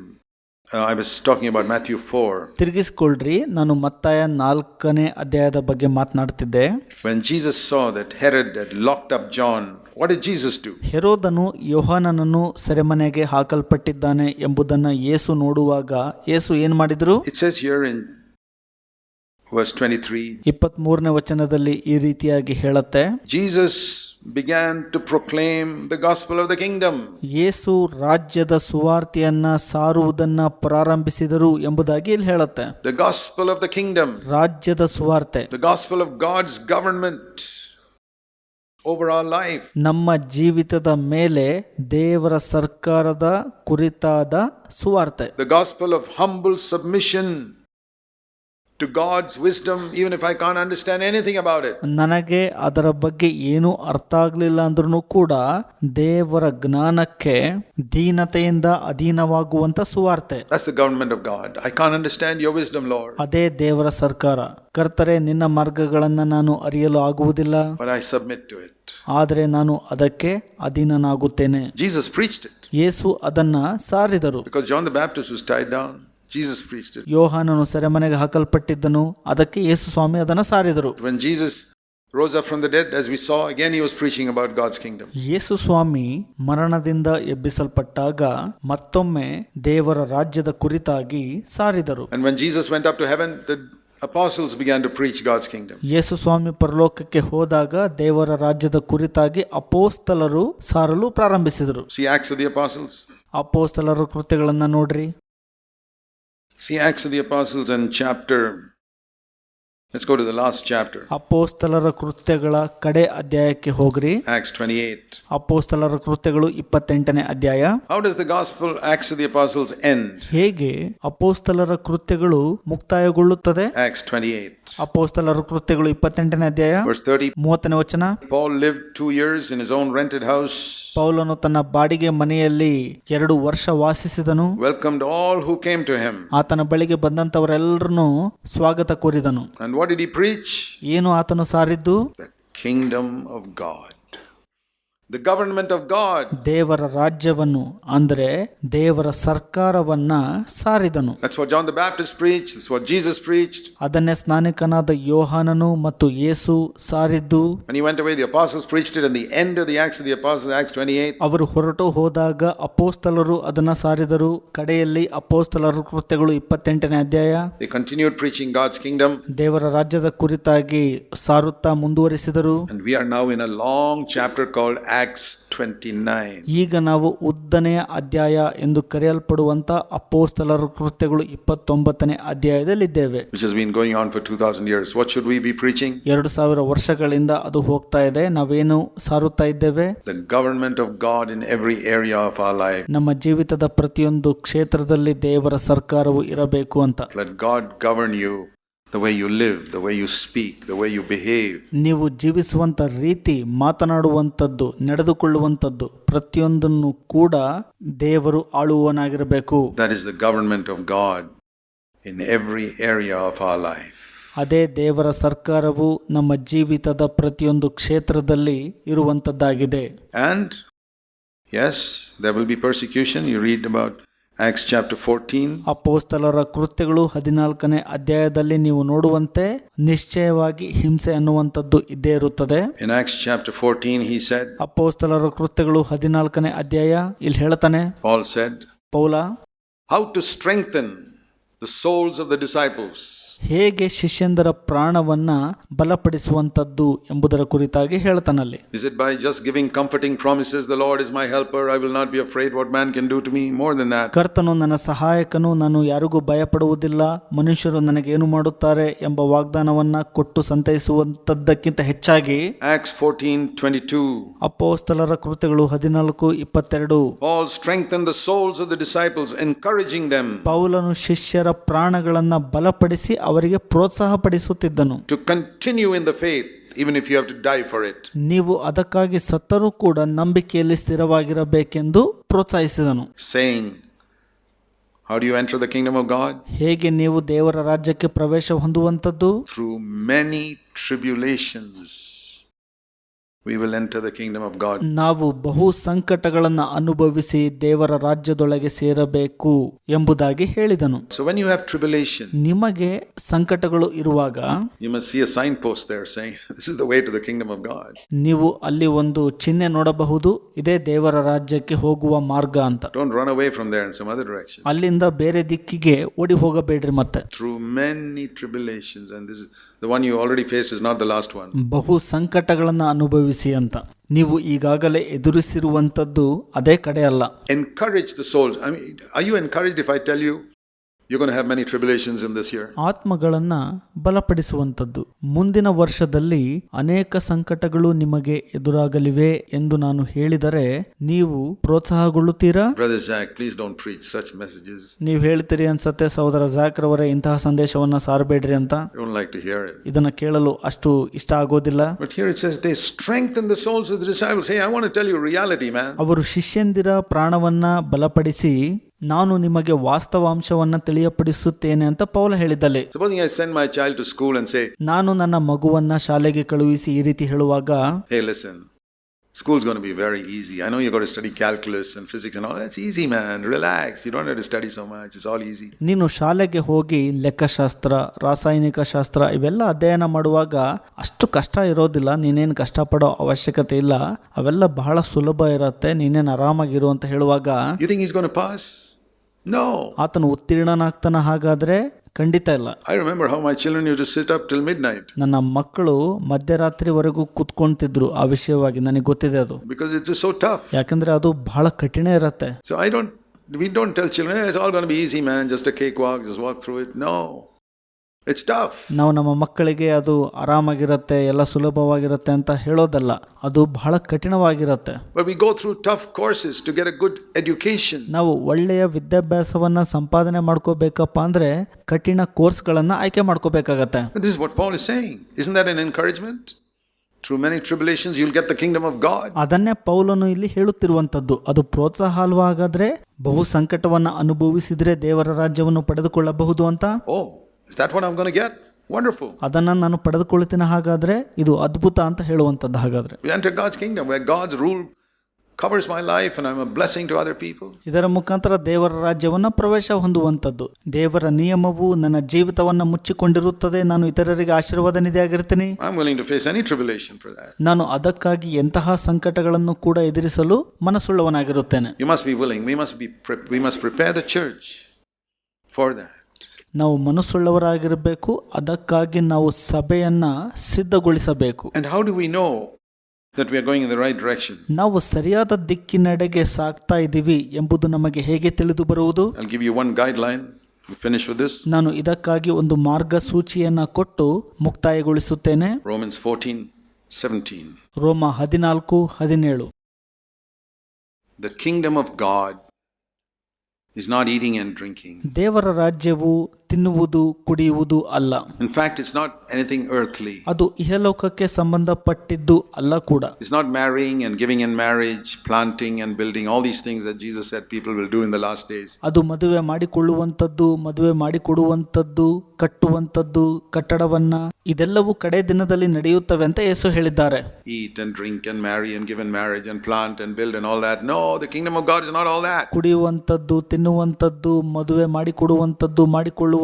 I was talking about Matthew 4. ತಿರುಗಿಸ್ಕೊಳ್ರಿ, ನಾನು ಮತ್ತಾಯ 4ನೇ ಅಧ್ಯಾಯದ ಬಗ್ಗೆ ಮಾತನಾಡ್ತಿದ್ದೆ. When Jesus saw that Herod had locked up John, what did Jesus do? ಹೆರೋದನು ಯೋಹಾನನನ್ನು ಸೆರೆಮನೆಗೆ ಹಾಕಲ್ಪಟ್ಟಿದ್ದಾನೆ ಎಂಬುದನ್ನು ಯೇಸು ನೋಡುವಾಗ ಯೇಸು ಏನ್ ಮಾಡಿದ್ರು? It says here in verse 23. 23ನೇ ವಚನದಲ್ಲಿ ಈ ರೀತಿಯಾಗಿ ಹೇಳುತ್ತೆ, Jesus began to proclaim the gospel of the kingdom. ಯೇಸು ರಾಜ್ಯದ ಸುವಾರ್ತೆಯನ್ನ ಸಾರುವುದನ್ನ ಪ್ರಾರಂಭಿಸಿದರು ಎಂಬುದಾಗಿ ಇಲ್ಲಿ ಹೇಳುತ್ತೆ. The gospel of the kingdom. ರಾಜ್ಯದ ಸುವಾರ್ತೆ. The gospel of God's government over our life. ನಮ್ಮ ಜೀವಿತದ ಮೇಲೆ ದೇವರ ಸರ್ಕಾರದ ಕುರಿತಾದ ಸುವಾರ್ತೆ. The gospel of humble submission to God's wisdom, even if I can't understand anything about it. ನನಗೆ ಅದರ ಬಗ್ಗೆ ಏನೂ ಅರ್ಥ ಆಗಲಿಲ್ಲ ಅಂದ್ರೂ ಕೂಡ ದೇವರ ಜ್ಞಾನಕ್ಕೆ ದೀನತೆಯಿಂದ ಅಧೀನವಾಗುವಂತ ಸುವಾರ್ತೆ. That's the government of God. I can't understand your wisdom, Lord. ಅದೇ ದೇವರ ಸರ್ಕಾರ. ಕರ್ತರೆ, ನಿನ್ನ ಮಾರ್ಗಗಳನ್ನು ನಾನು ಅರಿಯಲು ಆಗುವುದಿಲ್ಲ, but I submit to it. ಆದರೆ ನಾನು ಅದಕ್ಕೆ ಅಧೀನನಾಗುತ್ತೇನೆ. Jesus preached it. ಯೇಸು ಅದನ್ನ ಸಾರಿದರು. Because John the Baptist was tied down, Jesus preached it. ಯೋಹಾನನು ಸೆರೆಮನೆಗೆ ಹಾಕಲ್ಪಟ್ಟಿದ್ದನು, ಅದಕ್ಕೆ ಯೇಸು ಸ್ವಾಮಿ ಅದನ್ನ ಸಾರಿದರು. When Jesus rose up from the dead, as we saw, again he was preaching about God's kingdom. ಯೇಸು ಸ್ವಾಮಿ ಮರಣದಿಂದ ಎಬ್ಬಿಸಲ್ಪಟ್ಟಾಗ ಮತ್ತೊಮ್ಮೆ ದೇವರ ರಾಜ್ಯದ ಕುರಿತಾಗಿ ಸಾರಿದರು. And when Jesus went up to heaven, the apostles began to preach God's kingdom. ಯೇಸು ಸ್ವಾಮಿ ಪರಲೋಕಕ್ಕೆ ಹೋದಾಗ ದೇವರ ರಾಜ್ಯದ ಕುರಿತಾಗಿ ಅಪೋಸ್ತಲರು ಸಾರಲು ಪ್ರಾರಂಭಿಸಿದರು. See Acts of the Apostles. ಅಪೋಸ್ತಲರ ಕೃತ್ಯಗಳನ್ನ ನೋಡ್ರಿ. See Acts of the Apostles and chapter. Let's go to the last chapter. ಅಪೋಸ್ತಲರ ಕೃತ್ಯಗಳ ಕಡೆ ಅಧ್ಯಾಯಕ್ಕೆ ಹೋಗ್ರಿ. Acts 28. ಅಪೋಸ್ತಲರ ಕೃತ್ಯಗಳು 28ನೇ ಅಧ್ಯಾಯ. How does the gospel Acts of the Apostles end? ಹೇಗೆ ಅಪೋಸ್ತಲರ ಕೃತ್ಯಗಳು ಮುಕ್ತಾಯಗೊಳ್ಳುತ್ತದೆ? Acts 28. ಅಪೋಸ್ತಲರ ಕೃತ್ಯಗಳು 28ನೇ ಅಧ್ಯಾಯ verse 30. 30ನೇ ವಚನ. Paul lived 2 years in his own rented house. ಪೌಲನು ತನ್ನ ಬಾಡಿಗೆ ಮನೆಯಲ್ಲಿ 2 ವರ್ಷ ವಾಸಿಸಿದನು. Welcomed all who came to him. ಆತನ ಬಳಿಗೆ ಬಂದಂತವರೆಲ್ಲರನ್ನು ಸ್ವಾಗತ ಕೋರಿದನು. And what did he preach? ಏನು ಆತನು ಸಾರಿದ್ದು? The kingdom of God. The government of God. ದೇವರ ರಾಜ್ಯವನ್ನು, ಅಂದರೆ ದೇವರ ಸರ್ಕಾರವನ್ನ ಸಾರಿದನು. That's what John the Baptist preached. That's what Jesus preached. ಅದನ್ನೇ ಸ್ನಾನಿಕನಾದ ಯೋಹಾನನು ಮತ್ತು ಯೇಸು ಸಾರಿದ್ದು. When he went away, the apostles preached it, and the end of the Acts of the Apostles, Acts 28. ಅವರು ಹೊರಟು ಹೋದಾಗ ಅಪೋಸ್ತಲರು ಅದನ್ನ ಸಾರಿದರು. ಕಡೆಯಲ್ಲಿ ಅಪೋಸ್ತಲರ ಕೃತ್ಯಗಳು 28ನೇ ಅಧ್ಯಾಯ. They continued preaching God's kingdom. ದೇವರ ರಾಜ್ಯದ ಕುರಿತಾಗಿ ಸಾರುತ್ತಾ ಮುಂದುವರಿಸಿದರು. And we are now in a long chapter called Acts 29. ಈಗ ನಾವು ಉದ್ದನೆಯ ಅಧ್ಯಾಯ ಎಂದು ಕರೆಯಲ್ಪಡುವಂತ ಅಪೋಸ್ತಲರ ಕೃತ್ಯಗಳು 29ನೇ ಅಧ್ಯಾಯದಲ್ಲಿದ್ದೇವೆ. Which has been going on for 2000 years. What should we be preaching? 2000 ವರ್ಷಗಳಿಂದ ಅದು ಹೋಗ್ತಾ ಇದೆ. ನಾವೇನು ಸಾರುತ್ತಾ ಇದ್ದೇವೆ? The government of God in every area of our life. ನಮ್ಮ ಜೀವಿತದ ಪ್ರತಿಯೊಂದು ಕ್ಷೇತ್ರದಲ್ಲಿ ದೇವರ ಸರ್ಕಾರವು ಇರಬೇಕು ಅಂತ. Let God govern you. The way you live, the way you speak, the way you behave. ನೀವು ಜೀವಿಸುವಂತ ರೀತಿ, ಮಾತನಾಡುವಂಥದ್ದು, ನಡೆದುಕೊಳ್ಳುವಂಥದ್ದು ಪ್ರತಿಯೊಂದನ್ನು ಕೂಡ ದೇವರು ಆಳುವವನಾಗಿರಬೇಕು. That is the government of God in every area of our life. ಅದೇ ದೇವರ ಸರ್ಕಾರವು ನಮ್ಮ ಜೀವಿತದ ಪ್ರತಿಯೊಂದು ಕ್ಷೇತ್ರದಲ್ಲಿ ಇರುವಂತದ್ದಾಗಿದೆ. And yes, there will be persecution. You read about Acts chapter 14. ಅಪೋಸ್ತಲರ ಕೃತ್ಯಗಳು 14ನೇ ಅಧ್ಯಾಯದಲ್ಲಿ ನೀವು ನೋಡುವಂತೆ ನಿಶ್ಚಯವಾಗಿ ಹಿಂಸೆ ಅನ್ನುವಂಥದ್ದು ಇದ್ದೇ ಇರುತ್ತದೆ. In Acts chapter 14 he said, ಅಪೋಸ್ತಲರ ಕೃತ್ಯಗಳು 14ನೇ ಅಧ್ಯಾಯ ಇಲ್ಲಿ ಹೇಳ್ತಾನೆ, Paul said, Paul, how to strengthen the souls of the disciples. ಹೇಗೆ ಶಿಷ್ಯಂದರ ಪ್ರಾಣವನ್ನ ಬಲಪಡಿಸುವಂತದ್ದು ಎಂಬುದರ ಕುರಿತಾಗಿ ಹೇಳ್ತಾನಲ್ಲಿ. Is it by just giving comforting promises, the Lord is my helper, I will not be afraid what man can do to me? More than that. ಕರ್ತನು ನನ್ನ ಸಹಾಯಕನು, ನಾನು ಯಾರಿಗೂ ಭಯಪಡುವುದಿಲ್ಲ, ಮನುಷ್ಯರು ನನಗೆ ಏನು ಮಾಡುತ್ತಾರೆ ಎಂಬ ವಾಗ್ದಾನವನ್ನ ಕೊಟ್ಟು ಸಂತೈಸುವಂತದ್ದಕ್ಕಿಂತ ಹೆಚ್ಚಾಗಿ Acts 14:22. ಅಪೊಸ್ತಲರ ಕೃತ್ಯಗಳು 14:22. Paul strengthened the souls of the disciples, encouraging them ಪೌಲನು ಶಿಷ್ಯರ ಪ್ರಾಣಗಳನ್ನ ಬಲಪಡಿಸಿ ಅವರಿಗೆ ಪ್ರೋತ್ಸಾಹ ಪಡಿಸುತ್ತಿದ್ದನು. to continue in the faith even if you have to die for it. ನೀವು ಅದಕ್ಕಾಗಿ ಸತ್ತರೂ ಕೂಡ ನಂಬಿಕೆಯಲ್ಲಿ ಸ್ಥಿರವಾಗಿರಬೇಕೆಂದು ಪ್ರೋತ್ಸಾಹಿಸಿದನು. Saying, how do you enter the kingdom of God? ಹೇಗೆ ನೀವು ದೇವರ ರಾಜ್ಯಕ್ಕೆ ಪ್ರವೇಶ ಹೊಂದುವಂತದ್ದು? Through many tribulations we will enter the kingdom of God. ನಾವು ಬಹು ಸಂಕಟಗಳನ್ನು ಅನುಭವಿಸಿ ದೇವರ ರಾಜ್ಯದೊಳಗೆ ಸೇರಬೇಕು ಎಂಬುದಾಗಿ ಹೇಳಿದನು. So when you have tribulation, ನಿಮಗೆ ಸಂಕಟಗಳು ಇರುವಾಗ you must see a signpost there saying, this is the way to the kingdom of God. ನೀವು ಅಲ್ಲಿ ಒಂದು ಚಿಹ್ನೆ ನೋಡಬಹುದು, ಇದೇ ದೇವರ ರಾಜ್ಯಕ್ಕೆ ಹೋಗುವ ಮಾರ್ಗ ಅಂತ. Don't run away from there in some other direction. ಅಲ್ಲಿಂದ ಬೇರೆ ದಿಕ್ಕಿಗೆ ಓಡಿ ಹೋಗಬೇಡ್ರಿ. ಮತ್ತೆ Through many tribulations, and this is the one you already faced, is not the last one. ಬಹು ಸಂಕಟಗಳನ್ನು ಅನುಭವಿಸಿ ಅಂತ. ನೀವು ಈಗಾಗಲೇ ಎದುರಿಸಿರುವಂತದ್ದು ಅದೇ ಕಡೆ ಅಲ್ಲ. Encourage the souls. I mean, are you encouraged if I tell you you're going to have many tribulations in this year? ಆತ್ಮಗಳನ್ನ ಬಲಪಡಿಸುವಂತದ್ದು. ಮುಂದಿನ ವರ್ಷದಲ್ಲಿ ಅನೇಕ ಸಂಕಟಗಳು ನಿಮಗೆ ಎದುರಾಗಲಿವೆ ಎಂದು ನಾನು ಹೇಳಿದರೆ ನೀವು ಪ್ರೋತ್ಸಾಹಗೊಳ್ಳುತ್ತೀರಾ? Brother Zach, please don't preach such messages. ನೀವು ಹೇಳ್ತೀರಿ ಅನ್ಸತ್ತೆ ಸಹೋದರ ಜಾಕ್ ರವರೇ, ಇಂತಹ ಸಂದೇಶವನ್ನ ಸಾರಬೇಡ್ರಿ ಅಂತ. I don't like to hear it. ಇದನ್ನ ಕೇಳಲು ಅಷ್ಟು ಇಷ್ಟ ಆಗೋದಿಲ್ಲ. But here it says they strengthen the souls of the disciples. Hey, I want to tell you reality, man. ಅವರು ಶಿಷ್ಯಂದಿರ ಪ್ರಾಣವನ್ನ ಬಲಪಡಿಸಿ ನಾನು ನಿಮಗೆ ವಾಸ್ತವಾಂಶವನ್ನ ತಿಳಿಯಪಡಿಸುತ್ತೇನೆ ಅಂತ ಪೌಲ ಹೇಳಿದಲ್ಲಿ. Supposing I send my child to school and say, ನಾನು ನನ್ನ ಮಗುವನ್ನ ಶಾಲೆಗೆ ಕಳುಹಿಸಿ ಈ ರೀತಿ ಹೇಳುವಾಗ, hey, listen, school's going to be very easy. I know you got to study calculus and physics and all. That's easy, man. Relax. You don't have to study so much. It's all easy. ನೀನು ಶಾಲೆಗೆ ಹೋಗಿ ಲೆಕ್ಕಶಾಸ್ತ್ರ, ರಾಸಾಯನಿಕ ಶಾಸ್ತ್ರ ಇವೆಲ್ಲ ಅಧ್ಯಯನ ಮಾಡುವಾಗ ಅಷ್ಟು ಕಷ್ಟ ಇರೋದಿಲ್ಲ. ನೀನೇನು ಕಷ್ಟಪಡೋ ಅವಶ್ಯಕತೆ ಇಲ್ಲ. ಅವೆಲ್ಲ ಬಹಳ ಸುಲಭ ಇರುತ್ತೆ. ನೀನೇನು ಆರಾಮಾಗಿರು ಅಂತ ಹೇಳುವಾಗ, You think he's going to pass? No. ಆತನು ಉತ್ತೀರ್ಣನಾಗ್ತಾನ? ಹಾಗಾದ್ರೆ ಖಂಡಿತ ಇಲ್ಲ. I remember how my children used to sit up till midnight. ನನ್ನ ಮಕ್ಕಳು ಮಧ್ಯರಾತ್ರಿವರೆಗೂ ಕೂತ್ಕೊಂತಿದ್ರು ಆ ವಿಷಯವಾಗಿ. ನನಗೆ ಗೊತ್ತಿದೆ ಅದು. Because it's just so tough. ಯಾಕಂದ್ರೆ ಅದು ಬಹಳ ಕಠಿಣ ಇರತ್ತೆ. So we don't tell children, hey, it's all going to be easy, man. Just a cakewalk, just walk through it. No. It's tough. ನಾವು ನಮ್ಮ ಮಕ್ಕಳಿಗೆ ಅದು ಆರಾಮಾಗಿರುತ್ತೆ, ಎಲ್ಲ ಸುಲಭವಾಗಿರುತ್ತೆ ಅಂತ ಹೇಳೋದಲ್ಲ. ಅದು ಬಹಳ ಕಠಿಣವಾಗಿರುತ್ತೆ. But we go through tough courses to get a good education. ನಾವು ಒಳ್ಳೆಯ ವಿದ್ಯಾಭ್ಯಾಸವನ್ನ ಸಂಪಾದನೆ ಮಾಡ್ಕೋಬೇಕಪ್ಪ ಅಂದ್ರೆ ಕಠಿಣ ಕೋರ್ಸ್ಗಳನ್ನ ಆಯ್ಕೆ ಮಾಡ್ಕೋಬೇಕಾಗತ್ತೆ. This is what Paul is saying. Isn't that an encouragement? Through many tribulations you'll get the kingdom of God. ಅದನ್ನೇ ಪೌಲನು ಇಲ್ಲಿ ಹೇಳುತ್ತಿರುವಂತದ್ದು. ಅದು ಪ್ರೋತ್ಸಾಹ ಅಲ್ವಾ? ಹಾಗಾದ್ರೆ ಬಹು ಸಂಕಟವನ್ನ ಅನುಭವಿಸಿದ್ರೆ ದೇವರ ರಾಜ್ಯವನ್ನು ಪಡೆದುಕೊಳ್ಳಬಹುದು ಅಂತ. Oh, is that what I'm going to get? Wonderful. ಅದನ್ನ ನಾನು ಪಡೆದುಕೊಳ್ಳುತ್ತೇನೆ, ಹಾಗಾದ್ರೆ ಇದು ಅದ್ಭುತ ಅಂತ ಹೇಳುವಂತದ್ದು. ಹಾಗಾದ್ರೆ We enter God's kingdom where God's rule covers my life and I'm a blessing to other people. ಇದರ ಮುಖಾಂತರ ದೇವರ ರಾಜ್ಯವನ್ನ ಪ್ರವೇಶ ಹೊಂದುವಂತದ್ದು. ದೇವರ ನಿಯಮವು ನನ್ನ ಜೀವಿತವನ್ನ ಮುಚ್ಚಿಕೊಂಡಿರುತ್ತದೆ. ನಾನು ಇತರರಿಗೆ ಆಶೀರ್ವಾದ ನಿಧಿಯಾಗಿರ್ತೀನಿ. I'm willing to face any tribulation for that. ನಾನು ಅದಕ್ಕಾಗಿ ಎಂತಹ ಸಂಕಟಗಳನ್ನು ಕೂಡ ಎದುರಿಸಲು ಮನಸ್ಸುಳ್ಳವನಾಗಿರುತ್ತೇನೆ. You must be willing. We must prepare the church for that. ನಾವು ಮನಸ್ಸುಳ್ಳವರಾಗಿರಬೇಕು. ಅದಕ್ಕಾಗಿ ನಾವು ಸಭೆಯನ್ನ ಸಿದ್ಧಗೊಳಿಸಬೇಕು. And how do we know that we are going in the right direction? ನಾವು ಸರಿಯಾದ ದಿಕ್ಕಿನೆಡೆಗೆ ಸಾಗ್ತಾ ಇದ್ದೀವಿ ಎಂಬುದು ನಮಗೆ ಹೇಗೆ ತಿಳಿದು ಬರುವುದು? I'll give you one guideline. We finish with this. ನಾನು ಇದಕ್ಕಾಗಿ ಒಂದು ಮಾರ್ಗಸೂಚಿಯನ್ನ ಕೊಟ್ಟು ಮುಕ್ತಾಯಗೊಳಿಸುತ್ತೇನೆ. Romans 14:17. ರೋಮ 14:17. The kingdom of God is not eating and drinking. ದೇವರ ರಾಜ್ಯವು ತಿನ್ನುವುದು ಕುಡಿಯುವುದು ಅಲ್ಲ. In fact, it's not anything earthly. ಅದು ಇಹಲೋಕಕ್ಕೆ ಸಂಬಂಧಪಟ್ಟಿದ್ದು ಅಲ್ಲ ಕೂಡ. It's not marrying and giving in marriage, planting and building, all these things that Jesus said people will do in the last days. ಅದು ಮದುವೆ ಮಾಡಿಕೊಳ್ಳುವಂಥದ್ದು, ಮದುವೆ ಮಾಡಿಕೊಡುವಂಥದ್ದು, ಕಟ್ಟುವಂಥದ್ದು, ಕಟ್ಟಡವನ್ನ, ಇದೆಲ್ಲವೂ ಕಡೆ ದಿನದಲ್ಲಿ ನಡೆಯುತ್ತವೆ ಅಂತ ಯೇಸು ಹೇಳಿದ್ದಾರೆ. Eat and drink and marry and give in marriage and plant and build and all that. No, the kingdom of God is not all that. ಕುಡಿಯುವಂಥದ್ದು, ತಿನ್ನುವಂಥದ್ದು, ಮದುವೆ ಮಾಡಿಕೊಡುವಂಥದ್ದು, ಮಾಡಿಕೊಳ್ಳುವಂಥದ್ದು,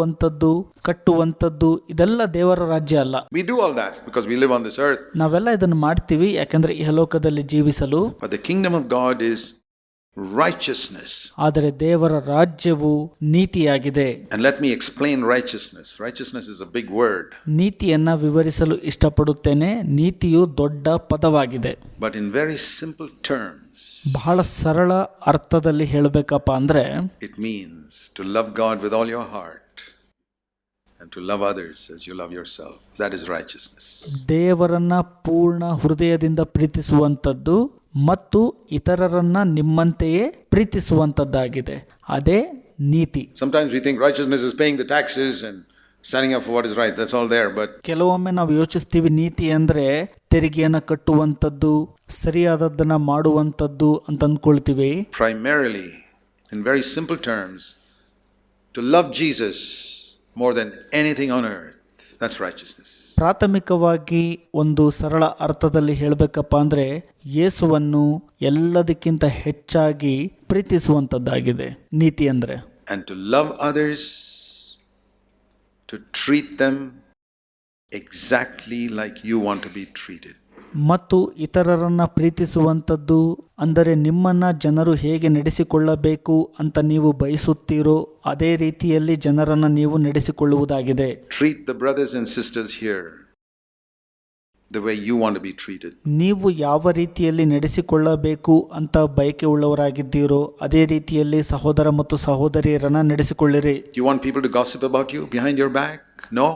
ಕಟ್ಟುವಂಥದ್ದು, ಇದೆಲ್ಲ ದೇವರ ರಾಜ್ಯ ಅಲ್ಲ. We do all that because we live on this earth. ನಾವೆಲ್ಲ ಇದನ್ನು ಮಾಡ್ತೀವಿ ಯಾಕಂದ್ರೆ ಇಹಲೋಕದಲ್ಲಿ ಜೀವಿಸಲು. But the kingdom of God is righteousness. ಆದರೆ ದೇವರ ರಾಜ್ಯವು ನೀತಿಯಾಗಿದೆ. And let me explain righteousness. Righteousness is a big word. ನೀತಿಯನ್ನ ವಿವರಿಸಲು ಇಷ್ಟಪಡುತ್ತೇನೆ. ನೀತಿಯು ದೊಡ್ಡ ಪದವಾಗಿದೆ. But in very simple terms, ಬಹಳ ಸರಳ ಅರ್ಥದಲ್ಲಿ ಹೇಳಬೇಕಪ್ಪ ಅಂದ್ರೆ it means to love God with all your heart and to love others as you love yourself. That is righteousness. ದೇವರನ್ನ ಪೂರ್ಣ ಹೃದಯದಿಂದ ಪ್ರೀತಿಸುವಂಥದ್ದು ಮತ್ತು ಇತರರನ್ನ ನಿಮ್ಮಂತೆಯೇ ಪ್ರೀತಿಸುವಂಥದ್ದಾಗಿದೆ. ಅದೇ ನೀತಿ. Sometimes we think righteousness is paying the taxes and standing up for what is right. That's all there. But ಕೆಲವೊಮ್ಮೆ ನಾವು ಯೋಚಿಸ್ತೀವಿ ನೀತಿ ಅಂದ್ರೆ ತೆರಿಗೆಯನ್ನು ಕಟ್ಟುವಂಥದ್ದು, ಸರಿಯಾದದ್ದನ್ನ ಮಾಡುವಂಥದ್ದು ಅಂತ ಅಂದ್ಕೊಳ್ತೀವಿ. primarily, in very simple terms, to love Jesus more than anything on earth. That's righteousness. ಪ್ರಾಥಮಿಕವಾಗಿ ಒಂದು ಸರಳ ಅರ್ಥದಲ್ಲಿ ಹೇಳಬೇಕಪ್ಪ ಅಂದ್ರೆ ಯೇಸುವನ್ನು ಎಲ್ಲದಕ್ಕಿಂತ ಹೆಚ್ಚಾಗಿ ಪ್ರೀತಿಸುವಂಥದ್ದಾಗಿದೆ ನೀತಿ ಅಂದ್ರೆ. And to love others, to treat them exactly like you want to be treated. ಮತ್ತು ಇತರರನ್ನ ಪ್ರೀತಿಸುವಂಥದ್ದು ಅಂದರೆ ನಿಮ್ಮನ್ನ ಜನರು ಹೇಗೆ ನಡೆಸಿಕೊಳ್ಳಬೇಕು ಅಂತ ನೀವು ಬಯಸುತ್ತೀರೋ ಅದೇ ರೀತಿಯಲ್ಲಿ ಜನರನ್ನ ನೀವು ನಡೆಸಿಕೊಳ್ಳುವುದಾಗಿದೆ. Treat the brothers and sisters here the way you want to be treated. ನೀವು ಯಾವ ರೀತಿಯಲ್ಲಿ ನಡೆಸಿಕೊಳ್ಳಬೇಕು ಅಂತ ಬಯಕೆ ಉಳ್ಳವರಾಗಿದ್ದೀರೋ ಅದೇ ರೀತಿಯಲ್ಲಿ ಸಹೋದರ ಮತ್ತು ಸಹೋದರಿಯರನ್ನ ನಡೆಸಿಕೊಳ್ಳಿರಿ. You want people to gossip about you behind your back? No?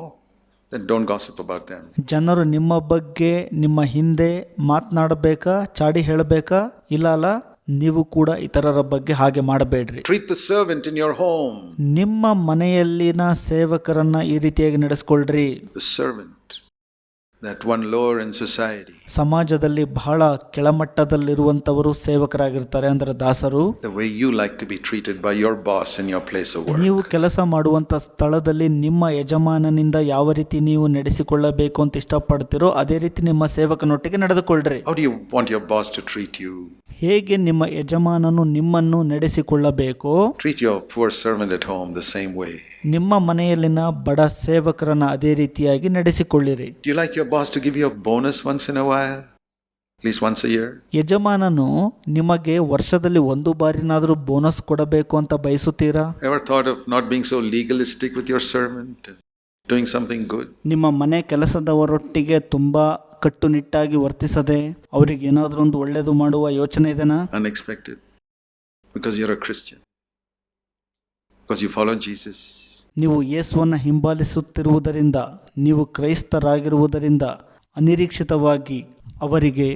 Then don't gossip about them. ಜನರು ನಿಮ್ಮ ಬಗ್ಗೆ ನಿಮ್ಮ ಹಿಂದೆ ಮಾತನಾಡಬೇಕಾ, ಚಾಡಿ ಹೇಳಬೇಕಾ? ಇಲ್ಲ, ನೀವು ಕೂಡ ಇತರರ ಬಗ್ಗೆ ಹಾಗೆ ಮಾಡಬೇಡ್ರಿ. Treat the servant in your home. ನಿಮ್ಮ ಮನೆಯಲ್ಲಿನ ಸೇವಕರನ್ನ ಈ ರೀತಿಯಾಗಿ ನಡೆಸಿಕೊಳ್ಳ್ರಿ. The servant, that one lower in society. ಸಮಾಜದಲ್ಲಿ ಬಹಳ ಕೆಳಮಟ್ಟದಲ್ಲಿರುವಂತವರು ಸೇವಕರಾಗಿರ್ತಾರೆ, ಅಂದ್ರೆ ದಾಸರು. The way you like to be treated by your boss in your place of work. ನೀವು ಕೆಲಸ ಮಾಡುವಂತ ಸ್ಥಳದಲ್ಲಿ ನಿಮ್ಮ ಯಜಮಾನನಿಂದ ಯಾವ ರೀತಿ ನೀವು ನಡೆಸಿಕೊಳ್ಳಬೇಕು ಅಂತ ಇಷ್ಟಪಡ್ತೀರೋ ಅದೇ ರೀತಿ ನಿಮ್ಮ ಸೇವಕನೊಟ್ಟಿಗೆ ನಡೆದುಕೊಳ್ಳ್ರಿ. How do you want your boss to treat you? ಹೇಗೆ ನಿಮ್ಮ ಯಜಮಾನನು ನಿಮ್ಮನ್ನು ನಡೆಸಿಕೊಳ್ಳಬೇಕು? Treat your poor servant at home the same way. ನಿಮ್ಮ ಮನೆಯಲ್ಲಿನ ಬಡ ಸೇವಕರನ್ನ ಅದೇ ರೀತಿಯಾಗಿ ನಡೆಸಿಕೊಳ್ಳಿರಿ. Do you like your boss to give you a bonus once in a while? At least once a year? ಯಜಮಾನನು ನಿಮಗೆ ವರ್ಷದಲ್ಲಿ ಒಂದು ಬಾರಿನಾದರೂ ಬೋನಸ್ ಕೊಡಬೇಕು ಅಂತ ಬಯಸುತ್ತೀರಾ? Ever thought of not being so legalistic with your servant, doing something good? ನಿಮ್ಮ ಮನೆ ಕೆಲಸದವರೊಟ್ಟಿಗೆ ತುಂಬಾ ಕಟ್ಟುನಿಟ್ಟಾಗಿ ವರ್ತಿಸದೆ ಅವರಿಗೆ ಏನಾದರೂ ಒಂದು ಒಳ್ಳೆಯದು ಮಾಡುವ ಯೋಚನೆ ಇದೆನಾ? Unexpected. Because you're a Christian. Because you follow Jesus. ನೀವು ಯೇಸುವನ್ನು ಹಿಂಬಾಲಿಸುತ್ತಿರುವುದರಿಂದ, ನೀವು ಕ್ರೈಸ್ತರಾಗಿರುವುದರಿಂದ ಅನಿರೀಕ್ಷಿತವಾಗಿ ಅವರಿಗೆ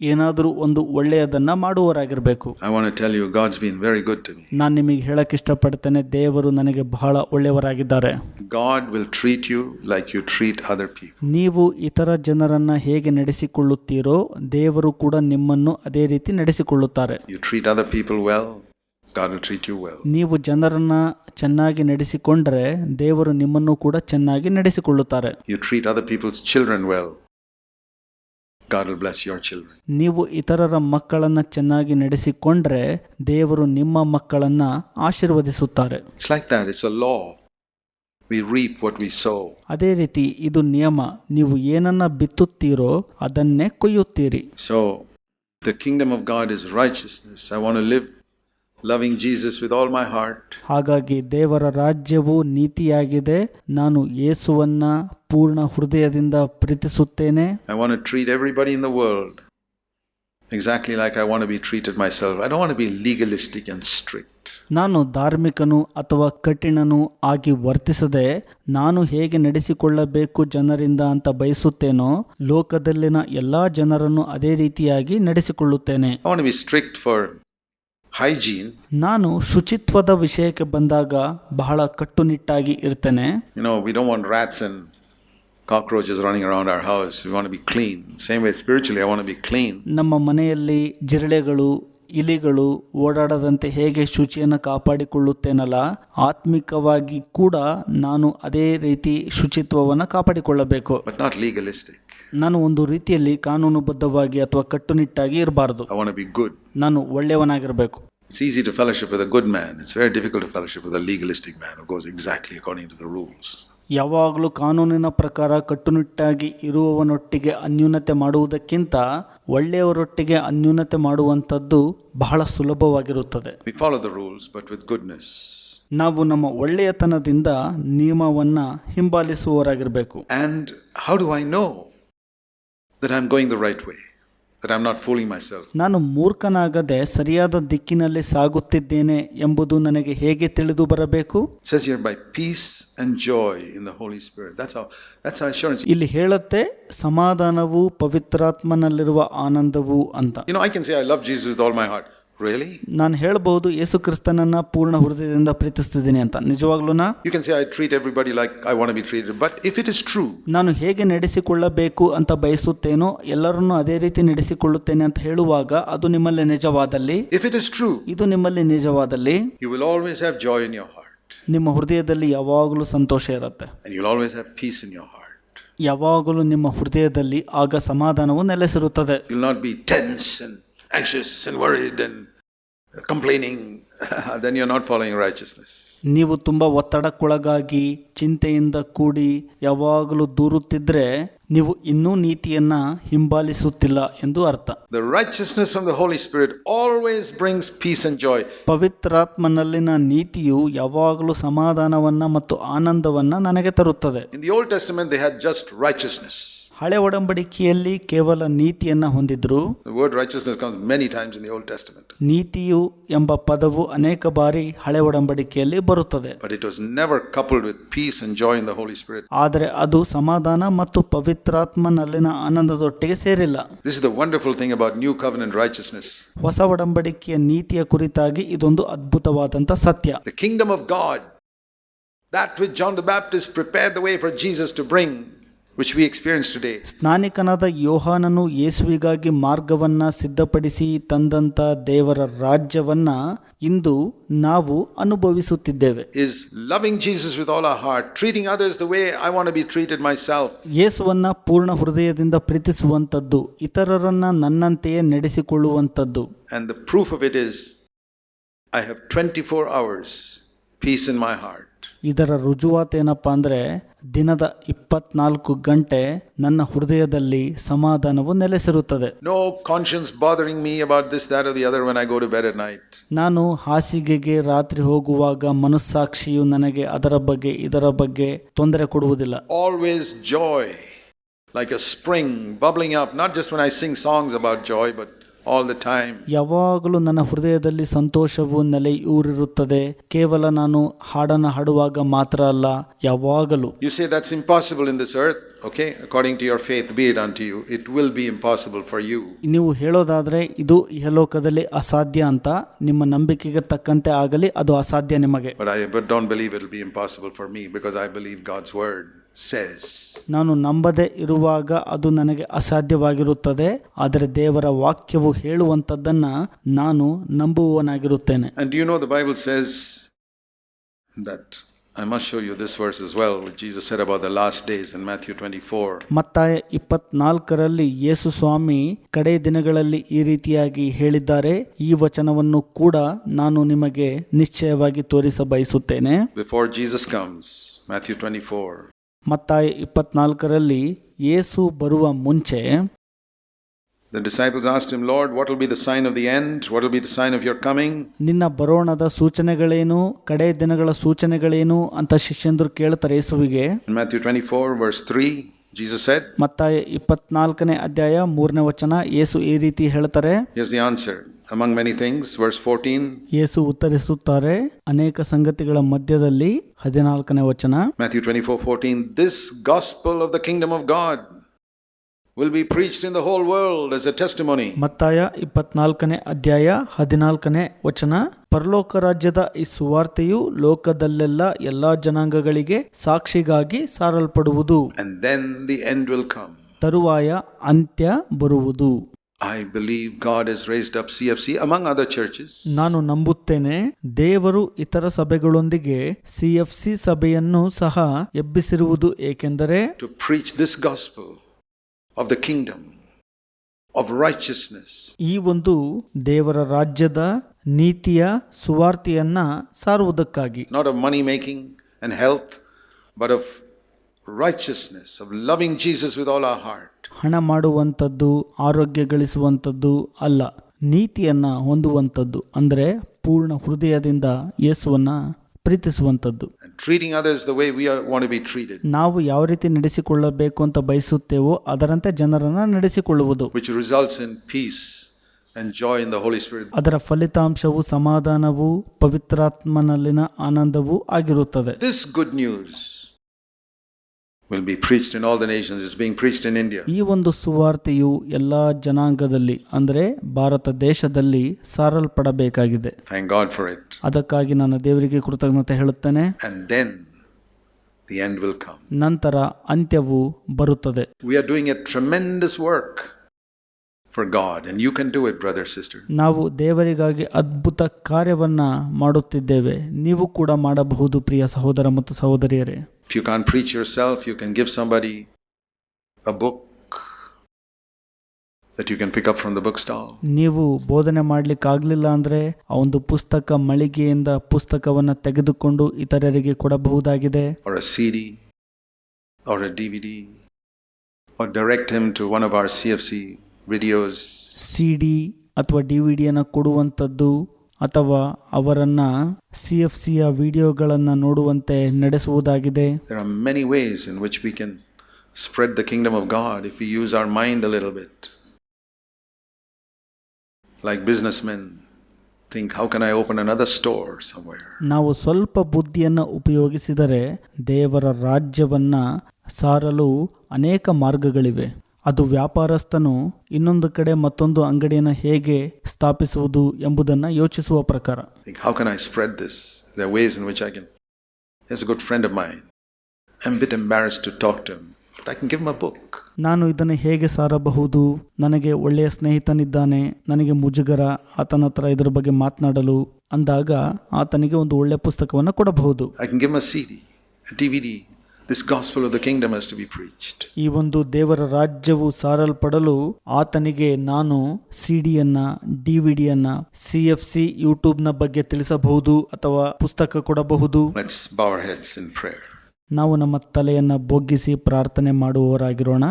ಏನಾದರೂ ಒಂದು ಒಳ್ಳೆಯದನ್ನ ಮಾಡುವವರಾಗಿರಬೇಕು. I want to tell you, God's been very good to me. ನಾನು ನಿಮಗೆ ಹೇಳಕ್ಕೆ ಇಷ್ಟಪಡ್ತೇನೆ, ದೇವರು ನನಗೆ ಬಹಳ ಒಳ್ಳೆಯವರಾಗಿದ್ದಾರೆ. God will treat you like you treat other people. ನೀವು ಇತರ ಜನರನ್ನ ಹೇಗೆ ನಡೆಸಿಕೊಳ್ಳುತ್ತೀರೋ ದೇವರು ಕೂಡ ನಿಮ್ಮನ್ನು ಅದೇ ರೀತಿ ನಡೆಸಿಕೊಳ್ಳುತ್ತಾರೆ. You treat other people well, God will treat you well. ನೀವು ಜನರನ್ನ ಚೆನ್ನಾಗಿ ನಡೆಸಿಕೊಂಡ್ರೆ ದೇವರು ನಿಮ್ಮನ್ನು ಕೂಡ ಚೆನ್ನಾಗಿ ನಡೆಸಿಕೊಳ್ಳುತ್ತಾರೆ. You treat other people's children well, God will bless your children. ನೀವು ಇತರರ ಮಕ್ಕಳನ್ನ ಚೆನ್ನಾಗಿ ನಡೆಸಿಕೊಂಡ್ರೆ ದೇವರು ನಿಮ್ಮ ಮಕ್ಕಳನ್ನ ಆಶೀರ್ವದಿಸುತ್ತಾರೆ. It's like that. It's a law. We reap what we sow. ಅದೇ ರೀತಿ ಇದು ನಿಯಮ. ನೀವು ಏನನ್ನ ಬಿತ್ತುತ್ತೀರೋ ಅದನ್ನೇ ಕೊಯ್ಯುತ್ತೀರಿ. So the kingdom of God is righteousness. I want to live loving Jesus with all my heart. ಹಾಗಾಗಿ ದೇವರ ರಾಜ್ಯವು ನೀತಿಯಾಗಿದೆ. ನಾನು ಯೇಸುವನ್ನ ಪೂರ್ಣ ಹೃದಯದಿಂದ ಪ್ರೀತಿಸುತ್ತೇನೆ. I want to treat everybody in the world exactly like I want to be treated myself. I don't want to be legalistic and strict. ನಾನು ಧಾರ್ಮಿಕನು ಅಥವಾ ಕಠಿಣನು ಆಗಿ ವರ್ತಿಸದೆ ನಾನು ಹೇಗೆ ನಡೆಸಿಕೊಳ್ಳಬೇಕು ಜನರಿಂದ ಅಂತ ಬಯಸುತ್ತೇನೋ ಲೋಕದಲ್ಲಿನ ಎಲ್ಲಾ ಜನರನ್ನು ಅದೇ ರೀತಿಯಾಗಿ ನಡೆಸಿಕೊಳ್ಳುತ್ತೇನೆ. I want to be strict for hygiene. ನಾನು ಶುಚಿತ್ವದ ವಿಷಯಕ್ಕೆ ಬಂದಾಗ ಬಹಳ ಕಟ್ಟುನಿಟ್ಟಾಗಿ ಇರ್ತೇನೆ. You know, we don't want rats and cockroaches running around our house. We want to be clean. Same way spiritually, I want to be clean. ನಮ್ಮ ಮನೆಯಲ್ಲಿ ಜಿರಳೆಗಳು, ಇಲಿಗಳು ಓಡಾಡದಂತೆ ಹೇಗೆ ಶುಚಿಯನ್ನು ಕಾಪಾಡಿಕೊಳ್ಳುತ್ತೇನಲ್ಲ, ಆತ್ಮಿಕವಾಗಿ ಕೂಡ ನಾನು ಅದೇ ರೀತಿ ಶುಚಿತ್ವವನ್ನು ಕಾಪಾಡಿಕೊಳ್ಳಬೇಕು. But not legalistic. ನಾನು ಒಂದು ರೀತಿಯಲ್ಲಿ ಕಾನೂನುಬದ್ಧವಾಗಿ ಅಥವಾ ಕಟ್ಟುನಿಟ್ಟಾಗಿ ಇರಬಾರದು. I want to be good. ನಾನು ಒಳ್ಳೆಯವನಾಗಿರಬೇಕು. It's easy to fellowship with a good man. It's very difficult to fellowship with a legalistic man who goes exactly according to the rules. ಯಾವಾಗಲೂ ಕಾನೂನಿನ ಪ್ರಕಾರ ಕಟ್ಟುನಿಟ್ಟಾಗಿ ಇರುವವನೊಟ್ಟಿಗೆ ಅನ್ಯೂನತೆ ಮಾಡುವುದಕ್ಕಿಂತ ಒಳ್ಳೆಯವರೊಟ್ಟಿಗೆ ಅನ್ಯೂನತೆ ಮಾಡುವಂಥದ್ದು ಬಹಳ ಸುಲಭವಾಗಿರುತ್ತದೆ. We follow the rules, but with goodness. ನಾವು ನಮ್ಮ ಒಳ್ಳೆಯತನದಿಂದ ನಿಯಮವನ್ನು ಹಿಂಬಾಲಿಸುವವರಾಗಿರಬೇಕು. And how do I know that I'm going the right way? That I'm not fooling myself? ನಾನು ಮೂರ್ಖನಾಗದೆ ಸರಿಯಾದ ದಿಕ್ಕಿನಲ್ಲಿ ಸಾಗುತ್ತಿದ್ದೇನೆ ಎಂಬುದು ನನಗೆ ಹೇಗೆ ತಿಳಿದು ಬರಬೇಕು? It says here, by peace and joy in the Holy Spirit. That's our assurance. ಇಲ್ಲಿ ಹೇಳುತ್ತೆ ಸಮಾಧಾನವು ಪವಿತ್ರಾತ್ಮನಲ್ಲಿರುವ ಆನಂದವು ಅಂತ. You know, I can say I love Jesus with all my heart. Really? ನಾನು ಹೇಳಬಹುದು ಯೇಸು ಕ್ರಿಸ್ತನನ್ನ ಪೂರ್ಣ ಹೃದಯದಿಂದ ಪ್ರೀತಿಸ್ತಿದ್ದೀನಿ ಅಂತ. ನಿಜವಾಗ್ಲೂನಾ? You can say I treat everybody like I want to be treated. But if it is true, ನಾನು ಹೇಗೆ ನಡೆಸಿಕೊಳ್ಳಬೇಕು ಅಂತ ಬಯಸುತ್ತೇನೋ ಎಲ್ಲರನ್ನೂ ಅದೇ ರೀತಿ ನಡೆಸಿಕೊಳ್ಳುತ್ತೇನೆ ಅಂತ ಹೇಳುವಾಗ ಅದು ನಿಮ್ಮಲ್ಲಿ ನಿಜವಾದಲ್ಲಿ, if it is true, ಇದು ನಿಮ್ಮಲ್ಲಿ ನಿಜವಾದಲ್ಲಿ, you will always have joy in your heart. ನಿಮ್ಮ ಹೃದಯದಲ್ಲಿ ಯಾವಾಗಲೂ ಸಂತೋಷ ಇರುತ್ತೆ. And you'll always have peace in your heart. ಯಾವಾಗಲೂ ನಿಮ್ಮ ಹೃದಯದಲ್ಲಿ ಆಗ ಸಮಾಧಾನವು ನೆಲೆಸಿರುತ್ತದೆ. You'll not be tense and anxious and worried and complaining. Then you're not following righteousness. ನೀವು ತುಂಬ ಒತ್ತಡಕ್ಕೊಳಗಾಗಿ ಚಿಂತೆಯಿಂದ ಕೂಡಿ ಯಾವಾಗಲೂ ದೂರುತ್ತಿದ್ರೆ ನೀವು ಇನ್ನೂ ನೀತಿಯನ್ನ ಹಿಂಬಾಲಿಸುತ್ತಿಲ್ಲ ಎಂದು ಅರ್ಥ. The righteousness from the Holy Spirit always brings peace and joy. ಪವಿತ್ರಾತ್ಮನಲ್ಲಿನ ನೀತಿಯು ಯಾವಾಗಲೂ ಸಮಾಧಾನವನ್ನ ಮತ್ತು ಆನಂದವನ್ನ ನನಗೆ ತರುತ್ತದೆ. In the Old Testament they had just righteousness. ಹಳೆ ಒಡಂಬಡಿಕೆಯಲ್ಲಿ ಕೇವಲ ನೀತಿಯನ್ನ ಹೊಂದಿದ್ರು. The word righteousness comes many times in the Old Testament. ನೀತಿಯು ಎಂಬ ಪದವು ಅನೇಕ ಬಾರಿ ಹಳೆ ಒಡಂಬಡಿಕೆಯಲ್ಲಿ ಬರುತ್ತದೆ. But it was never coupled with peace and joy in the Holy Spirit. ಆದರೆ ಅದು ಸಮಾಧಾನ ಮತ್ತು ಪವಿತ್ರಾತ್ಮನಲ್ಲಿನ ಆನಂದದೊಟ್ಟಿಗೆ ಸೇರಿಲ್ಲ. This is the wonderful thing about new covenant righteousness. ಹೊಸ ಒಡಂಬಡಿಕೆಯ ನೀತಿಯ ಕುರಿತಾಗಿ ಇದೊಂದು ಅದ್ಭುತವಾದಂಥ ಸತ್ಯ. The kingdom of God, that which John the Baptist prepared the way for Jesus to bring, which we experience today. ಸ್ನಾನಿಕನಾದ ಯೋಹಾನನು ಯೇಸುವಿಗಾಗಿ ಮಾರ್ಗವನ್ನ ಸಿದ್ಧಪಡಿಸಿ ತಂದಂತ ದೇವರ ರಾಜ್ಯವನ್ನ ಇಂದು ನಾವು ಅನುಭವಿಸುತ್ತಿದ್ದೇವೆ. Is loving Jesus with all our heart, treating others the way I want to be treated myself. ಯೇಸುವನ್ನ ಪೂರ್ಣ ಹೃದಯದಿಂದ ಪ್ರೀತಿಸುವಂತದ್ದು, ಇತರರನ್ನ ನನ್ನಂತೆಯೇ ನಡೆಸಿಕೊಳ್ಳುವಂತದ್ದು. And the proof of it is I have 24 hours peace in my heart. ಇದರ ರುಜುವಾತೇನಪ್ಪಾ ಅಂದ್ರೆ ದಿನದ 24 ಗಂಟೆ ನನ್ನ ಹೃದಯದಲ್ಲಿ ಸಮಾಧಾನವು ನೆಲೆಸಿರುತ್ತದೆ. No conscience bothering me about this, that or the other when I go to bed at night. ನಾನು ಹಾಸಿಗೆಗೆ ರಾತ್ರಿ ಹೋಗುವಾಗ ಮನಸ್ಸಾಕ್ಷಿಯು ನನಗೆ ಅದರ ಬಗ್ಗೆ ಇದರ ಬಗ್ಗೆ ತೊಂದರೆ ಕೊಡುವುದಿಲ್ಲ. Always joy like a spring bubbling up, not just when I sing songs about joy, but all the time. ಯಾವಾಗಲೂ ನನ್ನ ಹೃದಯದಲ್ಲಿ ಸಂತೋಷವು ನೆಲೆಯೂರಿರುತ್ತದೆ. ಕೇವಲ ನಾನು ಹಾಡನ್ನು ಹಾಡುವಾಗ ಮಾತ್ರ ಅಲ್ಲ, ಯಾವಾಗಲೂ. You say that's impossible in this earth. Okay, according to your faith be it unto you. It will be impossible for you. ನೀವು ಹೇಳೋದಾದ್ರೆ ಇದು ಇಹಲೋಕದಲ್ಲಿ ಅಸಾಧ್ಯ ಅಂತ, ನಿಮ್ಮ ನಂಬಿಕೆಗೆ ತಕ್ಕಂತೆ ಆಗಲಿ, ಅದು ಅಸಾಧ್ಯ ನಿಮಗೆ. But don't believe it will be impossible for me, because I believe God's word says. ನಾನು ನಂಬದೆ ಇರುವಾಗ ಅದು ನನಗೆ ಅಸಾಧ್ಯವಾಗಿರುತ್ತದೆ, ಆದರೆ ದೇವರ ವಾಕ್ಯವು ಹೇಳುವಂಥದ್ದನ್ನ ನಾನು ನಂಬುವವನಾಗಿರುತ್ತೇನೆ. And you know the Bible says that, I must show you this verse as well, which Jesus said about the last days in Matthew 24. ಮತ್ತಾಯ 24ರಲ್ಲಿ ಯೇಸು ಸ್ವಾಮಿ ಕಡೆ ದಿನಗಳಲ್ಲಿ ಈ ರೀತಿಯಾಗಿ ಹೇಳಿದ್ದಾರೆ. ಈ ವಚನವನ್ನು ಕೂಡ ನಾನು ನಿಮಗೆ ನಿಶ್ಚಯವಾಗಿ ತೋರಿಸ ಬಯಸುತ್ತೇನೆ. Before Jesus comes, Matthew 24. ಮತ್ತಾಯ 24ರಲ್ಲಿ ಯೇಸು ಬರುವ ಮುಂಚೆ the disciples asked him, Lord, what will be the sign of the end? What will be the sign of your coming? ನಿನ್ನ ಬರೋಣದ ಸೂಚನೆಗಳೇನು, ಕಡೆ ದಿನಗಳ ಸೂಚನೆಗಳೇನು ಅಂತ ಶಿಷ್ಯಂದರು ಕೇಳ್ತಾರೆ ಯೇಸುವಿಗೆ. In Matthew 24 verse 3, Jesus said, ಮತ್ತಾಯ 24ನೇ ಅಧ್ಯಾಯ 3ನೇ ವಚನ ಯೇಸು ಈ ರೀತಿ ಹೇಳ್ತಾರೆ. Here's the answer. Among many things, verse 14. ಯೇಸು ಉತ್ತರಿಸುತ್ತಾರೆ ಅನೇಕ ಸಂಗತಿಗಳ ಮಧ್ಯದಲ್ಲಿ 14ನೇ ವಚನ. Matthew 24:14. This gospel of the kingdom of God will be preached in the whole world as a testimony. ಮತ್ತಾಯ 24ನೇ ಅಧ್ಯಾಯ 14ನೇ ವಚನ. ಪರಲೋಕ ರಾಜ್ಯದ ಈ ಸುವಾರ್ತೆಯು ಲೋಕದಲ್ಲೆಲ್ಲ ಎಲ್ಲಾ ಜನಾಂಗಗಳಿಗೆ ಸಾಕ್ಷಿಗಾಗಿ ಸಾರಲ್ಪಡುವುದು. And then the end will come. ತರುವಾಯ ಅಂತ್ಯ ಬರುವುದು. I believe God has raised up CFC among other churches. ನಾನು ನಂಬುತ್ತೇನೆ ದೇವರು ಇತರ ಸಭೆಗಳೊಂದಿಗೆ CFC ಸಭೆಯನ್ನು ಸಹ ಎಬ್ಬಿಸಿರುವುದು, ಏಕೆಂದರೆ to preach this gospel of the kingdom of righteousness. ಈ ಒಂದು ದೇವರ ರಾಜ್ಯದ ನೀತಿಯ ಸುವಾರ್ತೆಯನ್ನ ಸಾರುವುದಕ್ಕಾಗಿ, not of money making and health, but of righteousness, of loving Jesus with all our heart. ಹಣ ಮಾಡುವಂಥದ್ದು, ಆರೋಗ್ಯ ಗಳಿಸುವಂಥದ್ದು ಅಲ್ಲ, ನೀತಿಯನ್ನು ಹೊಂದುವಂಥದ್ದು ಅಂದರೆ ಪೂರ್ಣ ಹೃದಯದಿಂದ ಯೇಸುವನ್ನು ಪ್ರೀತಿಸುವಂಥದ್ದು. And treating others the way we want to be treated. ನಾವು ಯಾವ ರೀತಿ ನಡೆಸಿಕೊಳ್ಳಬೇಕು ಅಂತ ಬಯಸುತ್ತೇವೋ ಅದರಂತೆ ಜನರನ್ನು ನಡೆಸಿಕೊಳ್ಳುವುದು. Which results in peace and joy in the Holy Spirit. ಅದರ ಫಲಿತಾಂಶವು ಸಮಾಧಾನವು, ಪವಿತ್ರಾತ್ಮನಲ್ಲಿನ ಆನಂದವೂ ಆಗಿರುತ್ತದೆ. This good news will be preached in all the nations. It's being preached in India. ಈ ಒಂದು ಸುವಾರ್ತೆಯು ಎಲ್ಲ ಜನಾಂಗದಲ್ಲಿ ಅಂದರೆ ಭಾರತ ದೇಶದಲ್ಲಿ ಸಾರಲ್ಪಡಬೇಕಾಗಿದೆ. Thank God for it. ಅದಕ್ಕಾಗಿ ನಾನು ದೇವರಿಗೆ ಕೃತಜ್ಞತೆ ಹೇಳುತ್ತೇನೆ. And then the end will come. ನಂತರ ಅಂತ್ಯವು ಬರುತ್ತದೆ. We are doing a tremendous work for God, and you can do it, brother, sister. ನಾವು ದೇವರಿಗಾಗಿ ಅದ್ಭುತ ಕಾರ್ಯವನ್ನ ಮಾಡುತ್ತಿದ್ದೇವೆ, ನೀವು ಕೂಡ ಮಾಡಬಹುದು ಪ್ರಿಯ ಸಹೋದರ ಮತ್ತು ಸಹೋದರಿಯರೇ. If you can't preach yourself, you can give somebody a book that you can pick up from the bookstall. ನೀವು ಬೋಧನೆ ಮಾಡಲಿಕ್ಕಾಗಲಿಲ್ಲ ಅಂದರೆ ಆ ಒಂದು ಪುಸ್ತಕ ಮಳಿಗೆಯಿಂದ ಪುಸ್ತಕವನ್ನು ತೆಗೆದುಕೊಂಡು ಇತರರಿಗೆ ಕೊಡಬಹುದಾಗಿದೆ. Or a CD or a DVD, or direct him to one of our CFC videos. CD ಅಥವಾ DVD-ಯನ್ನು ಕೊಡುವಂಥದ್ದು ಅಥವಾ ಅವರನ್ನು CFCಯ ವಿಡಿಯೋಗಳನ್ನು ನೋಡುವಂತೆ ನಡೆಸುವುದಾಗಿದೆ. There are many ways in which we can spread the kingdom of God if we use our mind a little bit. Like businessmen think, how can I open another store somewhere? ನಾವು ಸ್ವಲ್ಪ ಬುದ್ಧಿಯನ್ನು ಉಪಯೋಗಿಸಿದರೆ ದೇವರ ರಾಜ್ಯವನ್ನು ಸಾರಲು ಅನೇಕ ಮಾರ್ಗಗಳಿವೆ. ಅದು ವ್ಯಾಪಾರಸ್ಥನು ಇನ್ನೊಂದು ಕಡೆ ಮತ್ತೊಂದು ಅಂಗಡಿಯನ್ನು ಹೇಗೆ ಸ್ಥಾಪಿಸುವುದು ಎಂಬುದನ್ನು ಯೋಚಿಸುವ ಪ್ರಕಾರ. How can I spread this? There are ways in which I can. Here's a good friend of mine. I'm a bit embarrassed to talk to him, but I can give him a book. ನಾನು ಇದನ್ನು ಹೇಗೆ ಸಾರಬಹುದು? ನನಗೆ ಒಳ್ಳೆಯ ಸ್ನೇಹಿತನಿದ್ದಾನೆ, ನನಗೆ ಮುಜುಗರ ಆತನ ಹತ್ರ ಇದರ ಬಗ್ಗೆ ಮಾತನಾಡಲು ಅಂದಾಗ ಆತನಿಗೆ ಒಂದು ಒಳ್ಳೆಯ ಪುಸ್ತಕವನ್ನು ಕೊಡಬಹುದು. I can give him a CD, a DVD. This gospel of the kingdom has to be preached. ಈ ಒಂದು ದೇವರ ರಾಜ್ಯವು ಸಾರಲ್ಪಡಲು ಆತನಿಗೆ ನಾನು CD-ಯನ್ನ, DVD-ಯನ್ನ, CFC ಯೂಟ್ಯೂಬ್ನ ಬಗ್ಗೆ ತಿಳಿಸಬಹುದು ಅಥವಾ ಪುಸ್ತಕ ಕೊಡಬಹುದು. Let's bow our heads in prayer. ನಾವು ನಮ್ಮ ತಲೆಯನ್ನು ಬೊಗ್ಗಿಸಿ ಪ್ರಾರ್ಥನೆ ಮಾಡುವವರಾಗಿರೋಣ.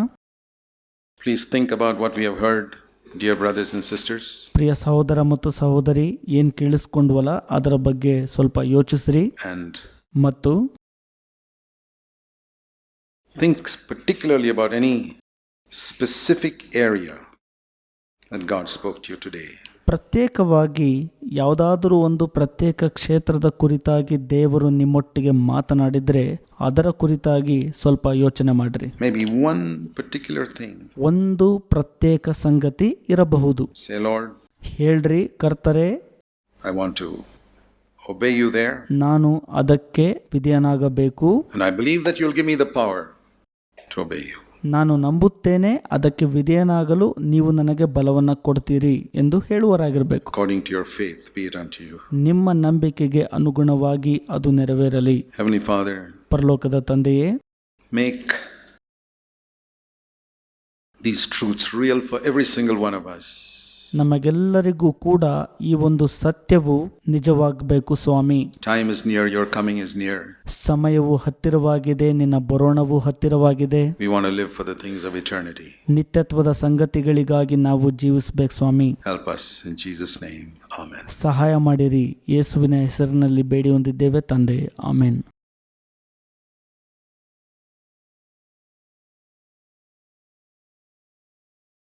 Please think about what we have heard, dear brothers and sisters. ಪ್ರಿಯ ಸಹೋದರ ಮತ್ತು ಸಹೋದರಿ, ಏನು ಕೇಳಿಸ್ಕೊಂಡ್ವಲ್ಲ ಅದರ ಬಗ್ಗೆ ಸ್ವಲ್ಪ ಯೋಚಿಸ್ರಿ. And ಮತ್ತು think particularly about any specific area that God spoke to you today. ಪ್ರತ್ಯೇಕವಾಗಿ ಯಾವುದಾದರೂ ಒಂದು ಪ್ರತ್ಯೇಕ ಕ್ಷೇತ್ರದ ಕುರಿತಾಗಿ ದೇವರು ನಿಮ್ಮೊಟ್ಟಿಗೆ ಮಾತನಾಡಿದರೆ ಅದರ ಕುರಿತಾಗಿ ಸ್ವಲ್ಪ ಯೋಚನೆ ಮಾಡಿರಿ. Maybe one particular thing. ಒಂದು ಪ್ರತ್ಯೇಕ ಸಂಗತಿ ಇರಬಹುದು. Say, Lord, ಹೇಳ್ರಿ, ಕರ್ತರೇ, I want to obey you there. ನಾನು ಅದಕ್ಕೆ ವಿಧೇಯನಾಗಬೇಕು. And I believe that you'll give me the power to obey you. ನಾನು ನಂಬುತ್ತೇನೆ, ಅದಕ್ಕೆ ವಿಧೇಯನಾಗಲು ನೀವು ನನಗೆ ಬಲವನ್ನು ಕೊಡ್ತೀರಿ ಎಂದು ಹೇಳುವರಾಗಿರಬೇಕು. According to your faith, be it unto you. ನಿಮ್ಮ ನಂಬಿಕೆಗೆ ಅನುಗುಣವಾಗಿ ಅದು ನೆರವೇರಲಿ. Heavenly Father, ಪರಲೋಕದ ತಂದೆಯೇ, make these truths real for every single one of us. ನಮಗೆಲ್ಲರಿಗೂ ಕೂಡ ಈ ಒಂದು ಸತ್ಯವು ನಿಜವಾಗಬೇಕು ಸ್ವಾಮಿ. Time is near, your coming is near. ಸಮಯವು ಹತ್ತಿರವಾಗಿದೆ, ನಿನ್ನ ಬರೋಣವು ಹತ್ತಿರವಾಗಿದೆ. We want to live for the things of eternity. ನಿತ್ಯತ್ವದ ಸಂಗತಿಗಳಿಗಾಗಿ ನಾವು ಜೀವಿಸಬೇಕು ಸ್ವಾಮಿ. Help us in Jesus' name. Amen. ಸಹಾಯ ಮಾಡಿರಿ, ಯೇಸುವಿನ ಹೆಸರಿನಲ್ಲಿ ಬೇಡಿ ಹೊಂದಿದ್ದೇವೆ ತಂದೆ, ಆಮೆನ್.